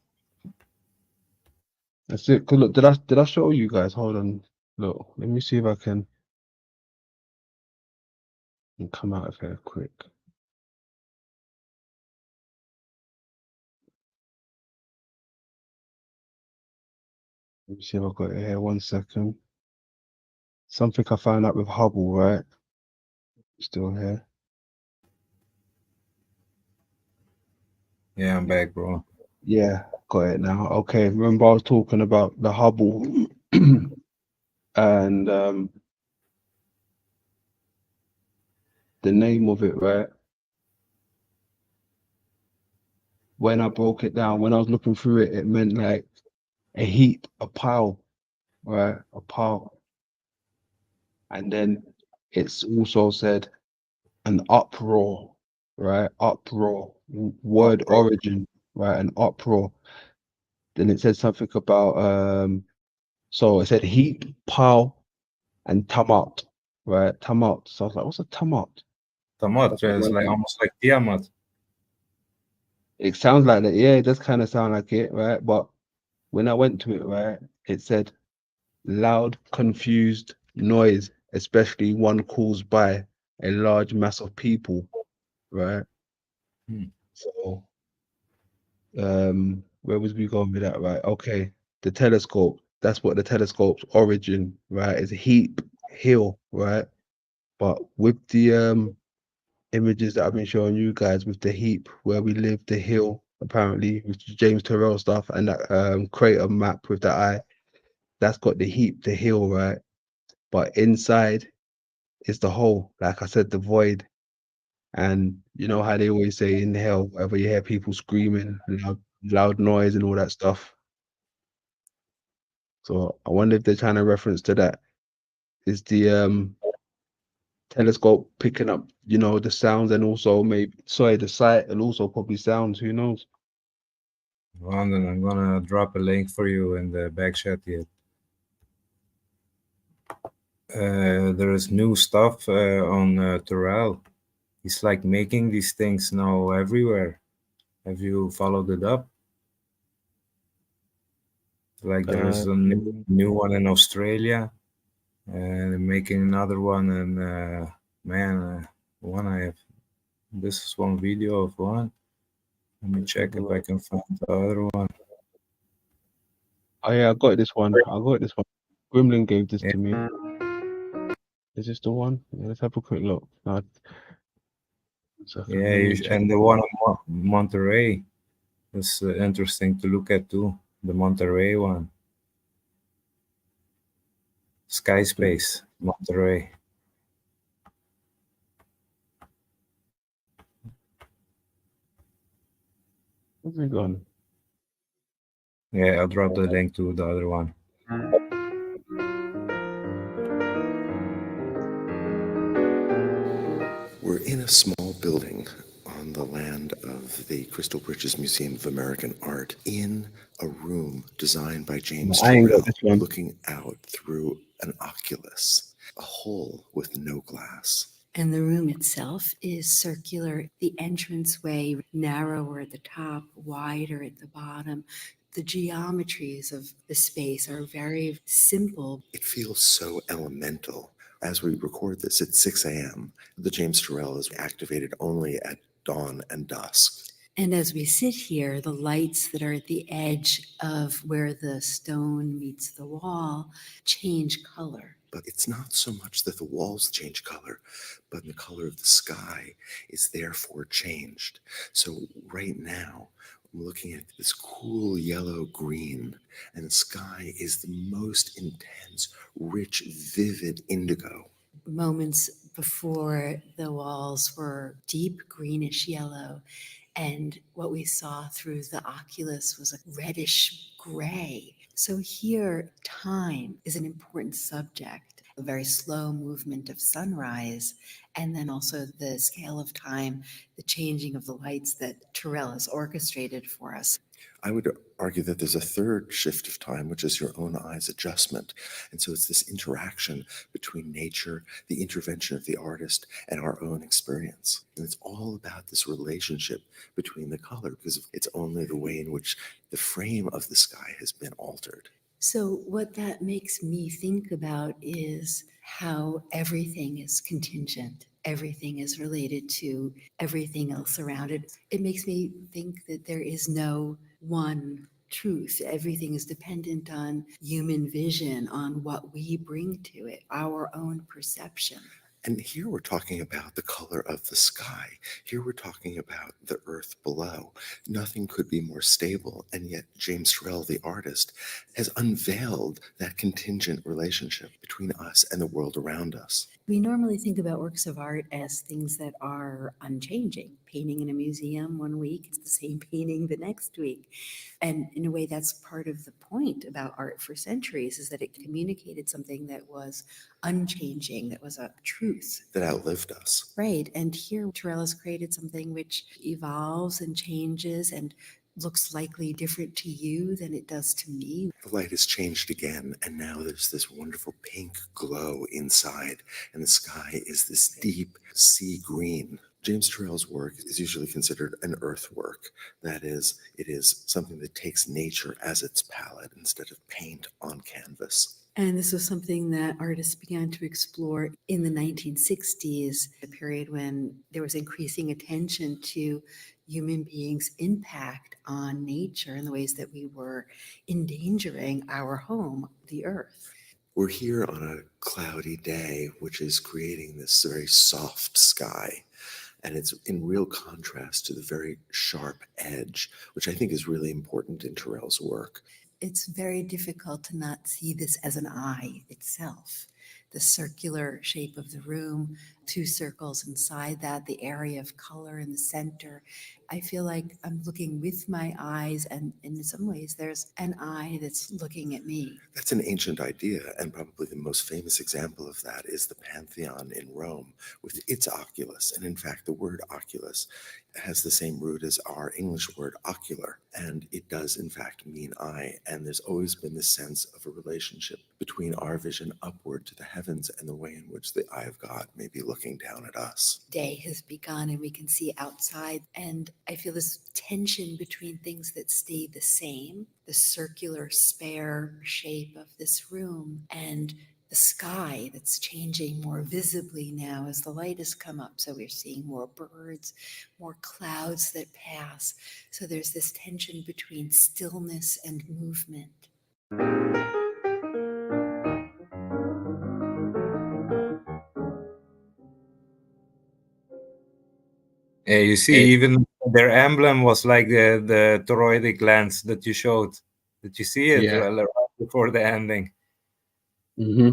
That's it. Cause look, did I show you guys? Hold on. Look, let me see if I can come out of here quick. Let me see if I've got it here. 1 second. Something I found out with Hubble, right? Still here. Yeah, I'm back, bro. Yeah, got it now. Okay, remember I was talking about the Hubble and the name of it, right? When I broke it down, when I was looking through it, it meant like a heap, a pile, right? A pile. And then it's also said an uproar, right? Uproar, word origin, right? An uproar. Then it said something about so it said heap, pile, and tumult, right? Tumult. So I was like, what's a tumult? Tumult is like almost like Tiamat. It sounds like that, yeah, it does kind of sound like it, right? But when I went to it, right, it said loud, confused noise, especially one caused by a large mass of people, right? So where was we going with that, right? Okay, the telescope. That's what the telescope's origin, right? Is heap, hill, right? But with the images that I've been showing you guys with the heap where we live, the hill, apparently, with James Turrell stuff, and that crater map with the eye, that's got the heap, the hill, right? But inside is the hole, like I said, the void. And you know how they always say in hell, wherever you hear people screaming, loud noise and all that stuff. So I wonder if they're trying to reference to that. Is the telescope picking up, you know, the sounds and also the sight and also probably sounds, who knows? London, I'm gonna drop a link for you in the back chat here. There is new stuff on Terrell. He's like making these things now everywhere. Have you followed it up? Like there is a new one in Australia, and making another one. And one I have. This is one video of one. Let me check if I can find the other one. Oh yeah, I got this one. Gremlin gave this to me. Is this the one? Yeah, let's have a quick look. Yeah, and the one in Monterey is interesting to look at too. The Monterey one. Sky Space, Monterey. Where's it gone? Yeah, I'll drop the link to the other one. We're in a small building on the land of the Crystal Bridges Museum of American Art in a room designed by James Turrell, looking out through an oculus, a hole with no glass. And the room itself is circular. The entranceway narrower at the top, wider at the bottom. The geometries of the space are very simple. It feels so elemental. As we record this at 6 a.m., the James Turrell is activated only at dawn and dusk. And as we sit here, the lights that are at the edge of where the stone meets the wall change color. But it's not so much that the walls change color, but the color of the sky is therefore changed. So right now, I'm looking at this cool yellow-green, and the sky is the most intense, rich, vivid indigo. Moments before, the walls were deep greenish yellow, and what we saw through the oculus was a reddish gray. So here, time is an important subject, a very slow movement of sunrise, and then also the scale of time, the changing of the lights that Turrell has orchestrated for us. I would argue that there's a third shift of time, which is your own eye's adjustment. And so it's this interaction between nature, the intervention of the artist, and our own experience. And it's all about this relationship between the color, because it's only the way in which the frame of the sky has been altered. So what that makes me think about is how everything is contingent. Everything is related to everything else around it. It makes me think that there is no one truth. Everything is dependent on human vision, on what we bring to it, our own perception. And here we're talking about the color of the sky. Here we're talking about the earth below. Nothing could be more stable. And yet James Turrell, the artist, has unveiled that contingent relationship between us and the world around us. We normally think about works of art as things that are unchanging. Painting in a museum one week, it's the same painting the next week. And in a way, that's part of the point about art for centuries, is that it communicated something that was unchanging, that was a truth. That outlived us. Right. And here, Turrell has created something which evolves and changes and looks likely different to you than it does to me. The light has changed again, and now there's this wonderful pink glow inside, and the sky is this deep sea green. James Turrell's work is usually considered an earth work. That is, it is something that takes nature as its palette instead of paint on canvas. And this was something that artists began to explore in the 1960s, a period when there was increasing attention to human beings' impact on nature and the ways that we were endangering our home, the earth. We're here on a cloudy day, which is creating this very soft sky. And it's in real contrast to the very sharp edge, which I think is really important in Terrell's work. It's very difficult to not see this as an eye itself. The circular shape of the room, 2 circles inside that, the area of color in the center. I feel like I'm looking with my eyes, and in some ways there's an eye that's looking at me. That's an ancient idea, and probably the most famous example of that is the Pantheon in Rome with its oculus. And in fact, the word oculus has the same root as our English word ocular, and it does in fact mean eye. And there's always been this sense of a relationship between our vision upward to the heavens and the way in which the eye of God may be looking down at us. Day has begun and we can see outside, and I feel this tension between things that stay the same, the circular spare shape of this room, and the sky that's changing more visibly now as the light has come up. So we're seeing more birds, more clouds that pass. So there's this tension between stillness and movement. Yeah, you see, even their emblem was like the thyroid glands that you showed. Did you see it right before the ending? Mm-hmm.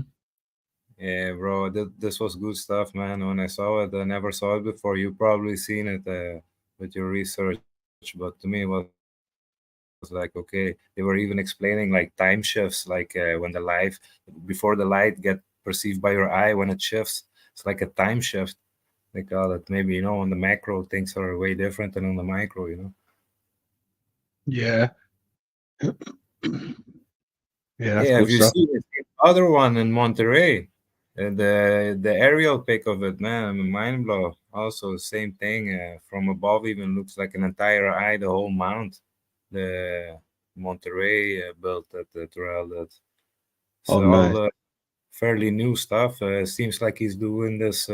Yeah, bro, this was good stuff, man. When I saw it, I never saw it before. You probably seen it with your research, but to me, it was like, okay, they were even explaining like time shifts, like when the light, before the light get perceived by your eye, when it shifts, it's like a time shift. They call it. Maybe, on the macro, things are way different than on the micro, Yeah. Yeah, that's Yeah, good if you stuff. see the other one in Monterey, the aerial pic of it, man, mind blow. Also, same thing. From above, even looks like an entire eye, the whole mount. The Monterey built that Terrell did. Oh, So all nice. fairly new stuff. Seems like he's doing this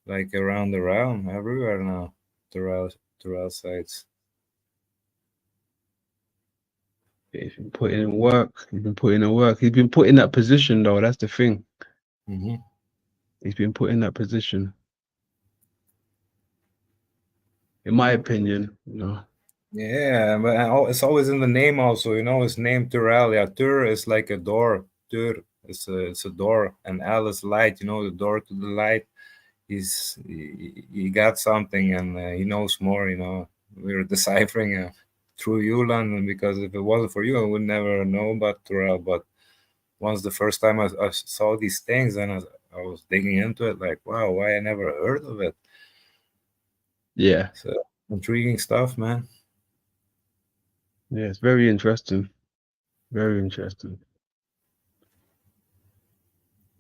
like around the realm, everywhere now. Terrell sites. He's been putting in work. He's been putting in work. He's been put in that position, though. That's the thing. Mm-hmm. He's been put in that position. In my opinion, Yeah, but it's always in the name also, his name Terrell. Yeah, Tur is like a door. Tur it's a door, and L is light, the door to the light. He got something, and he knows more, We're deciphering through Yulan, because if it wasn't for you, I would never know about Terrell. But once the first time I saw these things, and I was digging into it, like, wow, why I never heard of it. Yeah. So intriguing stuff, man. Yeah, it's very interesting. Very interesting.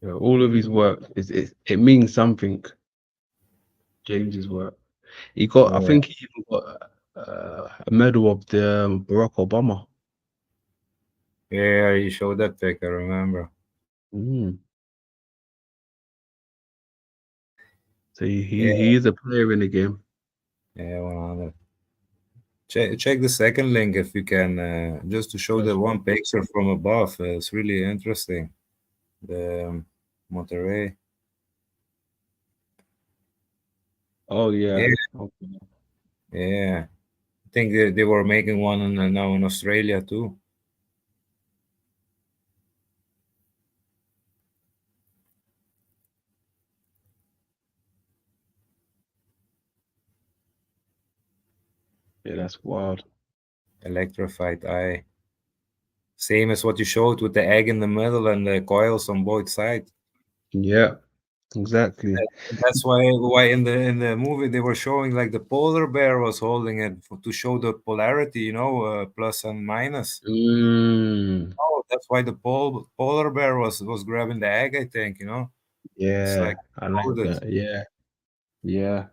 Yeah, all of his work it means something. James's work. He got, I think he even got a medal of the Barack Obama. Yeah, you showed that pic, I remember. So he is a player in the game. Yeah, 100. Check the second link if you can, just to show the one picture from above. It's really interesting. The Monterey. Oh yeah. Yeah. Okay. Yeah. I think they were making one now in Australia too. Yeah, that's wild. Electrified eye. Same as what you showed with the egg in the middle and the coils on both sides. Yeah, exactly. That's why in the movie they were showing like the polar bear was holding it to show the polarity, plus and minus. Oh, that's why the polar bear was grabbing the egg, I think, It's Yeah, like I like that. Yeah. Yeah.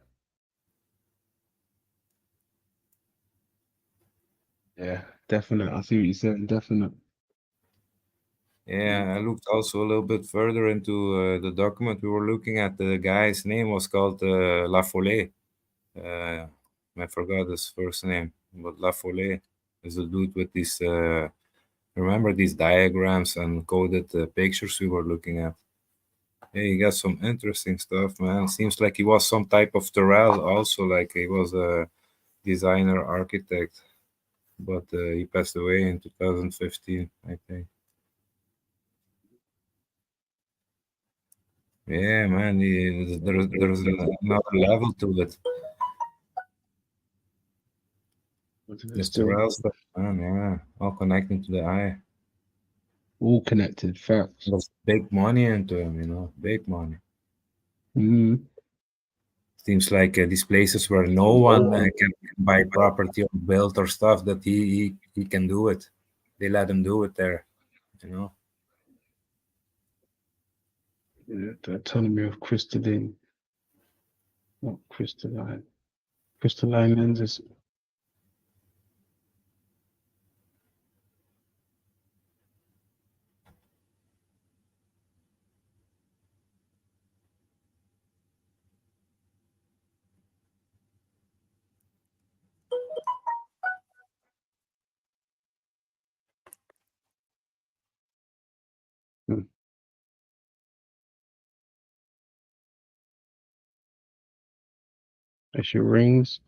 Yeah, definite. I see what you're saying. Definite. Yeah, I looked also a little bit further into the document we were looking at. The guy's name was called La Follée. I forgot his first name, but La Folle is a dude with these. Remember these diagrams and coded pictures we were looking at. Hey, he got some interesting stuff, man. Seems like he was some type of Terrell also, like he was a designer architect, but he passed away in 2015, I think. Yeah, man, there's another level to it. This Terrell stuff, man, yeah, all connecting to the eye. All connected, facts. There's big money into him, you know, big money. Mm-hmm. Seems like these places where no one can buy property or build or stuff, that he can do it. They let him do it there, you know. Yeah, the autonomy of crystalline, not crystalline, crystalline lenses. That's your rings.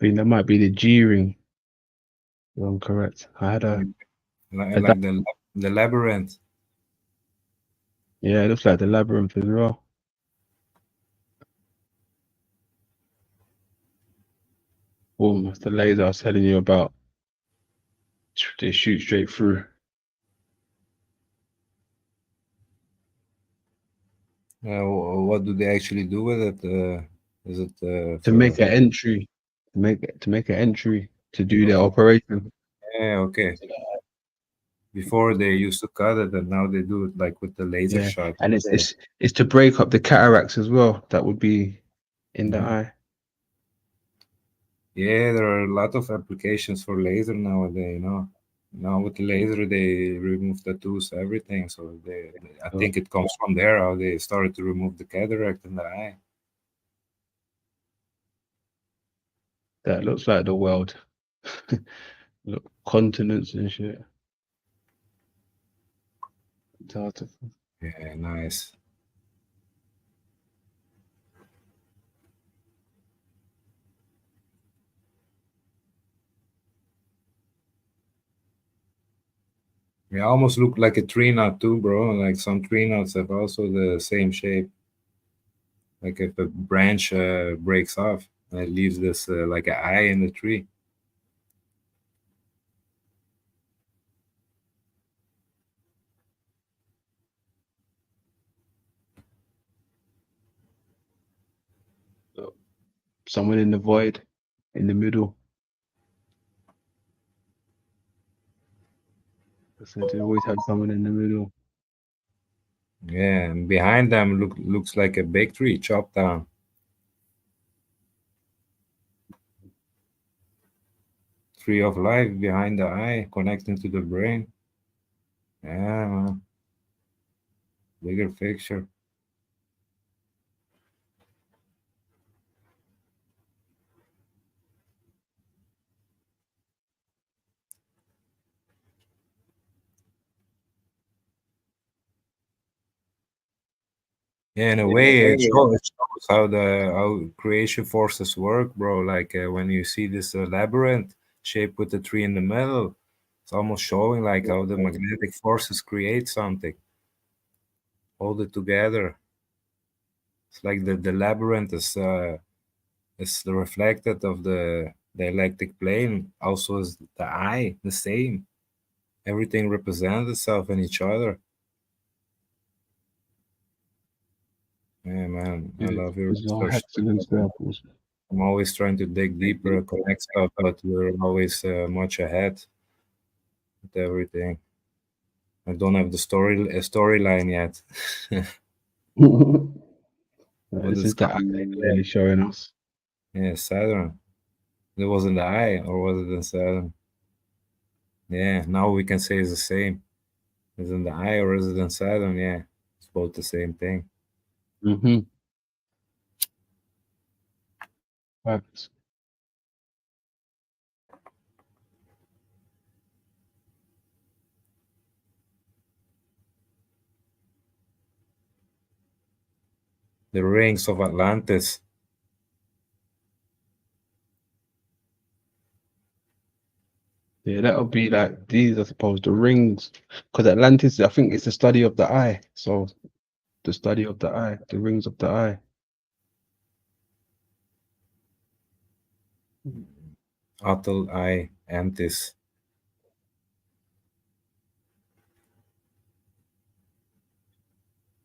I think that might be the G ring. I'm correct. I had a like the labyrinth. Yeah, it looks like the labyrinth as well. Boom, that's the laser I was telling you about. They shoot straight through. What do they actually do with it? Is it To make an entry, to make an entry to do their operation. Yeah, okay. Before they used to cut it, and now they do it like with the laser Yeah, shot. and it's to break up the cataracts as well. That would be in the eye. Yeah, there are a lot of applications for laser nowadays, you know. Now with the laser, they remove tattoos, everything. So I think it comes from there, how they started to remove the cataract in the eye. That looks like the world. Look, continents and shit. Antarctica. Yeah, nice. It almost look like a tree knot too, bro. Like some tree knots have also the same shape. Like if a branch breaks off, and it leaves this like an eye in the tree. Someone in the void, in the middle. So they always have someone in the middle. Yeah, and behind them looks like a big tree chopped down. Tree of life behind the eye, connecting to the brain. Yeah, man. Bigger picture. Yeah, in a way, it shows how how creation forces work, bro. Like when you see this labyrinth shape with the tree in the middle, it's almost showing like how the magnetic forces create something, hold it together. It's like the labyrinth is the reflected of the dialectic plane. Also, is the eye the same? Everything represents itself in each other. Yeah, man, I love your These are research. hexagon circles. I'm always trying to dig deeper, connect stuff, but you're always much ahead with everything. I don't have the storyline yet. But This it's is the eye coming. clearly showing us. Yeah, Saturn. It was in the eye, or was it in Saturn? Yeah, now we can say it's the same. Is in the eye or is it in Saturn? Yeah, it's both the same thing. Mm-hmm. Facts. The rings of Atlantis. Yeah, that would be like these, I suppose, the rings. Because Atlantis, I think it's the study of the eye. So the study of the eye, the rings of the eye. Atl eye Antis.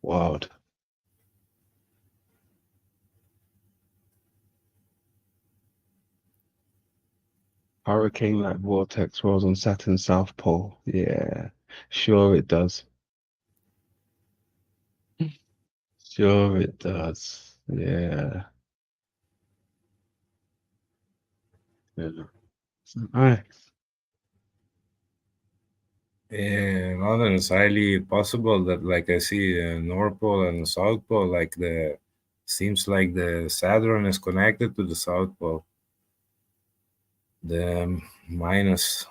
Wild. Hurricane-like vortex rolls on Saturn's south pole. Yeah, sure it does. Sure it does. Yeah. Yeah. Nice. Yeah, London is highly possible that like I see North Pole and South Pole, like the seems like the Saturn is connected to the South Pole. The minus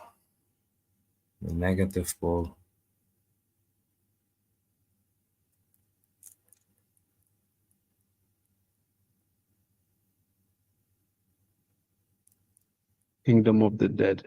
the negative pole. Kingdom of the Dead.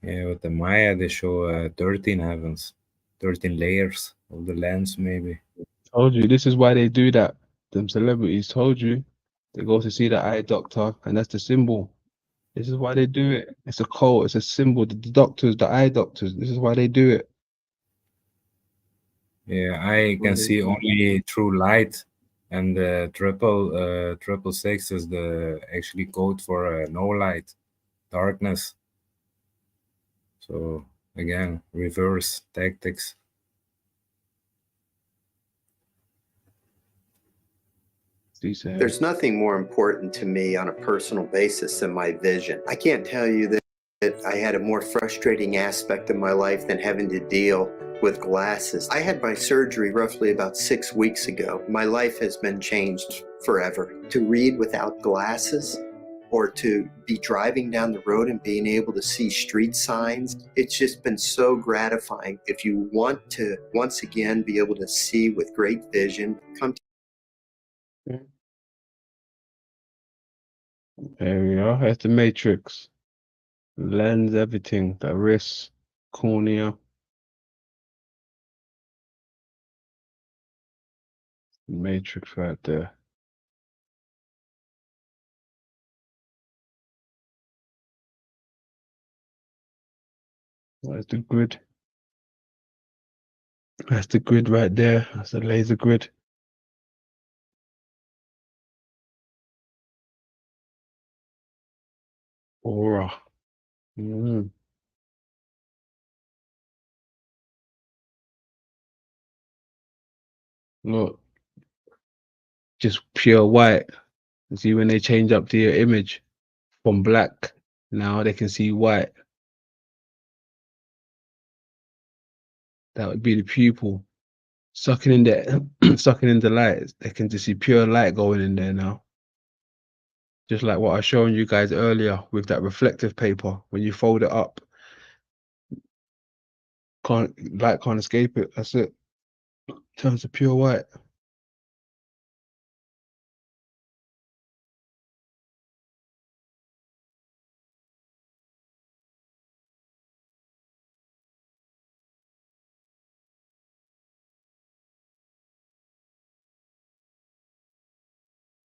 Yeah, with the Maya they show 13 heavens, 13 layers of the lens maybe. Told you, this is why they do that. Them celebrities told you. They go to see the eye doctor, and that's the symbol. This is why they do it. It's a code, it's a symbol. The doctors, the eye doctors, this is why they do it. Yeah, I can see only through light, and the triple six is the actually code for no light, darkness. So again, reverse tactics. There's nothing more important to me on a personal basis than my vision. I can't tell you that I had a more frustrating aspect of my life than having to deal with glasses. I had my surgery roughly about 6 weeks ago. My life has been changed forever. To read without glasses, or to be driving down the road and being able to see street signs, it's just been so gratifying. If you want to once again be able to see with great vision, come to There we are. That's the matrix. Lens, everything. The wrist, cornea. Matrix right there. That's the grid. That's the grid right there. That's the laser grid. Aura. Look, just pure white. See when they change up to your image from black, now they can see white. That would be the pupil sucking in the sucking in the light. They can just see pure light going in there now. Just like what I was showing you guys earlier with that reflective paper. When you fold it up, light can't escape it. That's it. Turns to pure white.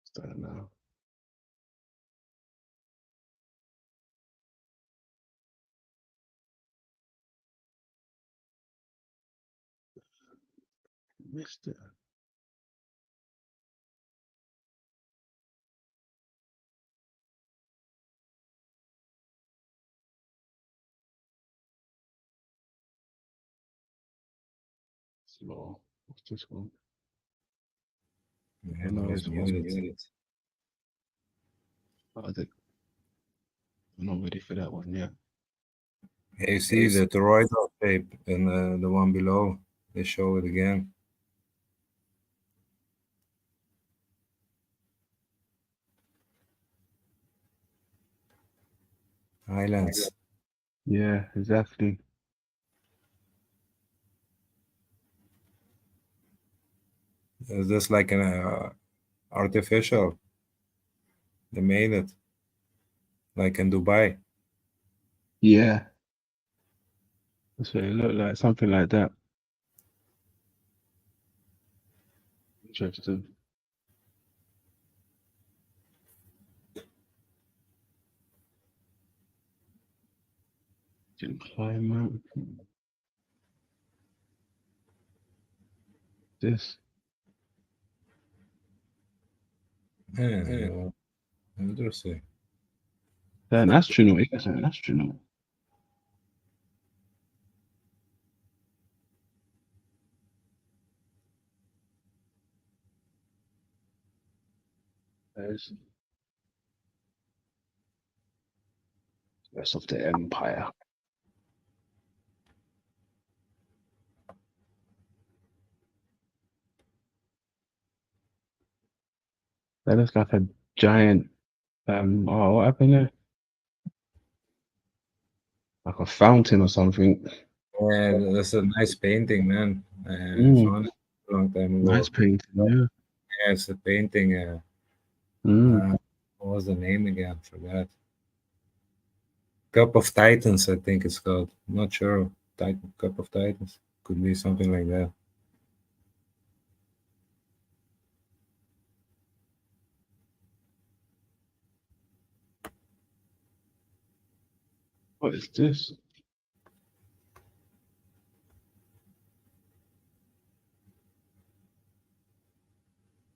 Start now. Missed it. Slow. What's this one? Yeah, I know that was this one. muted. Oh, I'm not ready for that one yet. Hey, you see the toroidal shape and the one below. They show it again. Islands. Yeah, exactly. It's just like an artificial. They made it. Like in Dubai. Yeah. That's what it looked like, something like that. Interesting. Climate. This. Yeah, interesting. An astronaut. Yes, an astronaut. There's the rest of the empire. That looks like a giant. Oh, what happened there? Like a fountain or something. Yeah, that's a nice painting, man. I Mm. found it a long time ago. Nice painting. Yeah. Yeah, it's a painting. What was the name again? Forgot. Cup of Titans, I think it's called. I'm not sure. Cup of Titans. Could be something like that. What is this?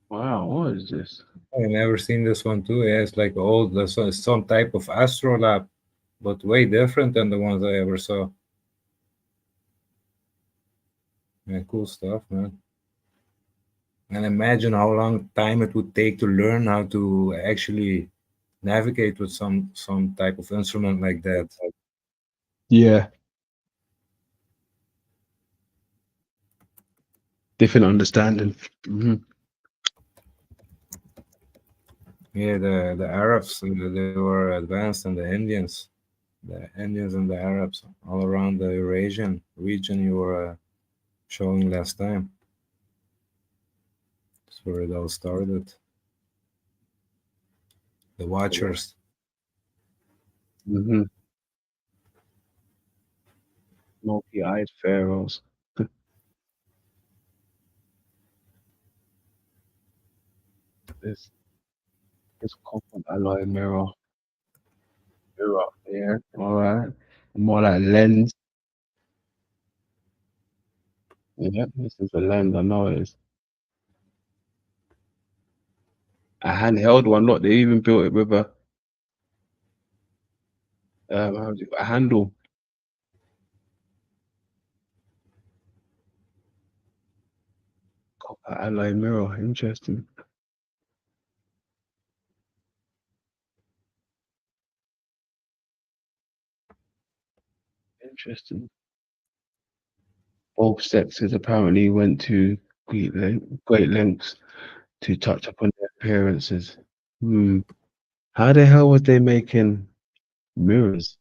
Wow, what is this? I've never seen this one too. Yeah, it's like old. That's some type of astrolabe, but way different than the ones I ever saw. Yeah, cool stuff, man. And imagine how long time it would take to learn how to actually navigate with some type of instrument like that. Yeah. Different understanding. Yeah, the Arabs, they were advanced than the Indians. The Indians and the Arabs all around the Eurasian region you were showing last time. That's where it all started. The Watchers. Multi-eyed pharaohs. This copper alloy mirror. Yeah. All right. More like lens. Yeah, this is a lens. I know it is. A handheld one. Look, they even built it with a a handle. Copper alloy mirror. Interesting. Interesting. Both sexes apparently went to great lengths to touch upon their appearances. How the hell was they making mirrors?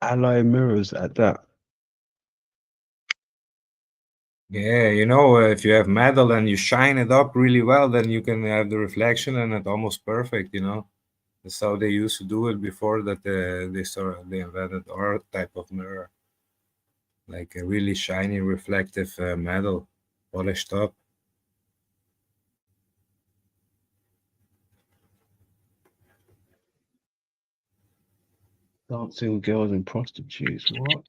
Alloy mirrors at that. Yeah, if you have metal and you shine it up really well, then you can have the reflection and it's almost perfect, That's how they used to do it before that they invented our type of mirror. Like a really shiny, reflective metal, polished up. Dancing girls and prostitutes. What?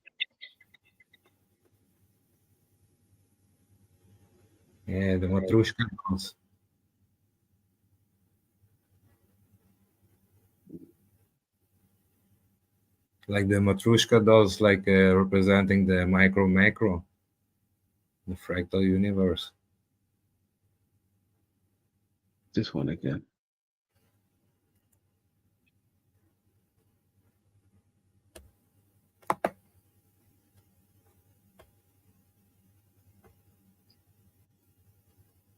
Yeah, the Matrushka dolls. Like the Matrushka dolls, like representing the micro macro. the fractal universe. This one again.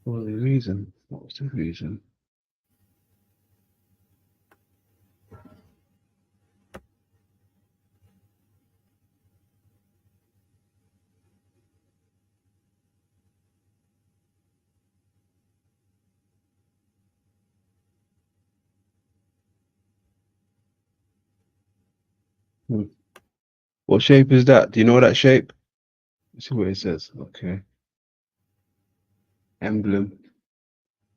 What was the reason? What was the reason? What shape is that? Do you know that shape? Let's see what it says. Okay. Emblem.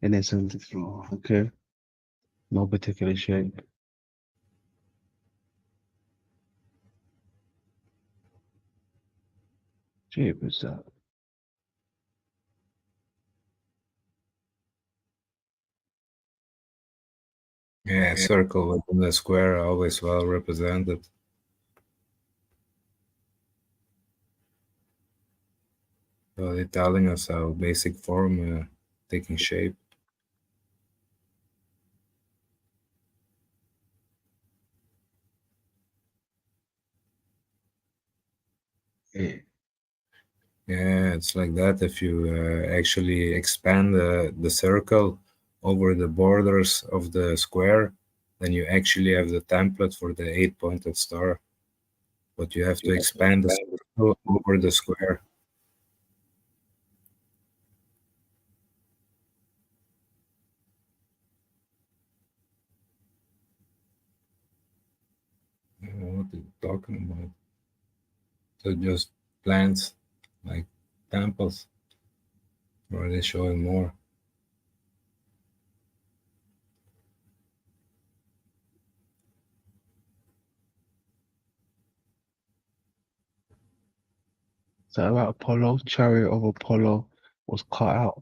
And it's on the floor. Okay. No particular shape. Shape is that? Yeah, circle within the square are always well represented. So they're telling us how basic form taking shape. Yeah. Yeah, it's like that. If you actually expand the circle over the borders of the square, then you actually have the template for the 8-pointed star. But you have to expand the circle over the square. I don't know what they're talking about. So just plants, like temples, or are they showing more? Is that about Apollo? Chariot of Apollo was cut out.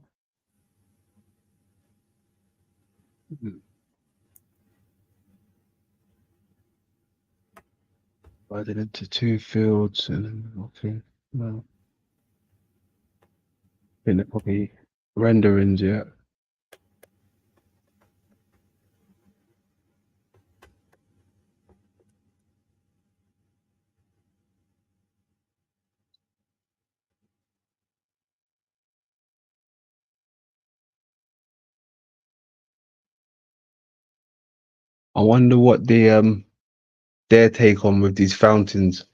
Divided into two fields and okay. Well, I think they're probably renderings, yeah. I wonder what their take on with these fountains.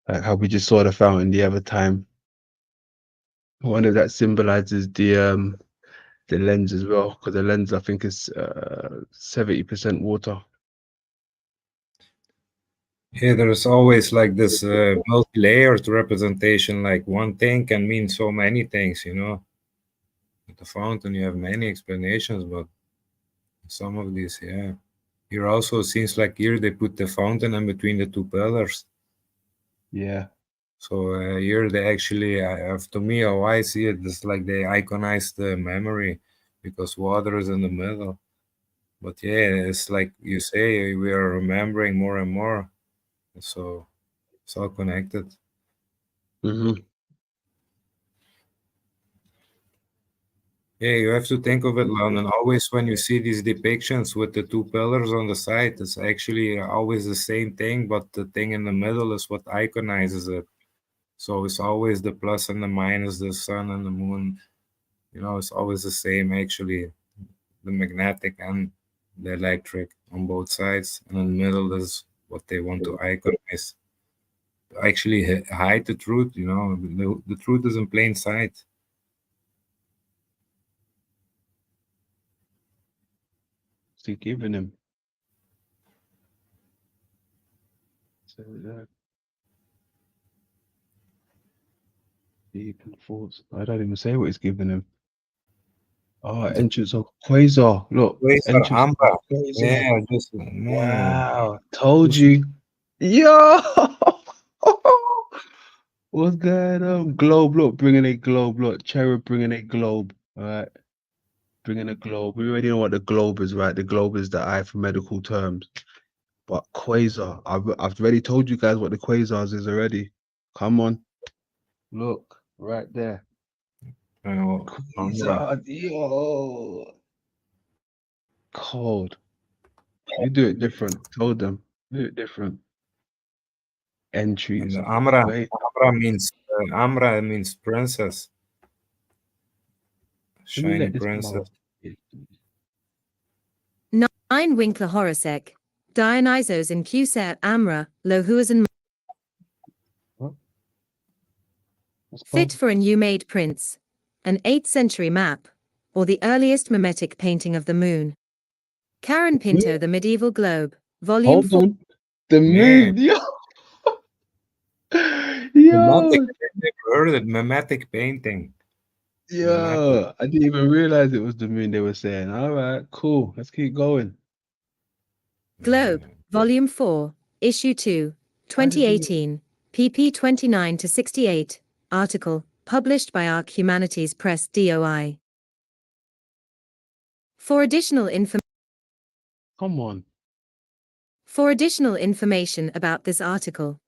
Like how we just saw the fountain the other time. I wonder if that symbolizes the lens as well, because the lens I think is 70% water. Yeah, there's always like this multi-layered representation. Like one thing can mean so many things, you know. With the fountain, you have many explanations, but some of these, yeah. Here also seems like here they put the fountain in between the two pillars. Yeah. So here they actually, to me, how I see it, it's like they iconize the memory because water is in the middle. But yeah, it's like you say, we are remembering more and more. So it's all connected. Mm-hmm. Yeah, you have to think of it, London. Always when you see these depictions with the two pillars on the side, it's actually always the same thing, but the thing in the middle is what iconizes it. So it's always the plus and the minus, the sun and the moon. You know, it's always the same, actually. The magnetic and the electric on both sides. And in the middle is what they want to iconize. Actually hide the truth, you know. The truth is in plain sight. What's he giving him? So that deep and thoughts. I don't even say what he's giving him. Oh, entrance of Quasar. Look, entrance of Amber. Quasar. Yeah, just wow. Told you. Yo. What's going on? Globe, look, bringing a globe. Look, Cherub bringing a globe. All right. Bringing a globe. We already know what the globe is, right? The globe is the eye for medical terms. But quasar, I've already told you guys what the quasars is already. Come on. Look, right there. Amra. Yo, cold. You do it different. Told them. Do it different. Entries. And Amra, Wait. Amra means princess. Let me Shiny let this princess. mother. 9 Winkler Horosek. Dionysos in Qser Amra, Lohuas and Fit for a new made prince. An 8th century map, or the earliest mimetic painting of the moon. Karen Pinto, The Medieval Globe, Volume Hold 4. on. The Man. moon. Yo. Mimetic, Yo. I never heard it. Mimetic painting. Mimetic. Yo. I didn't even realize it was the moon they were saying. All right, cool. Let's keep going. Globe, Volume 4, Issue 2, 2018, pp 29 to 68. Article, published by Arc Humanities Press DOI. For additional information. Come on. For additional information about this article,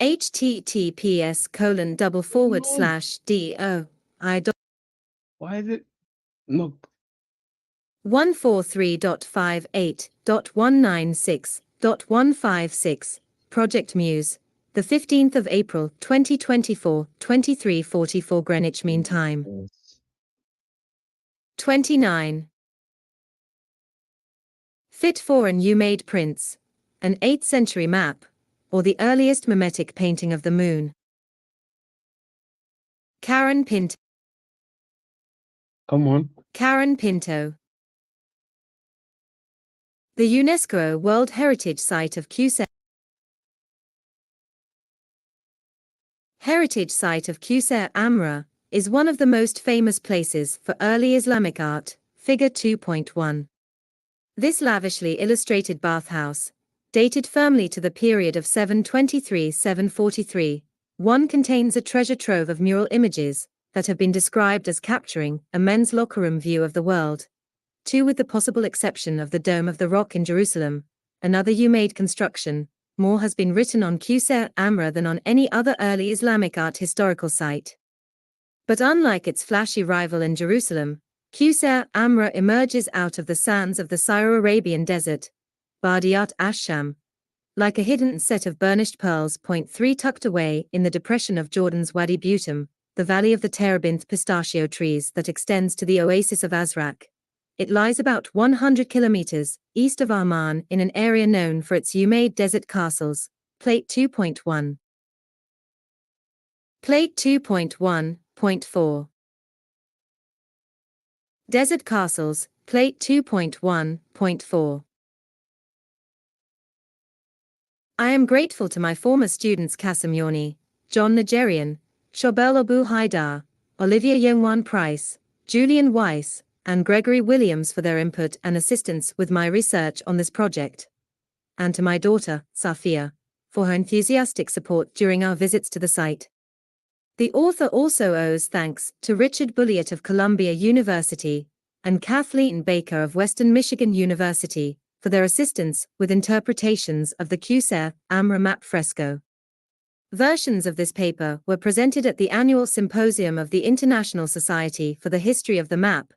https://do Why is it? No. 143.58.196.156, Project Muse, the 15th of April 2024, 23:44 Greenwich Mean Time. 29. Fit for a new made prince, an 8th century map, or the earliest mimetic painting of the moon. Karen Pinto. Come on. Karen Pinto. The UNESCO World Heritage Site of Qser. Heritage Site of Qser Amra is one of the most famous places for early Islamic art, Figure 2.1. This lavishly illustrated bathhouse, dated firmly to the period of 723-743, contains a treasure trove of mural images that have been described as capturing a men's locker room view of the world. 2 with the possible exception of the Dome of the Rock in Jerusalem, another U-made construction. More has been written on Qser Amra than on any other early Islamic art historical site. But unlike its flashy rival in Jerusalem, Qser Amra emerges out of the sands of the Syro-Arabian desert, Badiat Ash-Sham, like a hidden set of burnished pearls. 3 Tucked away in the depression of Jordan's Wadi Butum, the valley of the terebinth pistachio trees that extends to the oasis of Azraq. It lies about 100 kilometers east of Amman in an area known for its U-made desert castles. Plate 2.1. Plate 2.1.4. Desert castles, Plate 2.1.4. I am grateful to my former students Kasim Yorni, John Nigerian, Shobel Abu Haidar, Olivia Yongwan Price, Julian Weiss, and Gregory Williams for their input and assistance with my research on this project. And to my daughter, Safia, for her enthusiastic support during our visits to the site. The author also owes thanks to Richard Bulliett of Columbia University and Kathleen Baker of Western Michigan University for their assistance with interpretations of the Qser Amra map fresco. Versions of this paper were presented at the annual symposium of the International Society for the History of the Map,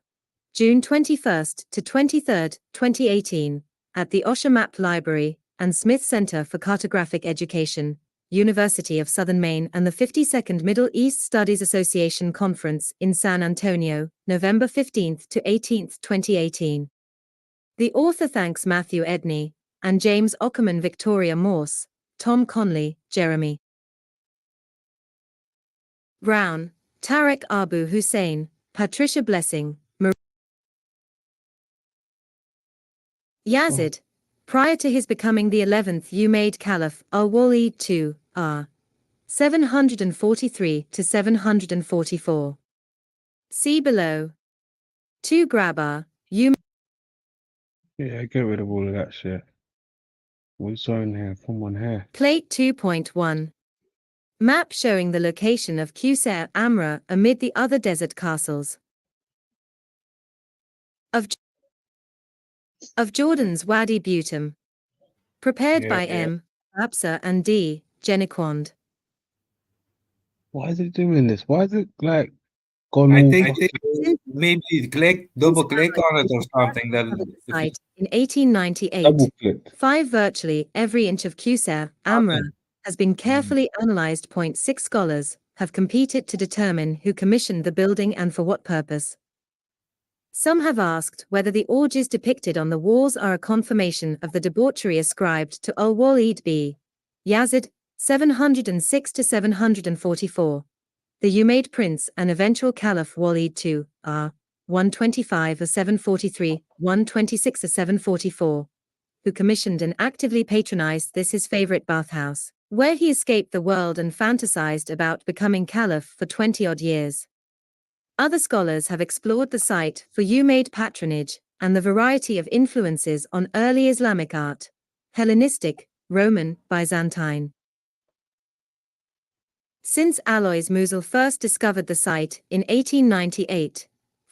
June 21 to 23, 2018, at the Osher Map Library and Smith Center for Cartographic Education, University of Southern Maine, and the 52nd Middle East Studies Association Conference in San Antonio, November 15 to 18, 2018. The author thanks Matthew Edney and James Ockerman, Victoria Morse, Tom Conley, Jeremy Brown, Tarek Abu Hussein, Patricia Blessing, Yazid, prior to his becoming the 11th Umayyad Caliph al-Walid II, r. 743 to 744. See below. 2 Grabar, Yeah, get rid of all of that shit. What's on here? Come on here. Plate 2.1. Map showing the location of Qser Amra amid the other desert castles of Jordan's Wadi Butum. Prepared by M. Absa and D. Jeniquand. Why is it doing this? Why is it like gone I all think fucking maybe double click on it or something. That Discovered the if site in 1898. double click? Virtually every inch of Qusair Amra has been carefully analyzed. 6 scholars have competed to determine who commissioned the building and for what purpose. Some have asked whether the orgies depicted on the walls are a confirmation of the debauchery ascribed to Al-Walid b. Yazid, 706 to 744. The Umayyad prince and eventual Caliph Walid II, r. 125 or 743, 126 or 744, who commissioned and actively patronized this his favorite bathhouse, where he escaped the world and fantasized about becoming caliph for 20-odd years. Other scholars have explored the site for Umayyad patronage and the variety of influences on early Islamic art, Hellenistic, Roman, Byzantine. Since Alois Musil first discovered the site in 1898,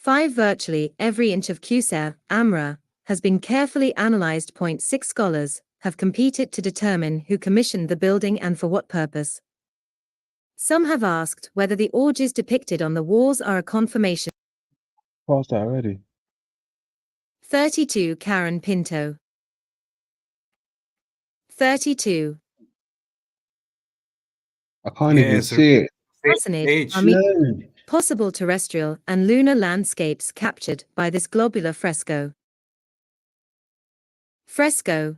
virtually every inch of Qusair Amra has been carefully analyzed. 6 scholars have competed to determine who commissioned the building and for what purpose. Some have asked whether the orgies depicted on the walls are a confirmation. Past that already. 32 Karen Pinto. 32. I can't even see it. Fascinating No. possible terrestrial and lunar landscapes captured by this globular fresco. Fresco.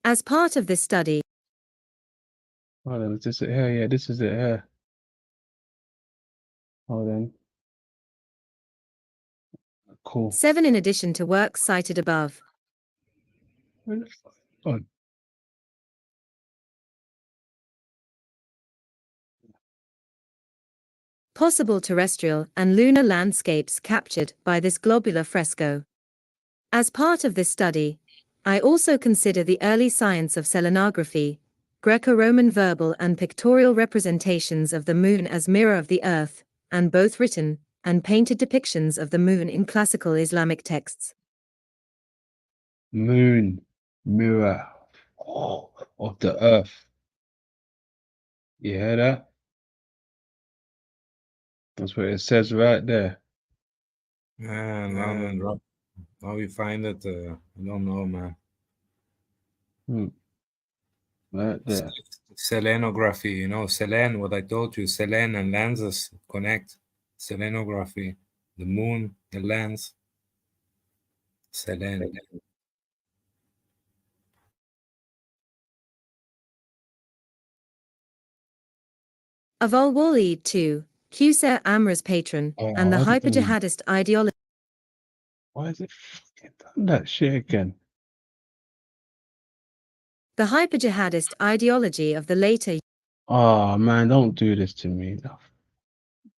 As part of this study, Hold on, is this it here? Yeah, this is it here. Hold on. Cool. 7 in addition to works cited above. On. Possible terrestrial and lunar landscapes captured by this globular fresco. As part of this study, I also consider the early science of selenography, Greco-Roman verbal and pictorial representations of the moon as mirror of the earth, and both written and painted depictions of the moon in classical Islamic texts. Moon, mirror of the earth. You hear that? That's what it says right there. Now we find it. I don't know, man. Right there. Selenography, Selen, what I told you, Selen and lenses connect. Selenography, the moon, the lens. Selen. Of Al-Walid II, Qusair Amra's patron, and the hyper-jihadist ideology. Why is it fucking done that shit again? The hyper-jihadist ideology of the later. Oh man, don't do this to me.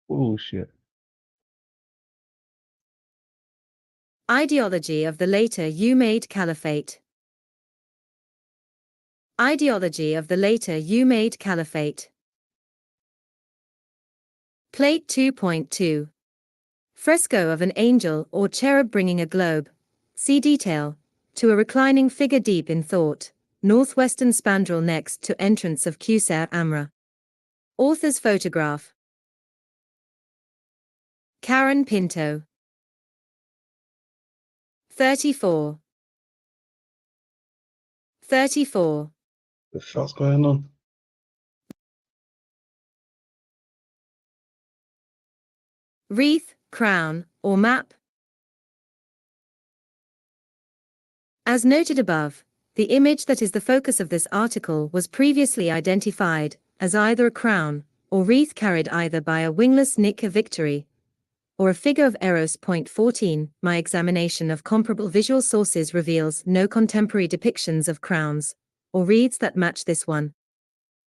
Bullshit. Ideology of the later Umayyad Caliphate. Ideology of the later Umayyad Caliphate. Plate 2.2. Fresco of an angel or cherub bringing a globe. See detail. To a reclining figure deep in thought. Northwestern spandrel next to entrance of Qusair Amra. Author's photograph. Karen Pinto. 34. 34. The fuck's going on? Wreath, crown, or map. As noted above, the image that is the focus of this article was previously identified as either a crown or wreath carried either by a wingless Nika Victory or a figure of Eros. 14. My examination of comparable visual sources reveals no contemporary depictions of crowns or wreaths that match this one.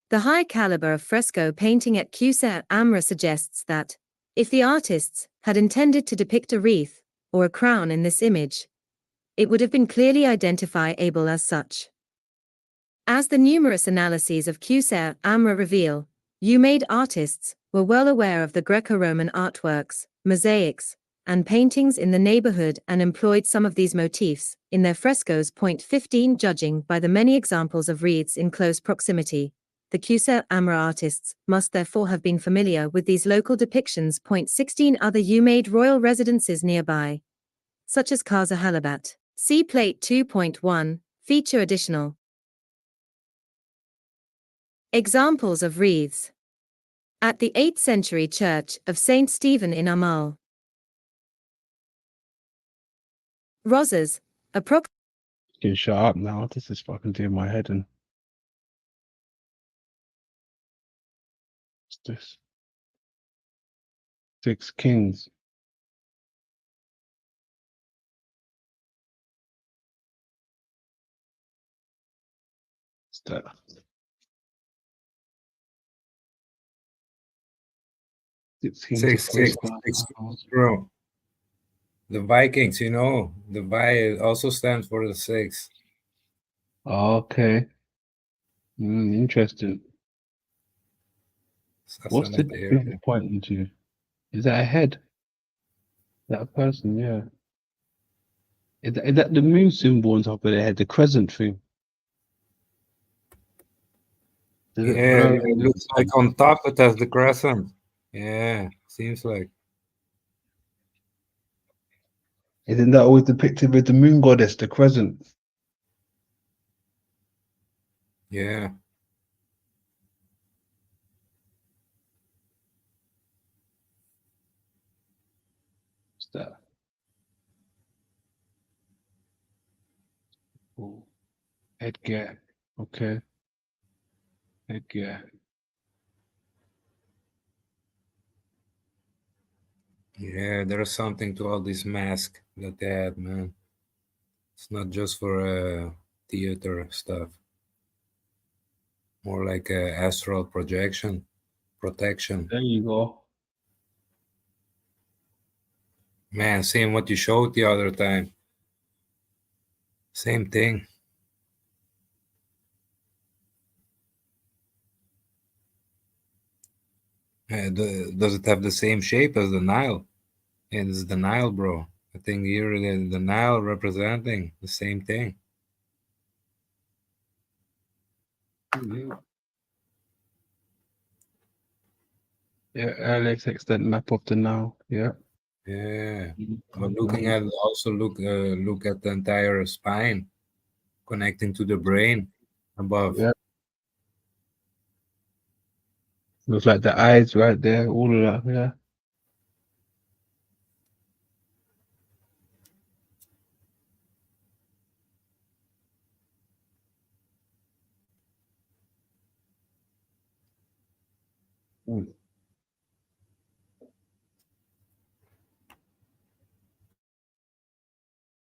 The high caliber of fresco painting at Qusair Amra suggests that, if the artists had intended to depict a wreath or a crown in this image, it would have been clearly identifiable as such. As the numerous analyses of Qusair Amra reveal, Umayyad artists were well aware of the Greco-Roman artworks, mosaics, and paintings in the neighborhood and employed some of these motifs in their frescoes. 15 Judging by the many examples of wreaths in close proximity, The Kusel Amra artists must therefore have been familiar with these local depictions. 16 Other U-made royal residences nearby, such as Casa Halabat. See Plate 2.1, feature additional. Examples of wreaths. At the 8th century church of St. Stephen in Amal. Rosas, Can shut up now. This is fucking doing my head in. What's this? 6 kings. What's that? 6 kings of 666, bro. The Vikings, you know, the Vi also stands for the 6. Okay. Interesting. What's the finger pointing to? Is that a head? That a person? Yeah. Is that the moon symbol on top of the head, the crescent thing? Yeah, it looks like on top it has the crescent. Yeah, seems like. Isn't that always depicted with the moon goddess, the crescent? Yeah. What's that? Oh, headgear. Okay. Headgear. Yeah, there's something to all these masks that they had, man. It's not just for theater stuff. More like astral protection. There you go. Man, same what you showed the other time. Same thing. Does it have the same shape as the Nile? It's the Nile, bro. I think here the Nile representing the same thing. Yeah, Alex extent map of the Nile. Yeah. Yeah, but looking at also look at the entire spine connecting to the brain above. Yeah. Looks like the eyes right there, all of that. Yeah.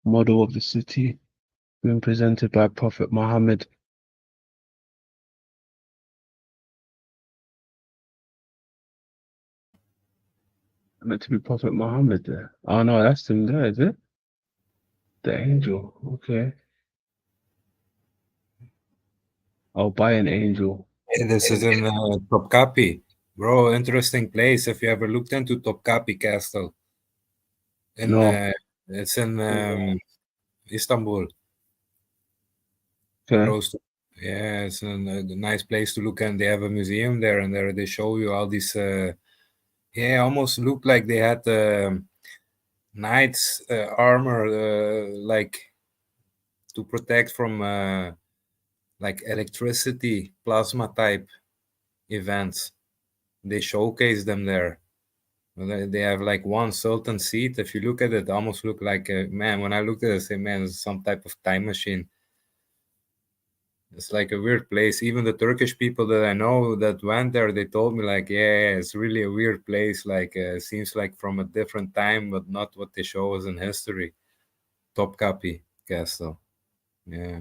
Model of the city, being presented by Prophet Muhammad. Meant to be Prophet Muhammad there. Oh no, that's him there, is it? The angel. Okay. Oh, by an angel. Hey, this is in Topkapi, bro. Interesting place. If you ever looked into Topkapi Castle, No. It's in Istanbul. Okay. Close to, yeah, it's a nice place to look, and they have a museum there, and there they show you all these. Yeah, almost look like they had knights armor, like to protect from like electricity, plasma type events. They showcase them there. They have like one sultan seat. If you look at it, almost look like a man. When I looked at it, I say, man, it's some type of time machine. It's like a weird place. Even the Turkish people that I know that went there, they told me like, yeah, it's really a weird place. Like, seems like from a different time, but not what they show us in history. Topkapi Castle. Yeah,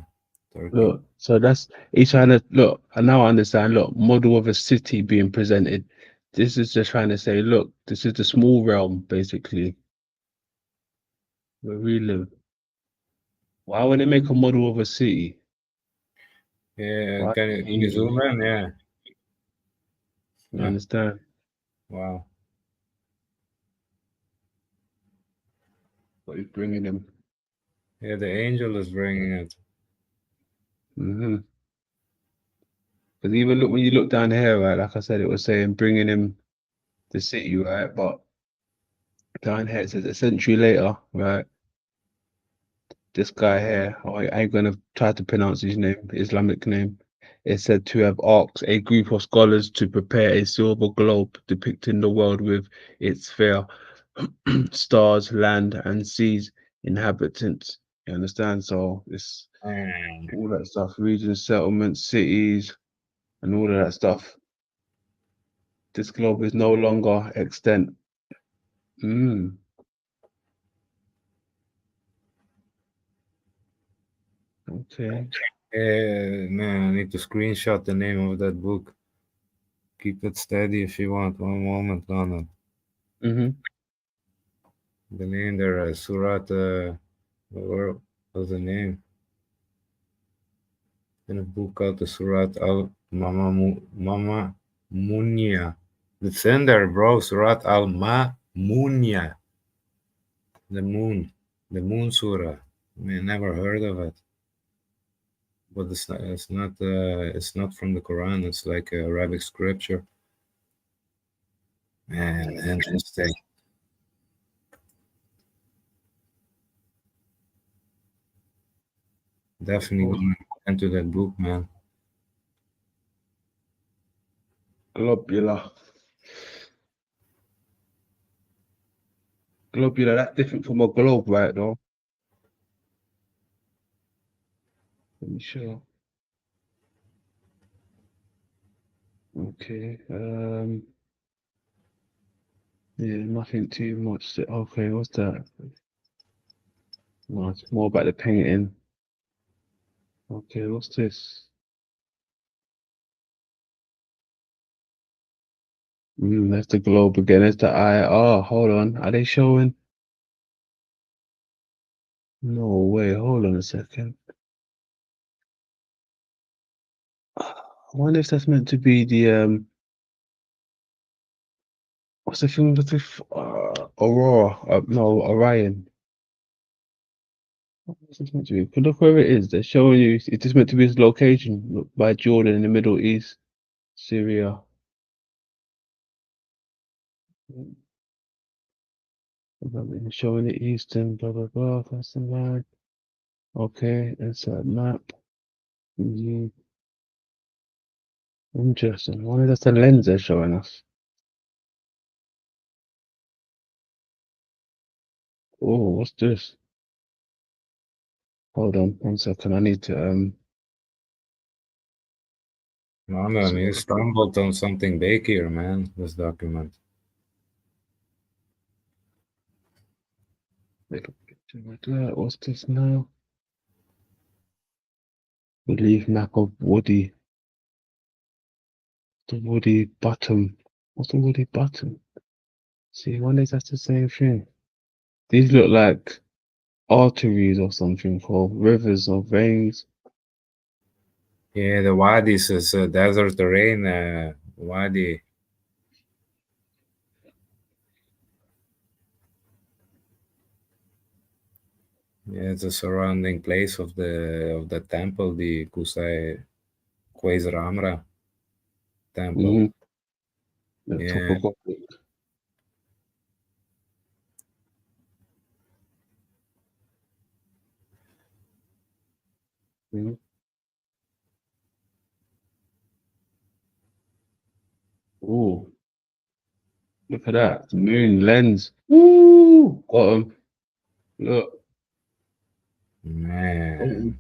Turkey. Look, so that's he's trying to look. I now understand. Look, model of a city being presented. This is just trying to say, look, this is the small realm, basically, where we live. Why would they make a model of a city? Yeah, Why can you zoom in? Yeah. You understand? Wow. What he's bringing him. Yeah, the angel is bringing it. Mm-hmm. Because even look when you look down here, right? Like I said, it was saying bringing him the city, right? But down here it says a century later, right? This guy here, I ain't gonna try to pronounce his name, Islamic name. Is said to have asked a group of scholars to prepare a silver globe depicting the world with its fair stars, land, and seas, inhabitants. You understand? So it's all that stuff, regions, settlements, cities, and all of that stuff. This globe is no longer extant. Mm. Okay. Man, I need to screenshot the name of that book. Keep it steady if you want. One moment, Lana. Mm-hmm. The name there, Surat, what was the name? In a book called the Surat al Mama Munya. It's in there, bro. Surat al Munya. The moon surah. I mean, never heard of it. But it's not from the Quran. It's like Arabic scripture. Man, interesting. Definitely going into that book, man. Globular. Globular, that's different from a globe, right, though? Let me show. Okay. Yeah, nothing too much. Okay, what's that? No, it's more about the painting. Okay, what's this? That's the globe again. It's the eye. Oh, hold on. Are they showing? No way. Hold on a second. I wonder if that's meant to be the what's the film with the Aurora? No, Orion. What's this meant to be? But look where it is. They're showing you. It's just meant to be this location. Look, by Jordan in the Middle East, Syria. Showing the eastern, blah blah blah. That's the line. Okay, it's a map. Interesting. Why that's the lens they're showing us? Oh, what's this? Hold on 1 second. I need to No, man, you stumbled on something big here, man. This document. make a picture like that. What's this now? Relief map of Woody. The Woody bottom. What's the Woody bottom? See, one is that's the same thing. These look like arteries or something, or rivers or veins. Yeah, the wadis is desert terrain. Wadi. Yeah, it's a surrounding place of the temple, the Kusai Quasar Amra temple. The Yeah. topographic. Mhm. Ooh, look at that. The moon lens. Woo! Got 'em. Look. Man.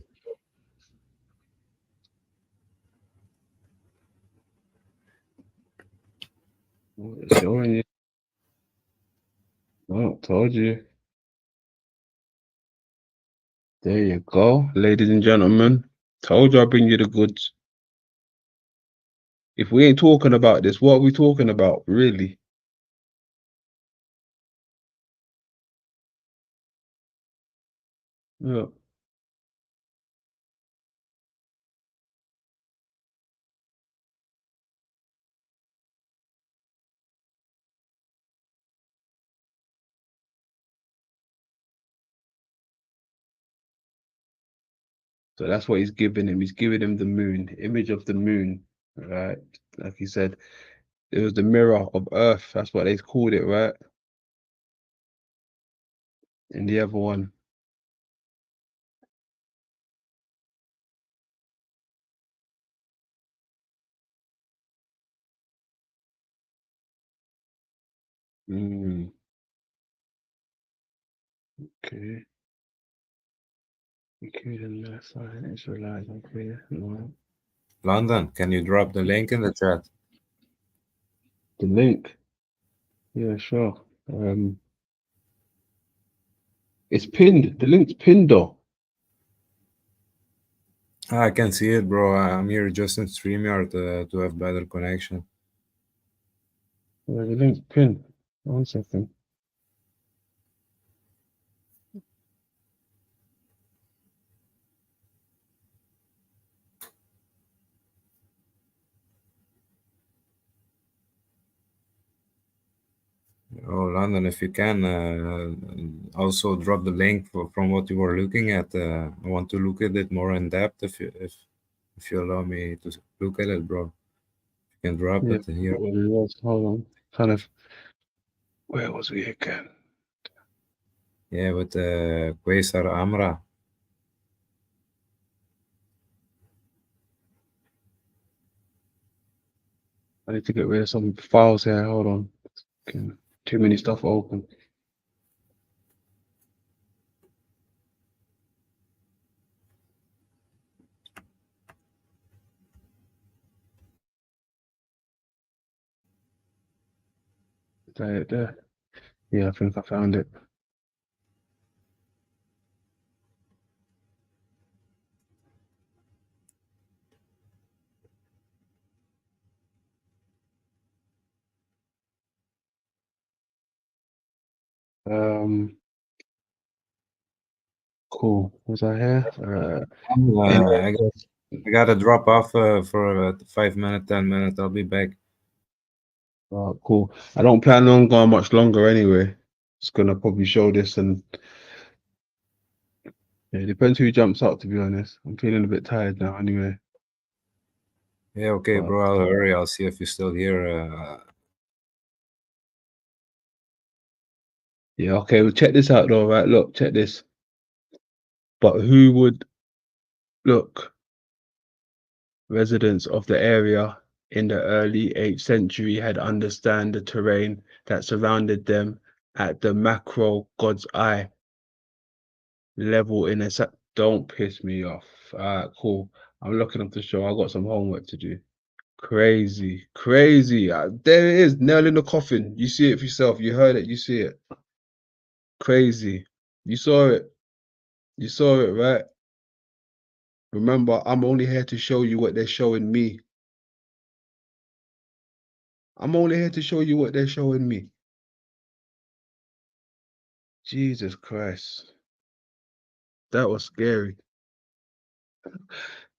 It's showing you. Oh, told you. There you go, ladies and gentlemen. Told you I'll bring you the goods. If we ain't talking about this, what are we talking about, really? Yeah. So that's what he's giving him. He's giving him the moon, image of the moon. right? Like you said, it was the mirror of Earth. That's what they called it, right? And the other one. Okay. Okay, then that's fine. Israelites, okay. No. London, can you drop the link in the chat? The link. Yeah, sure. It's pinned. The link's pinned though. I can see it, bro. I'm here just in StreamYard to have better connection. Yeah, the link's pinned. 1 second. Oh, London, if you can, also drop the link from what you were looking at. I want to look at it more in depth. If you allow me to look at it, bro, you can drop Yeah, it here. what it was. Hold on. Kind of. Where was we again? Yeah, with Quasar Amra. I need to get rid of some files here. Hold on. Okay. Too many stuff open. Is that it there? Yeah, I think I found it. Cool. Was I here? I gotta drop off for 5 minutes, 10 minutes. I'll be back. Cool. I don't plan on going much longer anyway. Just gonna probably show this, and yeah, it depends who jumps out, to be honest. I'm feeling a bit tired now anyway. Yeah, okay, bro. I'll hurry. I'll see if you're still here. Yeah, okay, well, check this out though, right? Look, check this. But who would look? Residents of the area in the early 8th century had understand the terrain that surrounded them at the macro God's eye level in a don't piss me off. Cool. I'm looking up the show. I got some homework to do. Crazy, crazy. There it is, nail in the coffin. You see it for yourself. You heard it. You see it. Crazy. You saw it. You saw it, right? Remember, I'm only here to show you what they're showing me. I'm only here to show you what they're showing me. Jesus Christ. That was scary.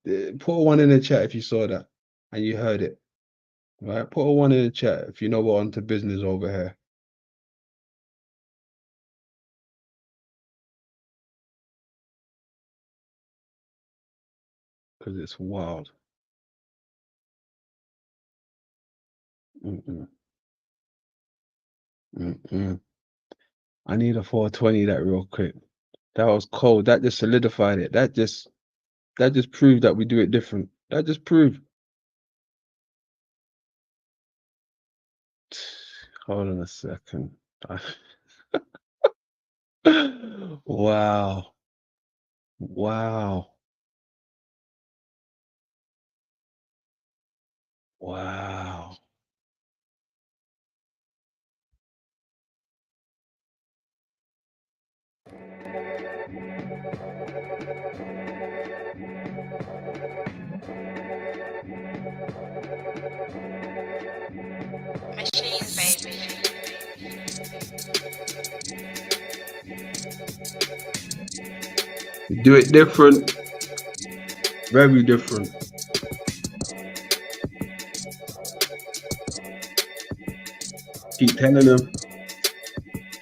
Put a 1 in the chat if you saw that and you heard it. Right? Put a 1 in the chat if you know we're on to business over here. Because it's wild. I need a 420 that real quick. That was cold. That just solidified it. That just proved that we do it different. That just proved. Hold on a second. Wow. Wow. Wow. Machine, baby. We do it different. Very different. Keep telling them.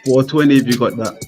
420 if you got that.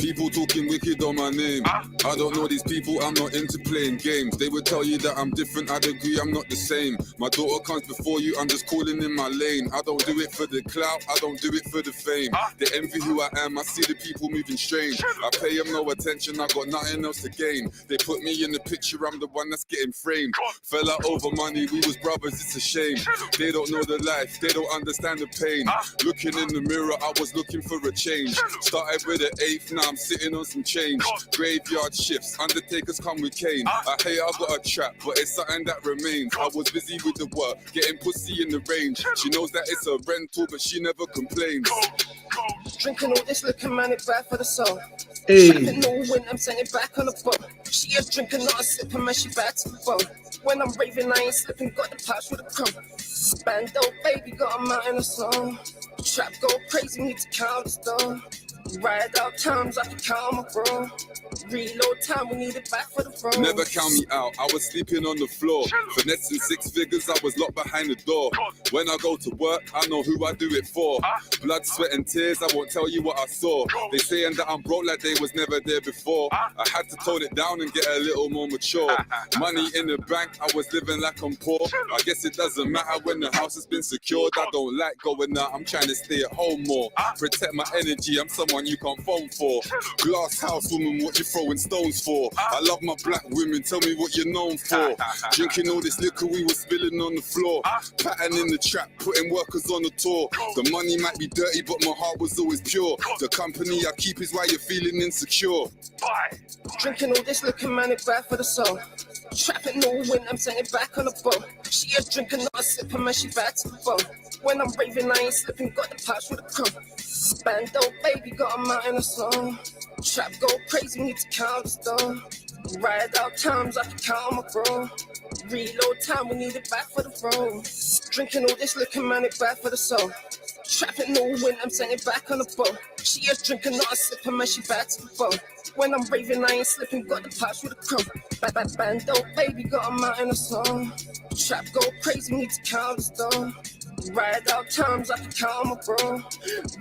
People talking wicked on my name. I don't know these people, I'm not into playing games. They would tell you that I'm different, I'd agree I'm not the same. My daughter comes before you, I'm just calling in my lane. I don't do it for the clout, I don't do it for the fame. They envy who I am, I see the people moving strange. I pay them no attention, I got nothing else to gain. They put me in the picture, I'm the one that's getting framed. Fell out over money, we was brothers, it's a shame. They don't know the life, they don't understand the pain. Looking in the mirror, I was looking for a change. Started with an eighth, now I'm sitting on some change. Graveyard shifts, undertakers come with cane. I hate I got a trap, but it's something that remains. I was busy with the work, getting pussy in the range. She knows that it's a rental, but she never complains. Drinking all this liquor, man, it's bad for the soul. Hey. Trapping no when I'm sending back on the boat. She is drinking, not a sipping, man, she back to the boat. When I'm raving, I ain't slipping, got the pouch with a crumb. Bando, baby, got a mountain of song. Trap go crazy, need to count the storm. Ride out times, I can count my bro. Reload time, we need it back for the front. Never count me out, I was sleeping on the floor. Finessing six figures, I was locked behind the door. When I go to work, I know who I do it for. Blood, sweat and tears, I won't tell you what I saw. They saying that I'm broke like they was never there before. I had to tone it down and get a little more mature. Money in the bank, I was living like I'm poor. I guess it doesn't matter when the house has been secured. I don't like going out, I'm trying to stay at home more. Protect my energy, I'm someone you can't phone for. Glass house woman, what you throwing stones for? I love my black women, tell me what you're known for. Drinking all this liquor we were spilling on the floor. Pattern in the trap, putting workers on the tour. The money might be dirty, but my heart was always pure. The company I keep is why you're feeling insecure. Drinking all this liquor, man, it's bad for the soul. Trapping no when I'm sending back on the boat. She is drinking, not a sipping, man, she back to the boat. When I'm raving, I ain't slipping, got the pouch with a crumb. Bando, baby, got a mountain of song. Trap go crazy, need to count the storm. Ride out times, I can count my bro. Reload time, we need it back for the front. Drinking all this liquor, man, it's bad for the soul. Trapping no when I'm sending back on the boat. She is drinking, not a sipping, man, she back to the boat. When I'm raving, I ain't slipping, got the pouch with a crumb. Bando, baby, got a mountain of song. Trap go crazy, need to count the storm. Ride out times, I can count my bro.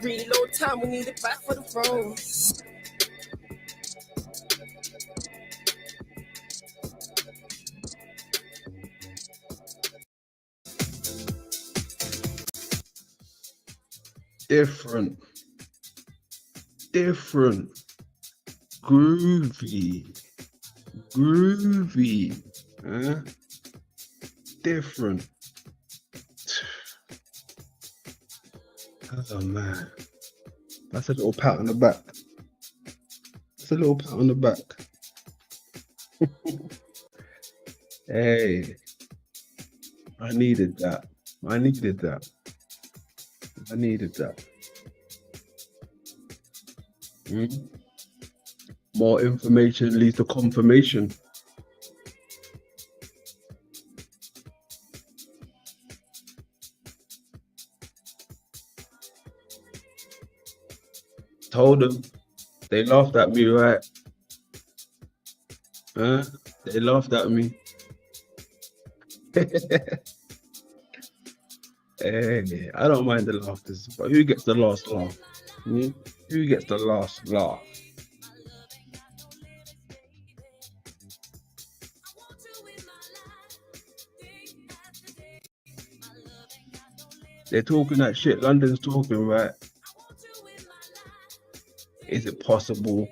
Reload time, we need it back for the front. Different, groovy, huh? Different. Oh man, that's a little pat on the back. That's a little pat on the back. Hey, I needed that. I needed that. More information leads to confirmation. Told them. They laughed at me, right? Huh? They laughed at me. Hey, I don't mind the laughter, but who gets the last laugh? Who gets the last laugh? They're talking that shit. London's talking, right? Is it possible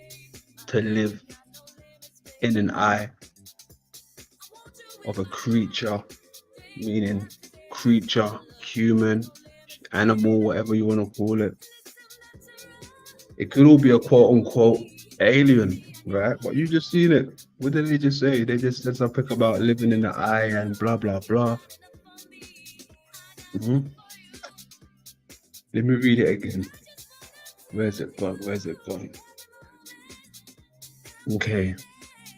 to live in an eye of a creature, meaning creature, human, animal, whatever you want to call it? It could all be a quote-unquote alien, right? But you just seen it. What did they just say? They just said something about living in the eye and blah, blah, blah. Let me read it again. Where's it gone? Okay.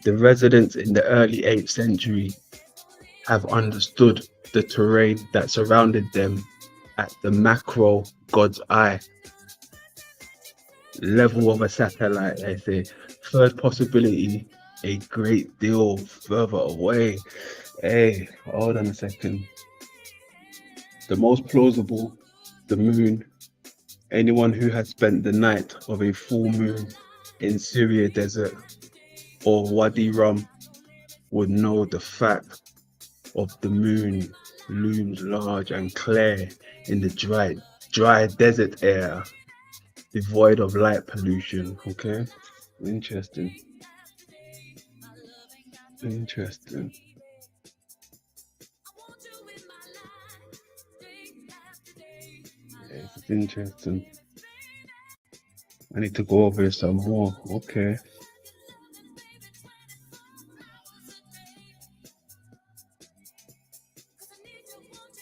The residents in the early 8th century have understood the terrain that surrounded them at the macro God's eye level of a satellite, I say. Third possibility, a great deal further away. Hey, hold on a second. The most plausible, the moon. Anyone who has spent the night of a full moon in Syria desert or Wadi Rum would know the fact of the moon looms large and clear in the dry desert air, devoid of light pollution. Okay, interesting. Interesting. Yeah, it's interesting. I need to go over it some more. Okay.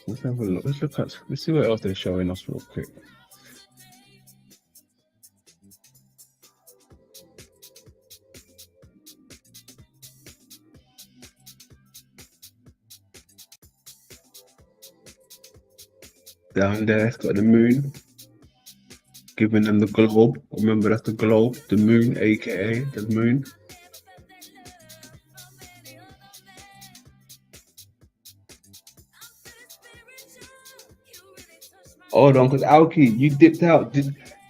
Let's have a look. Let's see what else they're showing us real quick. Down there, it's got the moon, giving them the globe. Remember, that's the globe, the moon, aka the moon. Hold on, because Alki, you dipped out.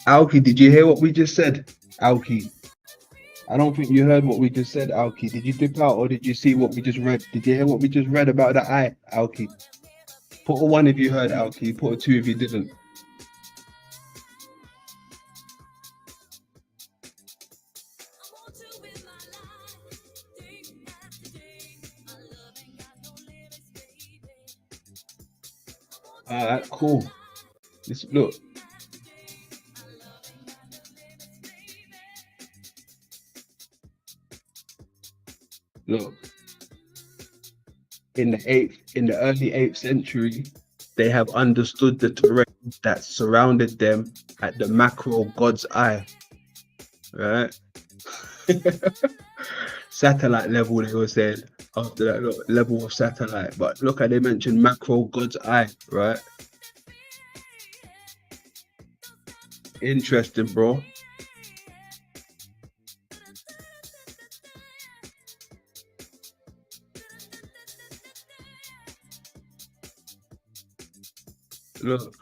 Alki, did you hear what we just said? Alki, I don't think you heard what we just said, Alki. Did you dip out or did you see what we just read? Did you hear what we just read about the eye, Alki? Put a 1 if you heard, Alki. Put a 2 if you didn't. Alright, cool. Let's look. Look. In the early 8th century, they have understood the terrain that surrounded them at the macro God's eye. Right? Satellite level, they were saying, after that level of satellite. But look how they mentioned macro God's eye, right? Interesting, bro. Look.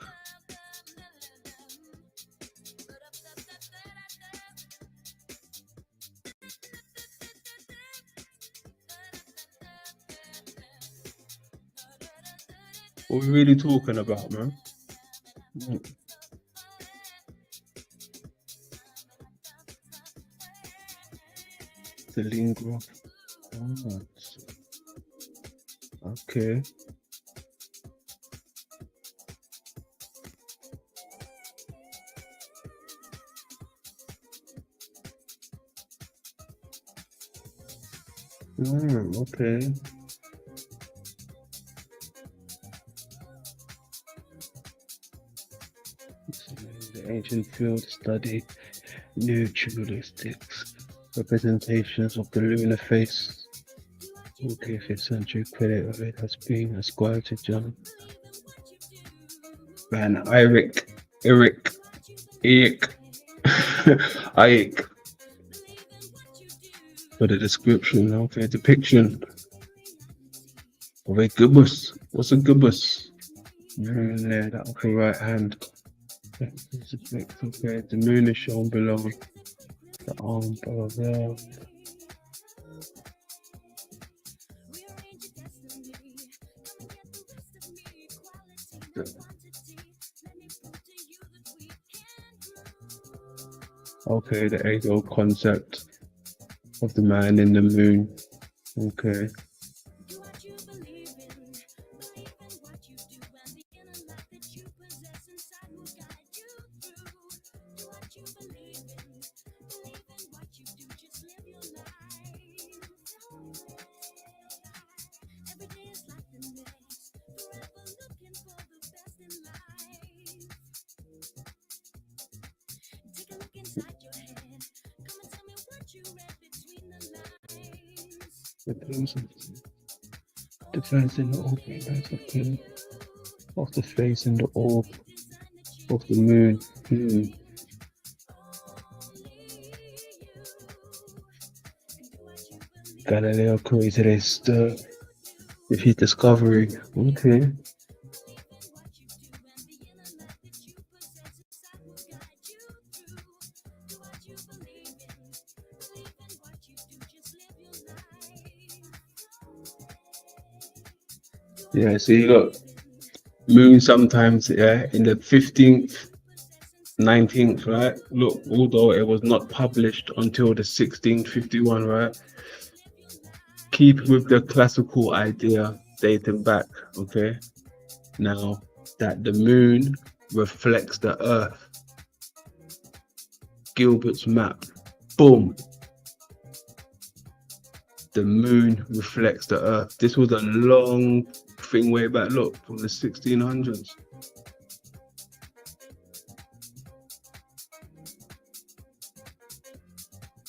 What are we really talking about, man? The lingua. Oh, okay. Okay. The ancient field study naturalistics, representations of the lunar face. Okay, 5th century credit of it has been ascribed to John Van Eyck. For the description, okay, depiction of a gibbous. What's a gibbous? There, that upper right hand. Okay, the moon is shown below. The arm, blah, blah. Okay, the ego concept of the man in the moon. Okay. The face in the orb, of the face in the orb of the moon. Galileo created a stir with his discovery. Okay. Yeah, see, look, moon sometimes, yeah, in the 15th, 19th, right? Look, although it was not published until the 1651, right? Keep with the classical idea dating back, okay? Now that the moon reflects the earth, Gilbert's map, boom. The moon reflects the earth. This was a long thing way back, look, from the 1600s.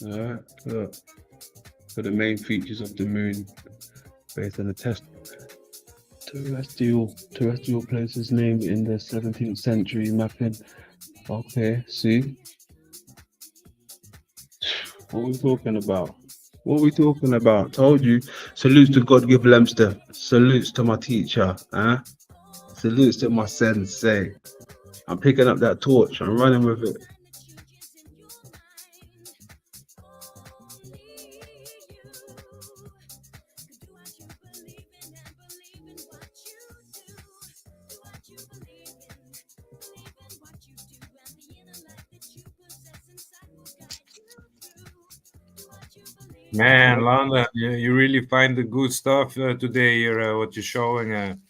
All right, look, for the main features of the moon based on the terrestrial places named in the 17th century mapping. Okay, see? What are we talking about? What are we talking about? Told you. Salutes to God give Lemster. Salutes to my teacher. Salutes to my sensei. I'm picking up that torch. I'm running with it. Man, London, you really find the good stuff today here, what you're showing.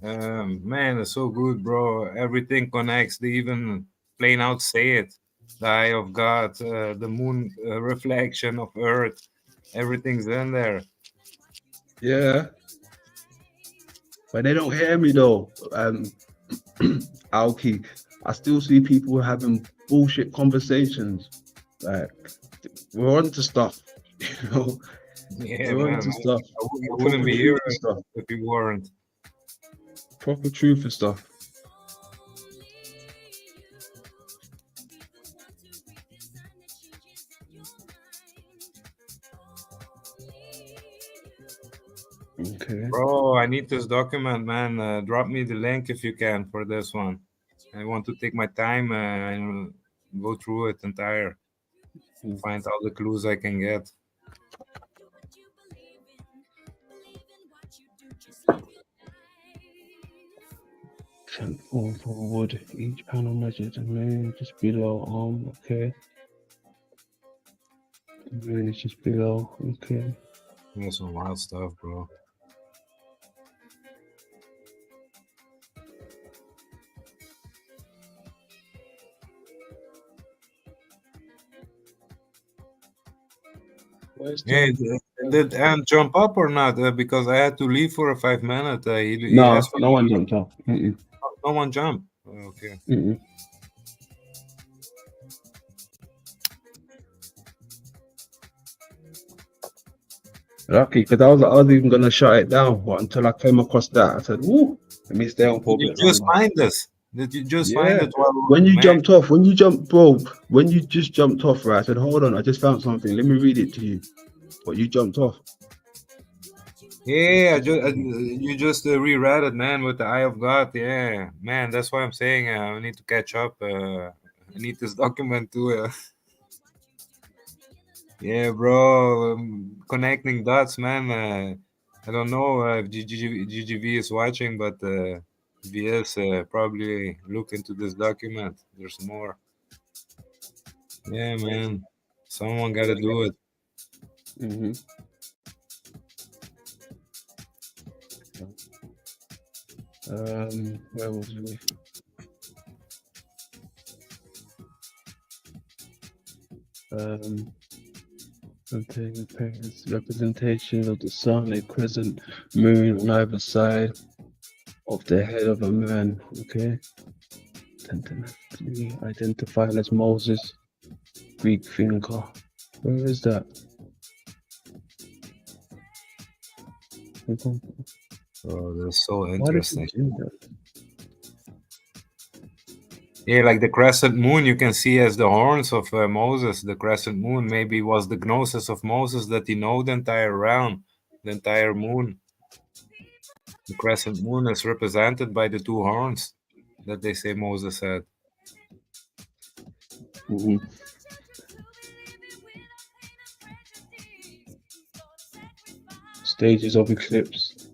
Man, it's so good, bro. Everything connects. They even plain out say it. The eye of God, the moon reflection of Earth. Everything's in there. Yeah. But they don't hear me though. Alki, I still see people having bullshit conversations. Like, we're on to stuff, you know? Yeah, We're man. on to stuff. I wouldn't be here if you weren't. Proper truth and stuff. Okay. Bro, I need this document, man. Drop me the link if you can for this one. I want to take my time and go through it entire. Find all the clues I can get. Transform forward. Each panel measures the moon just below arm. Okay. The moon is just below. Okay. That's some wild stuff, bro. Yeah, did Ant jump up or not? Because I had to leave for 5 minutes. He No, asked for no one jumped up. No one jumped. Okay. Lucky, because I was even gonna shut it down, but until I came across that, I said, "Woo, let me stay on for a bit Did you just longer." find this? Did you just Yeah. find it? When you jumped off, when you just jumped off, right? I said, "Hold on, I just found something. Let me read it to you." But you jumped off. Yeah, you just reread it, man, with the eye of God. Yeah, man, that's why I'm saying I need to catch up. I need this document too. Yeah, bro, connecting dots, man. I don't know if GGV is watching, but if he is, probably look into this document. There's more. Yeah, man, someone got to do it. Where was we? Representation of the sun, a crescent moon on either side of the head of a man. Okay. Tentatively identified as Moses, Greek thinker. Where is that? Oh, that's so Why did you interesting. do that? Yeah, like the crescent moon, you can see as the horns of Moses. The crescent moon maybe was the gnosis of Moses that he know the entire realm, the entire moon. The crescent moon is represented by the two horns that they say Moses had. Stages of eclipse.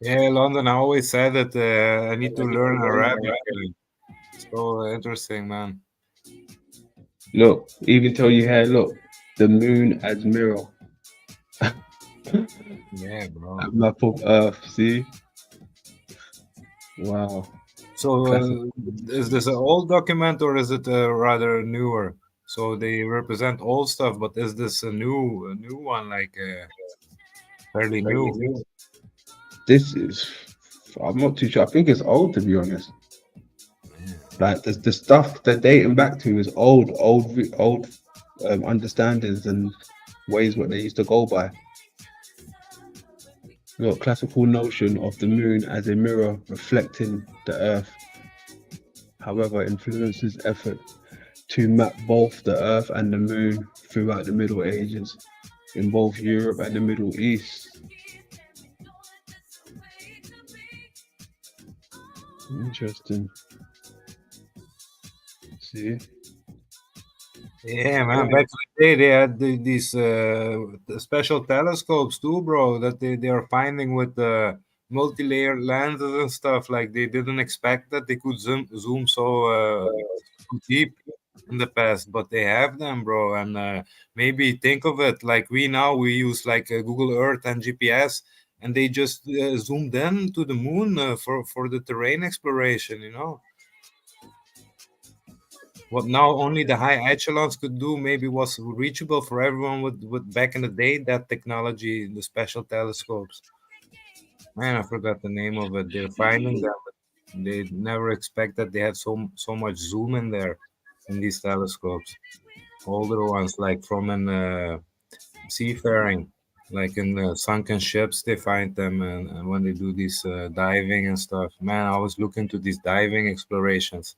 Yeah, London. I always said that I need to learn Arabic. So interesting, man. Look, even tell you here, look, the moon as mirror. Yeah, bro. A map of Earth, see? Wow. So Classic. is this an old document or is it rather newer? So they represent old stuff, but is this a new one, like fairly new? This is, I'm not too sure. I think it's old, to be honest. Like the stuff they're dating back to is old understandings and ways what they used to go by. Look, classical notion of the moon as a mirror reflecting the earth, however, influences effort to map both the earth and the moon throughout the Middle Ages in both Europe and the Middle East. Interesting. See? Yeah, man. Back in the day, they had these special telescopes too, bro. That they are finding with multi-layered lenses and stuff. Like they didn't expect that they could zoom so deep in the past, but they have them, bro. And maybe think of it like we use like Google Earth and GPS, and they just zoomed in to the moon for the terrain exploration. You know. What now only the high echelons could do maybe was reachable for everyone with back in the day, that technology, the special telescopes. Man, I forgot the name of it. They're finding them, but they never expect that they had so much zoom in there in these telescopes. Older ones, like from an seafaring, like in the sunken ships, they find them, and when they do these diving and stuff. Man, I was looking to these diving explorations.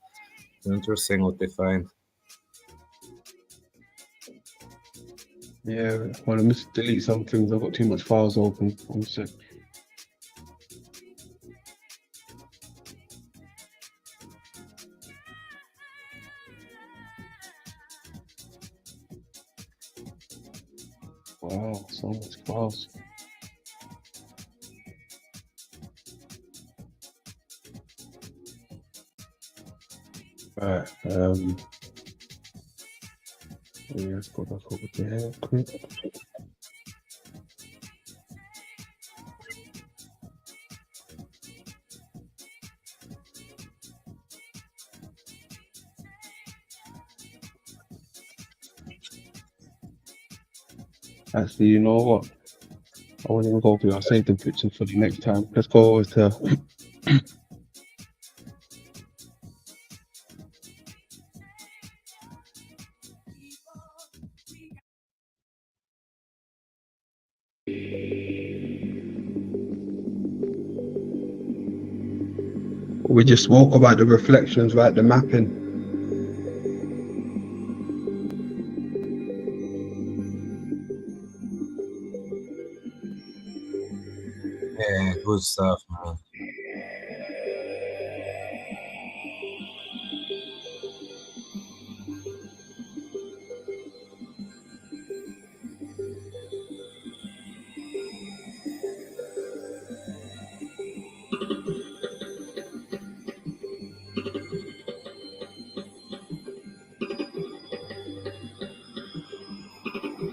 It's interesting what they find. Yeah, well, I must delete some things. I've got too much files open. One sec. Wow, so much files. Right, yeah, let's go back over there quick. Actually, you know what? I won't even go through. I'll save the picture for the next time. Let's go over to we just spoke about the reflections, right? The mapping. Yeah, good stuff, man.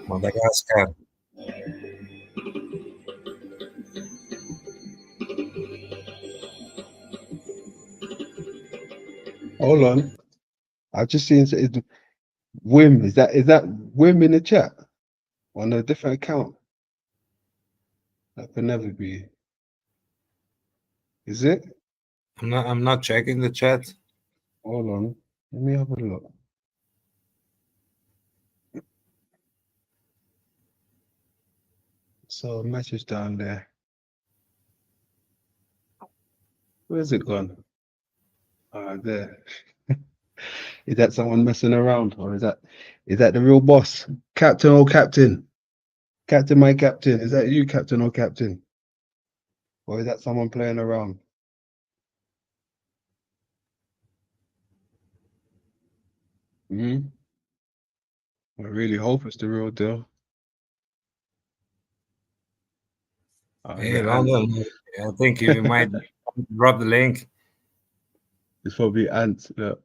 Madagascar. Hold on. I've just seen it's Wim. Is that Wim in the chat on a different account? That could never be. Is it? I'm not checking the chat. Hold on. Let me have a look. So a message down there. Where's it gone? There. Is that someone messing around, or is that the real boss? Captain or captain? Captain, my captain. Is that you, captain or captain? Or is that someone playing around? I really hope it's the real deal. Hey, London, I think you might drop the link. It's probably ants. Look.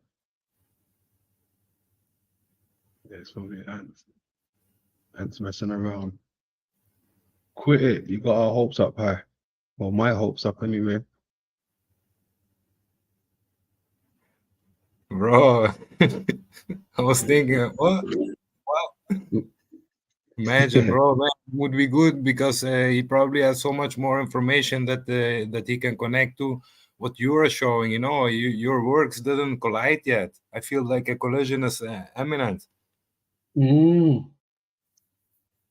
Yeah, it's probably ants. Ants messing around. Quit it. You got our hopes up high. Well, my hopes up anyway. Bro, I was thinking, what? Wow. Imagine, bro, man, would be good because he probably has so much more information that he can connect to what you are showing. You know, your works didn't collide yet. I feel like a collision is imminent.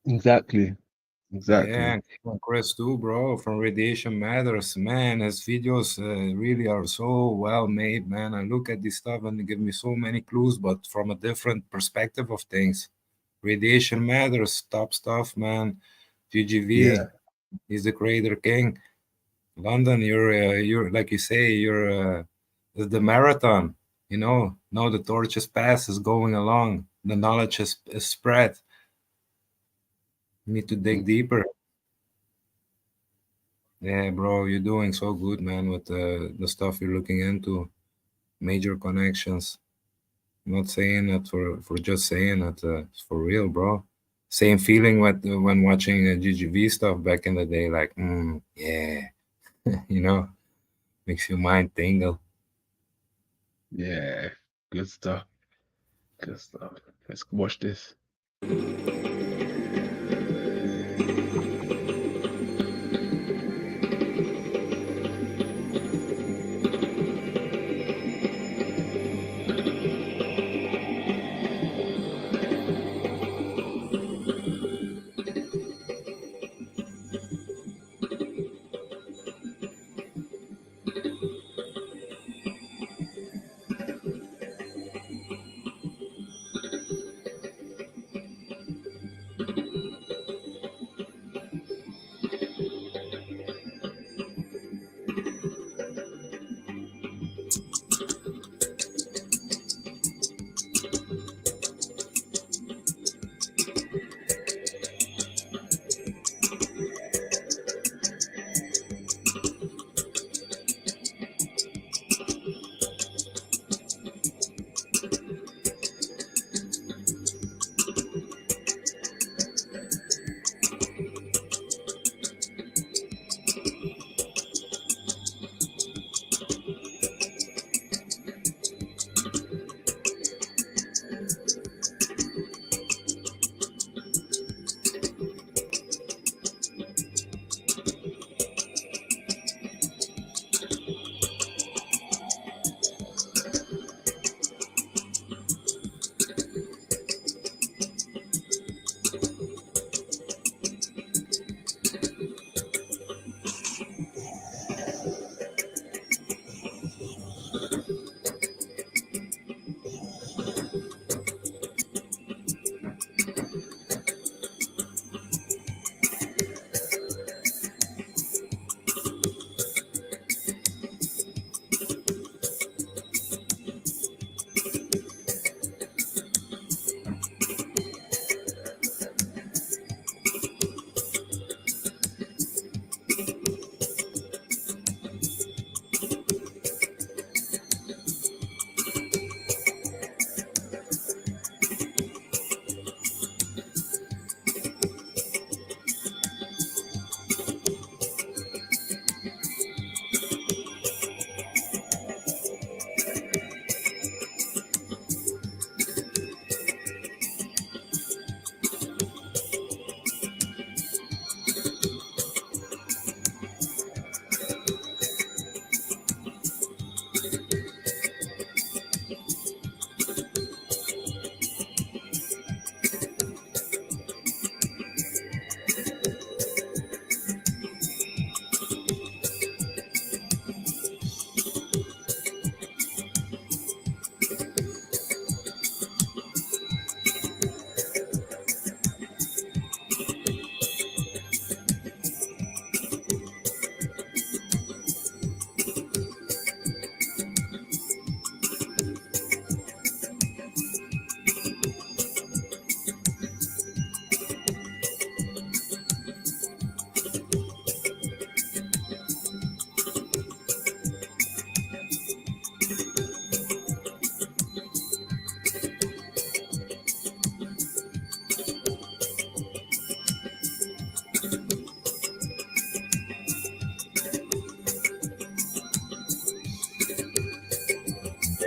Exactly. Exactly. Yeah, and Chris too, bro, from Radiation Matters. Man, his videos really are so well made, man. I look at this stuff and they give me so many clues, but from a different perspective of things. Radiation Matters, top stuff, man. GGV, Yeah. he's the creator king. London, you're like you say, you're the marathon. You know, now the torch is passed, is going along. The knowledge is spread. You need to dig deeper. Yeah, bro, you're doing so good, man, with the stuff you're looking into. Major connections. I'm not saying that for just saying that. It's for real, bro. Same feeling when watching GGV stuff back in the day. Like, yeah, you know, makes your mind tingle. Yeah. Good stuff. Good stuff. Let's watch this.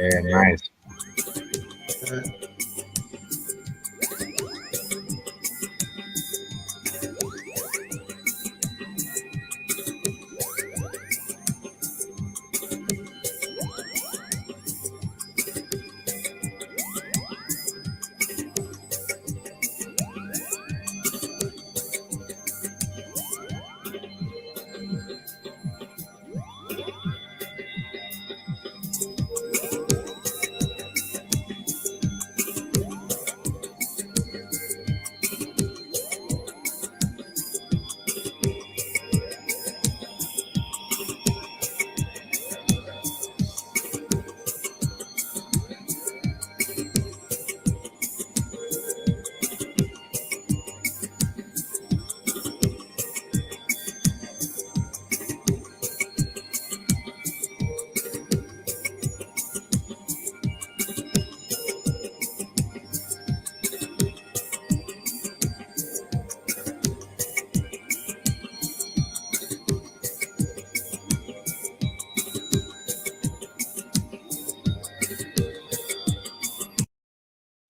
Yeah, nice.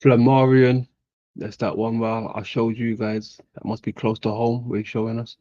Flammarion. That's that one where I showed you guys. That must be close to home where he's showing us.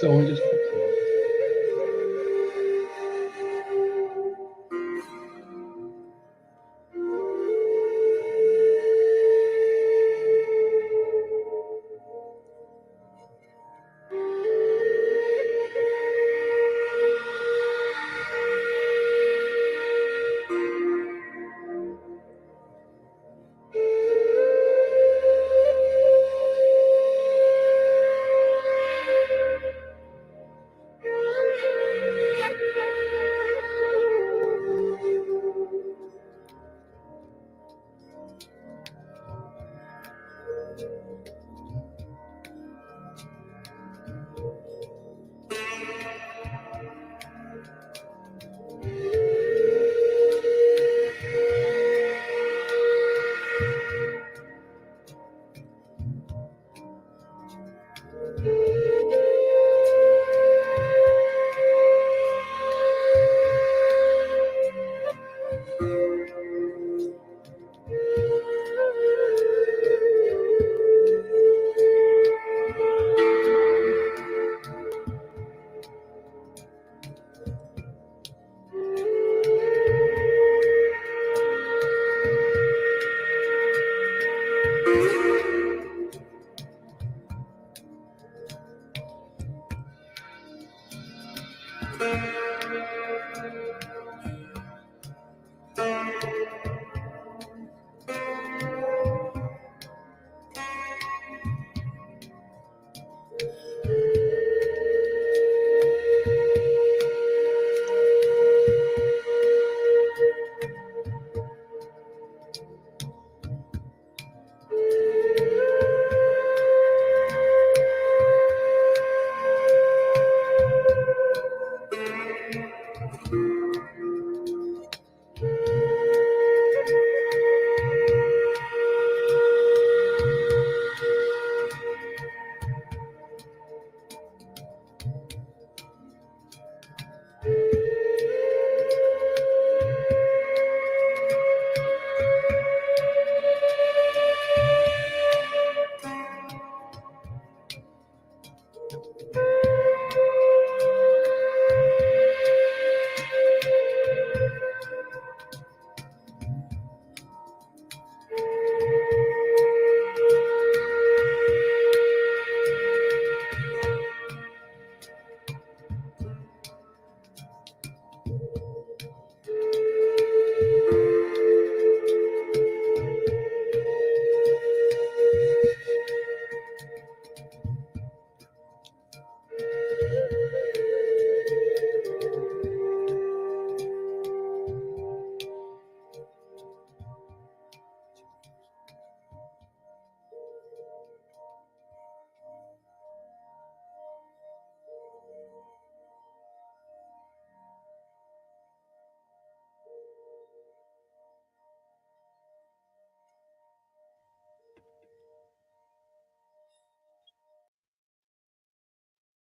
Someone just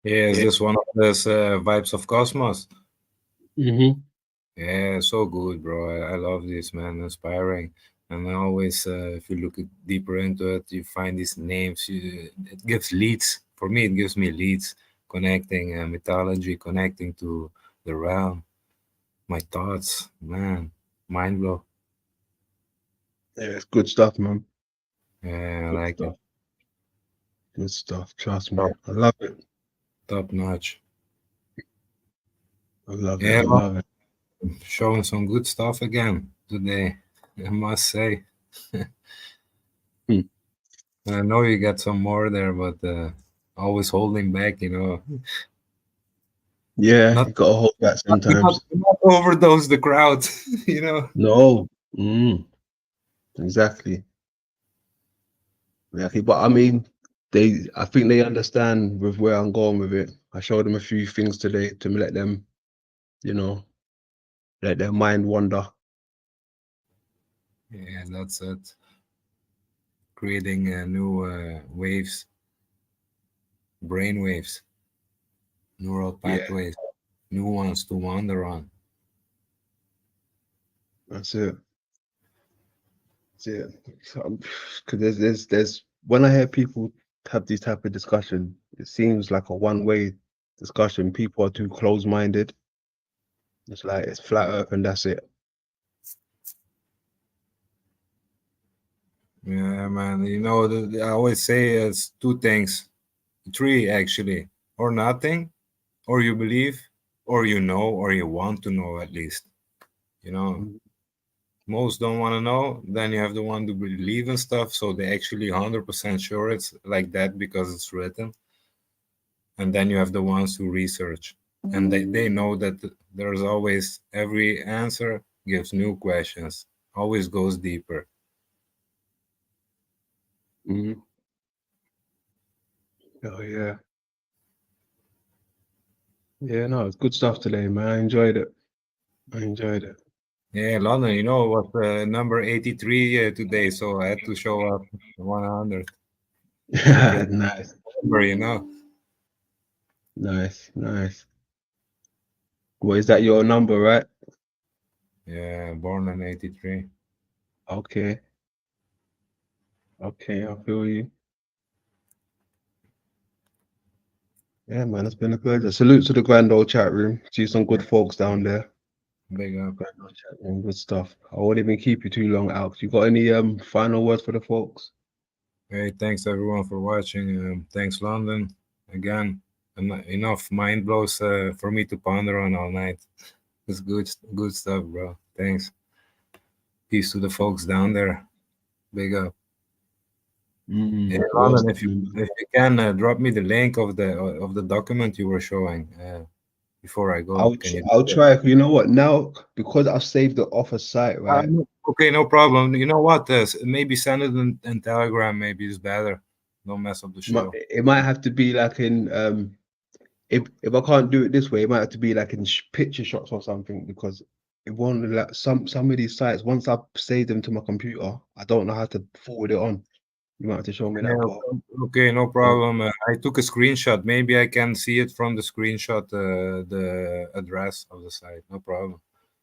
Yeah, is Yeah. this one of those vibes of cosmos? Mm-hmm. Yeah, so good, bro. I love this, man. Inspiring. And I always, if you look deeper into it, you find these names. It gives leads. For me, it gives me leads, connecting mythology, connecting to the realm. My thoughts, man, mind blow. Yeah, it's good stuff, man. Yeah, I Good like stuff. it. Good stuff. Trust me. Top, I love it. top notch. I love it. Yeah, I love it. showing some good stuff again today, I must say. Hmm. I know you got some more there, but always holding back, Yeah, Not, you gotta hold back sometimes. not overdose the crowd, No. Exactly. Exactly. But I mean, I think they understand with where I'm going with it. I showed them a few things today to let them, you know, let their mind wander. Yeah, that's it. Creating new waves, brain waves, neural Yeah, pathways, new ones to wander on. that's it. That's it. Because there's when I hear people have these type of discussion, it seems like a one-way discussion. People are too close-minded. It's like it's flat earth and that's it. Yeah, man. I always say it's two things, three actually, or nothing, or you believe, or you know, or you want to know at least. Most don't want to know. Then you have the one to believe in stuff, so they actually 100% sure it's like that because it's written. And then you have the ones who research, and they know that there's always every answer gives new questions, always goes deeper. Mm-hmm. Oh yeah. Yeah, no, it's good stuff today, man. I enjoyed it. I enjoyed it. Yeah, London, it was number 83 today, so I had to show up 100. Nice. Number. Nice. Well, is that your number, right? Yeah, born in 83. Okay, I feel you. Yeah, man, it's been a pleasure. Salute to the grand old chat room. See some good folks down there. Big up. Grand old chat room, good stuff. I won't even keep you too long, Alex. You got any final words for the folks? Hey, thanks everyone for watching. Thanks, London. Again, enough mind blows for me to ponder on all night. It's good stuff, bro. Thanks. Peace to the folks down there. Big up. Yeah, Real London, stuff, if you man. can drop me the link of the document you were showing before I go. Can you do I'll that? try. You know what? Now because I've saved it off a site, right? Okay, no problem. You know what? Maybe send it in Telegram. Maybe it's better. Don't mess up the show. It might have to be like in if I can't do it this way, it might have to be like in picture shots or something because it won't like some of these sites. Once I've saved them to my computer, I don't know how to forward it on. You might have to show me Yeah, that part. okay, no problem. I took a screenshot. Maybe I can see it from the screenshot, the address of the site. No problem.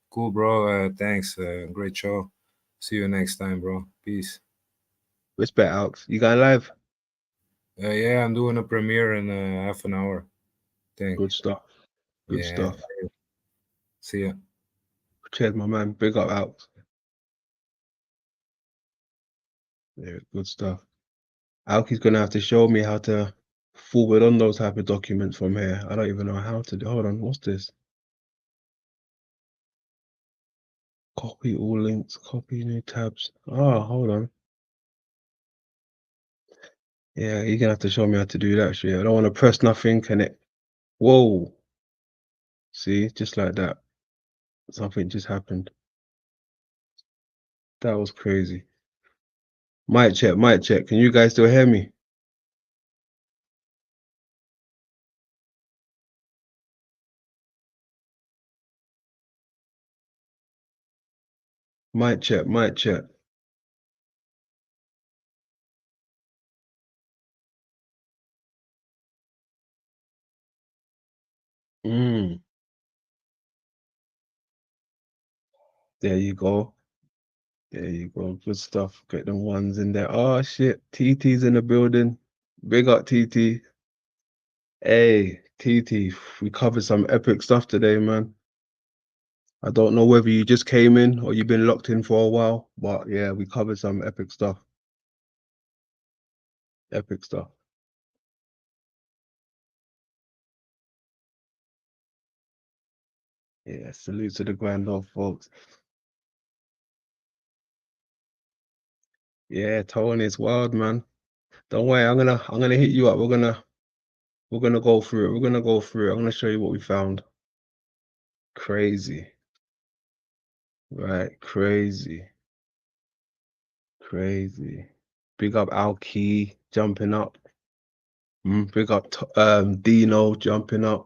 Cool, bro. Thanks. Great show. See you next time, bro. Peace. Respect, Alex. You going live? Yeah, I'm doing a premiere in half an hour. Good stuff. Good Yeah. stuff. See ya. Cheers, my man. Big up, Alex. Yeah, good stuff. Alki's gonna have to show me how to forward on those type of documents from here. I don't even know how to do. Hold on, what's this? Copy all links, copy new tabs. Oh, hold on. Yeah, you're gonna have to show me how to do that shit. I don't want to press nothing and it. Whoa. See, just like that. Something just happened. That was crazy. Mic check, mic check. Can you guys still hear me? Mic check, mic check. Mm. There you go. There you go. Good stuff. Get them ones in there. Oh shit. TT's in the building. Big up TT. Hey, TT. We covered some epic stuff today, man. I don't know whether you just came in or you've been locked in for a while, but yeah, we covered some epic stuff. Epic stuff. Yeah, salute to the grand old folks. Yeah, Tony, it's wild, man. Don't worry, I'm gonna hit you up. We're gonna go through it. We're gonna go through it. I'm gonna show you what we found. Crazy. Right, crazy. Crazy. Big up Al Key jumping up. Big up Dino jumping up.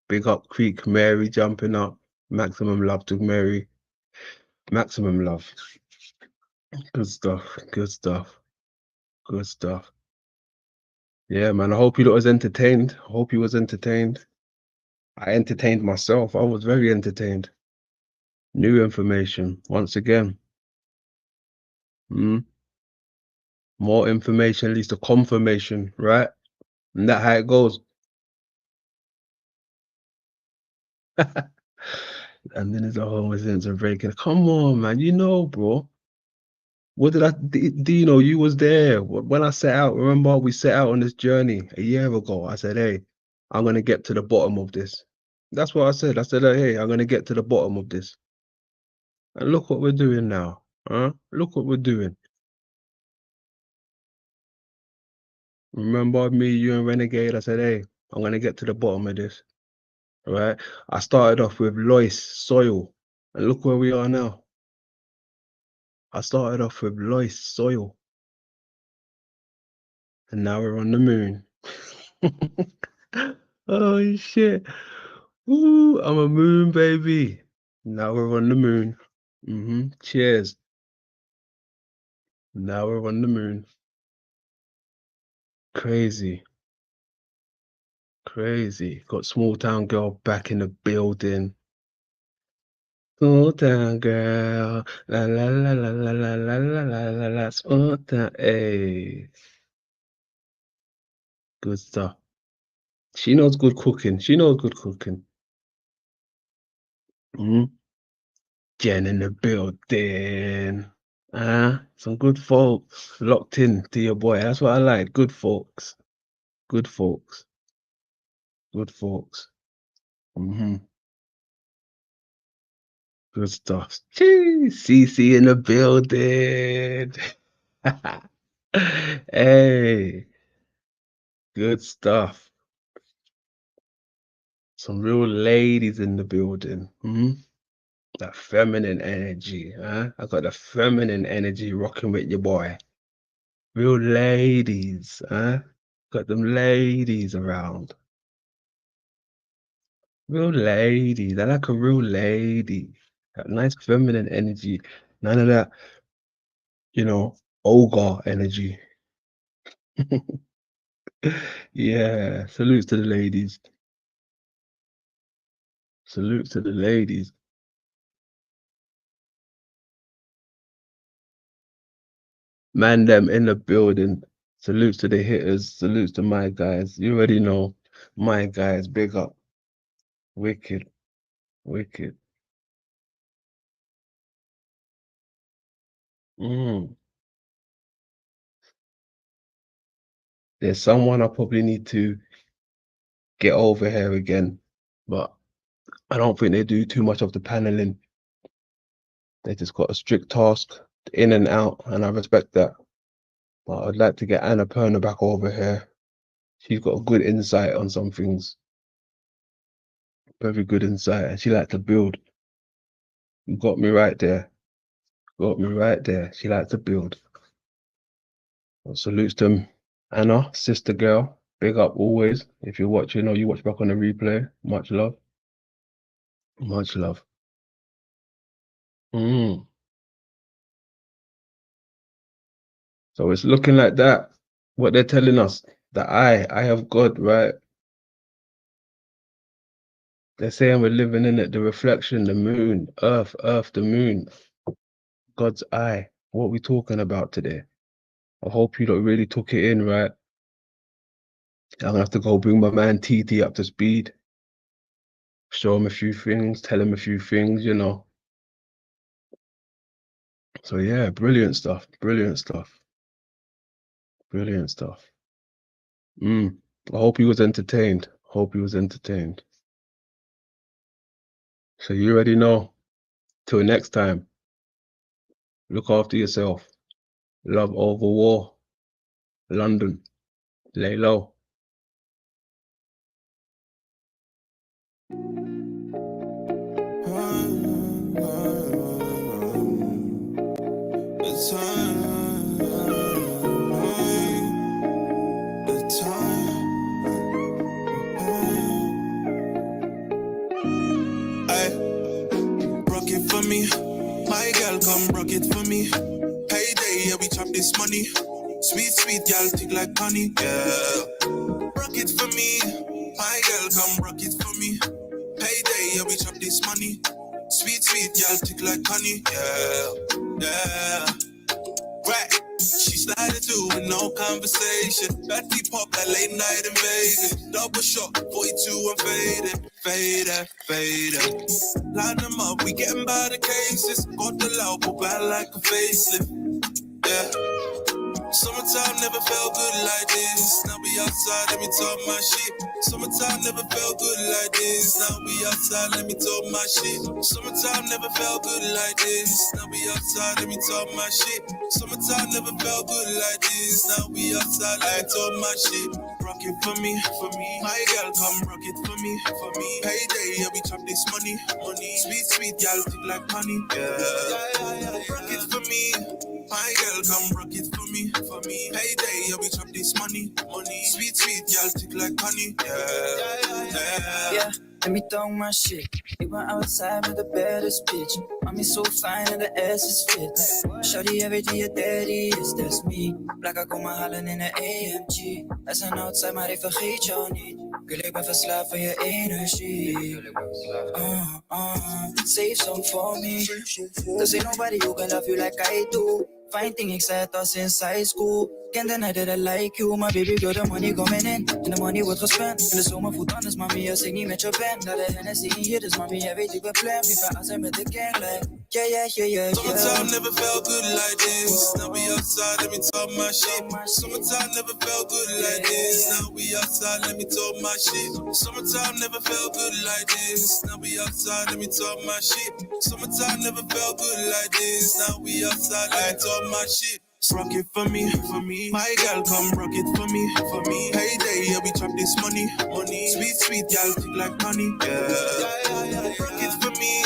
Big up Creek Mary jumping up. Maximum love to Mary. Maximum love. Good stuff. Good stuff. Good stuff. Yeah, man. I hope you lot was entertained. I hope you was entertained. I entertained myself. I was very entertained. New information once again. More information leads to confirmation, right? And that's how it goes. And then there's a whole sense of breaking. Come on, man. You know, bro. What did Dino, you was there. When I set out, remember we set out on this journey a year ago. I said, hey, I'm going to get to the bottom of this. That's what I said. I said, hey, I'm going to get to the bottom of this. And look what we're doing now. Huh? Look what we're doing. Remember me, you and Renegade? I said, hey, I'm going to get to the bottom of this. Right? I started off with Lois soil. And look where we are now. I started off with Lois soil. And now we're on the moon. Oh shit. Ooh, I'm a moon baby. Now we're on the moon. Cheers. Now we're on the moon. Crazy. Crazy. Got small town girl back in the building. Small town girl. La la la la la la la la la la la. Small town. Hey. Good stuff. She knows good cooking. She knows good cooking. Jen in the building. Some good folks locked in to your boy. That's what I like. Good folks. Good folks. Good folks. Good stuff. Jeez, CC in the building. Hey, good stuff. Some real ladies in the building. That feminine energy, huh? I got the feminine energy rocking with your boy. Real ladies, huh? Got them ladies around. Real ladies. I like a real lady. That nice feminine energy. None of that, ogre energy. Yeah. Salutes to the ladies. Salutes to the ladies. Man, them in the building. Salutes to the hitters. Salutes to my guys. You already know. My guys, big up. Wicked. Wicked. There's someone I probably need to get over here again, but I don't think they do too much of the paneling. They just got a strict task, in and out, and I respect that. But I'd like to get Anna Perna back over here. She's got a good insight on some things. Very good insight, and she likes to build. You got me right there. Got me right there. She likes to build. Well, salutes to Anna, sister girl. Big up always. If you're watching or you watch back on the replay, much love. Much love. So it's looking like that. What they're telling us, the eye of God, right? They're saying we're living in it, the reflection, the moon, earth, the moon, God's eye. What are we talking about today? I hope you don't really took it in, right? I'm gonna have to go bring my man TT up to speed, show him a few things, tell him a few things, you know. So yeah, brilliant stuff, brilliant stuff, brilliant stuff. I hope he was entertained. Hope he was entertained. So you already know. Till next time, look after yourself. Love over war. London, lay low. Rock it for me, my girl, come rock it for me. Payday, yeah, we chop this money. Sweet, sweet girl, tick like honey, yeah. Rock it for me, my girl, come rock it for me. Payday, yeah, we chop this money. Sweet, sweet girl, tick like honey, yeah, yeah. Right, she sliding through with no conversation. Batty pop like late night in Vegas. Double shot, 42 and faded, faded, faded. Line them up, we getting by the cases. Got the loud, but bad like a facelift. Yeah. Summertime never felt good like this. Now we outside, let me talk my shit. Summertime never felt good like this. Now we outside, let me talk my shit. Summertime never felt good like this. Now we outside, let me talk my shit. Summertime never felt good like this. Now we outside, let me talk my shit. Rock it for me, for me. My girl, come rock it for me, for me. Payday, yeah, we chop this money, money. Sweet, sweet girl, tick like honey, yeah. Rock it for me. My girl, come rock it for me, for me. Payday, yeah, we chop this money, money. Sweet, sweet girl, tick like honey, yeah. Let me talk my shit. Ik ben outside with the baddest bitch. Mommy so fine and the ass is fit. Shawty every day your daddy is, that's me. Blakken komen halen in de AMG. Wij zijn outside, maar ik vergeet jou niet. Girl, ik ben verslaafd van je energie. Save some for me. Cause ain't nobody who can love you like I do. Fine thing, ik zei het al sinds high school. Can't deny that I like you, my baby girl, the money coming in. And the money wordt gespend. In de zomer voelt anders, mami, als ik niet met je ben. Naar de Hennessy in hier, dus mami, jij weet ik ben plan. Wie van als met de gang, like, yeah. Summertime never felt good like this. Now we outside, let me talk my shit. Summertime never felt good like this. Now we outside, let me talk my shit. Summertime never felt good like this. Now we outside, let me talk my shit. Summertime never felt good like this. Now we outside, let me talk my shit. Rock it for me, for me. My girl, come rock it for me, for me. Payday, yeah, we chop this money, money. Sweet, sweet girl, tick like honey, yeah. Rock it for me.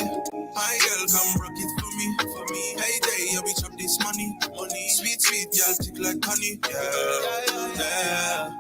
My girl, come rock it for me, for me. Payday, yeah, we chop this money, money. Sweet, sweet girl, tick like honey, yeah.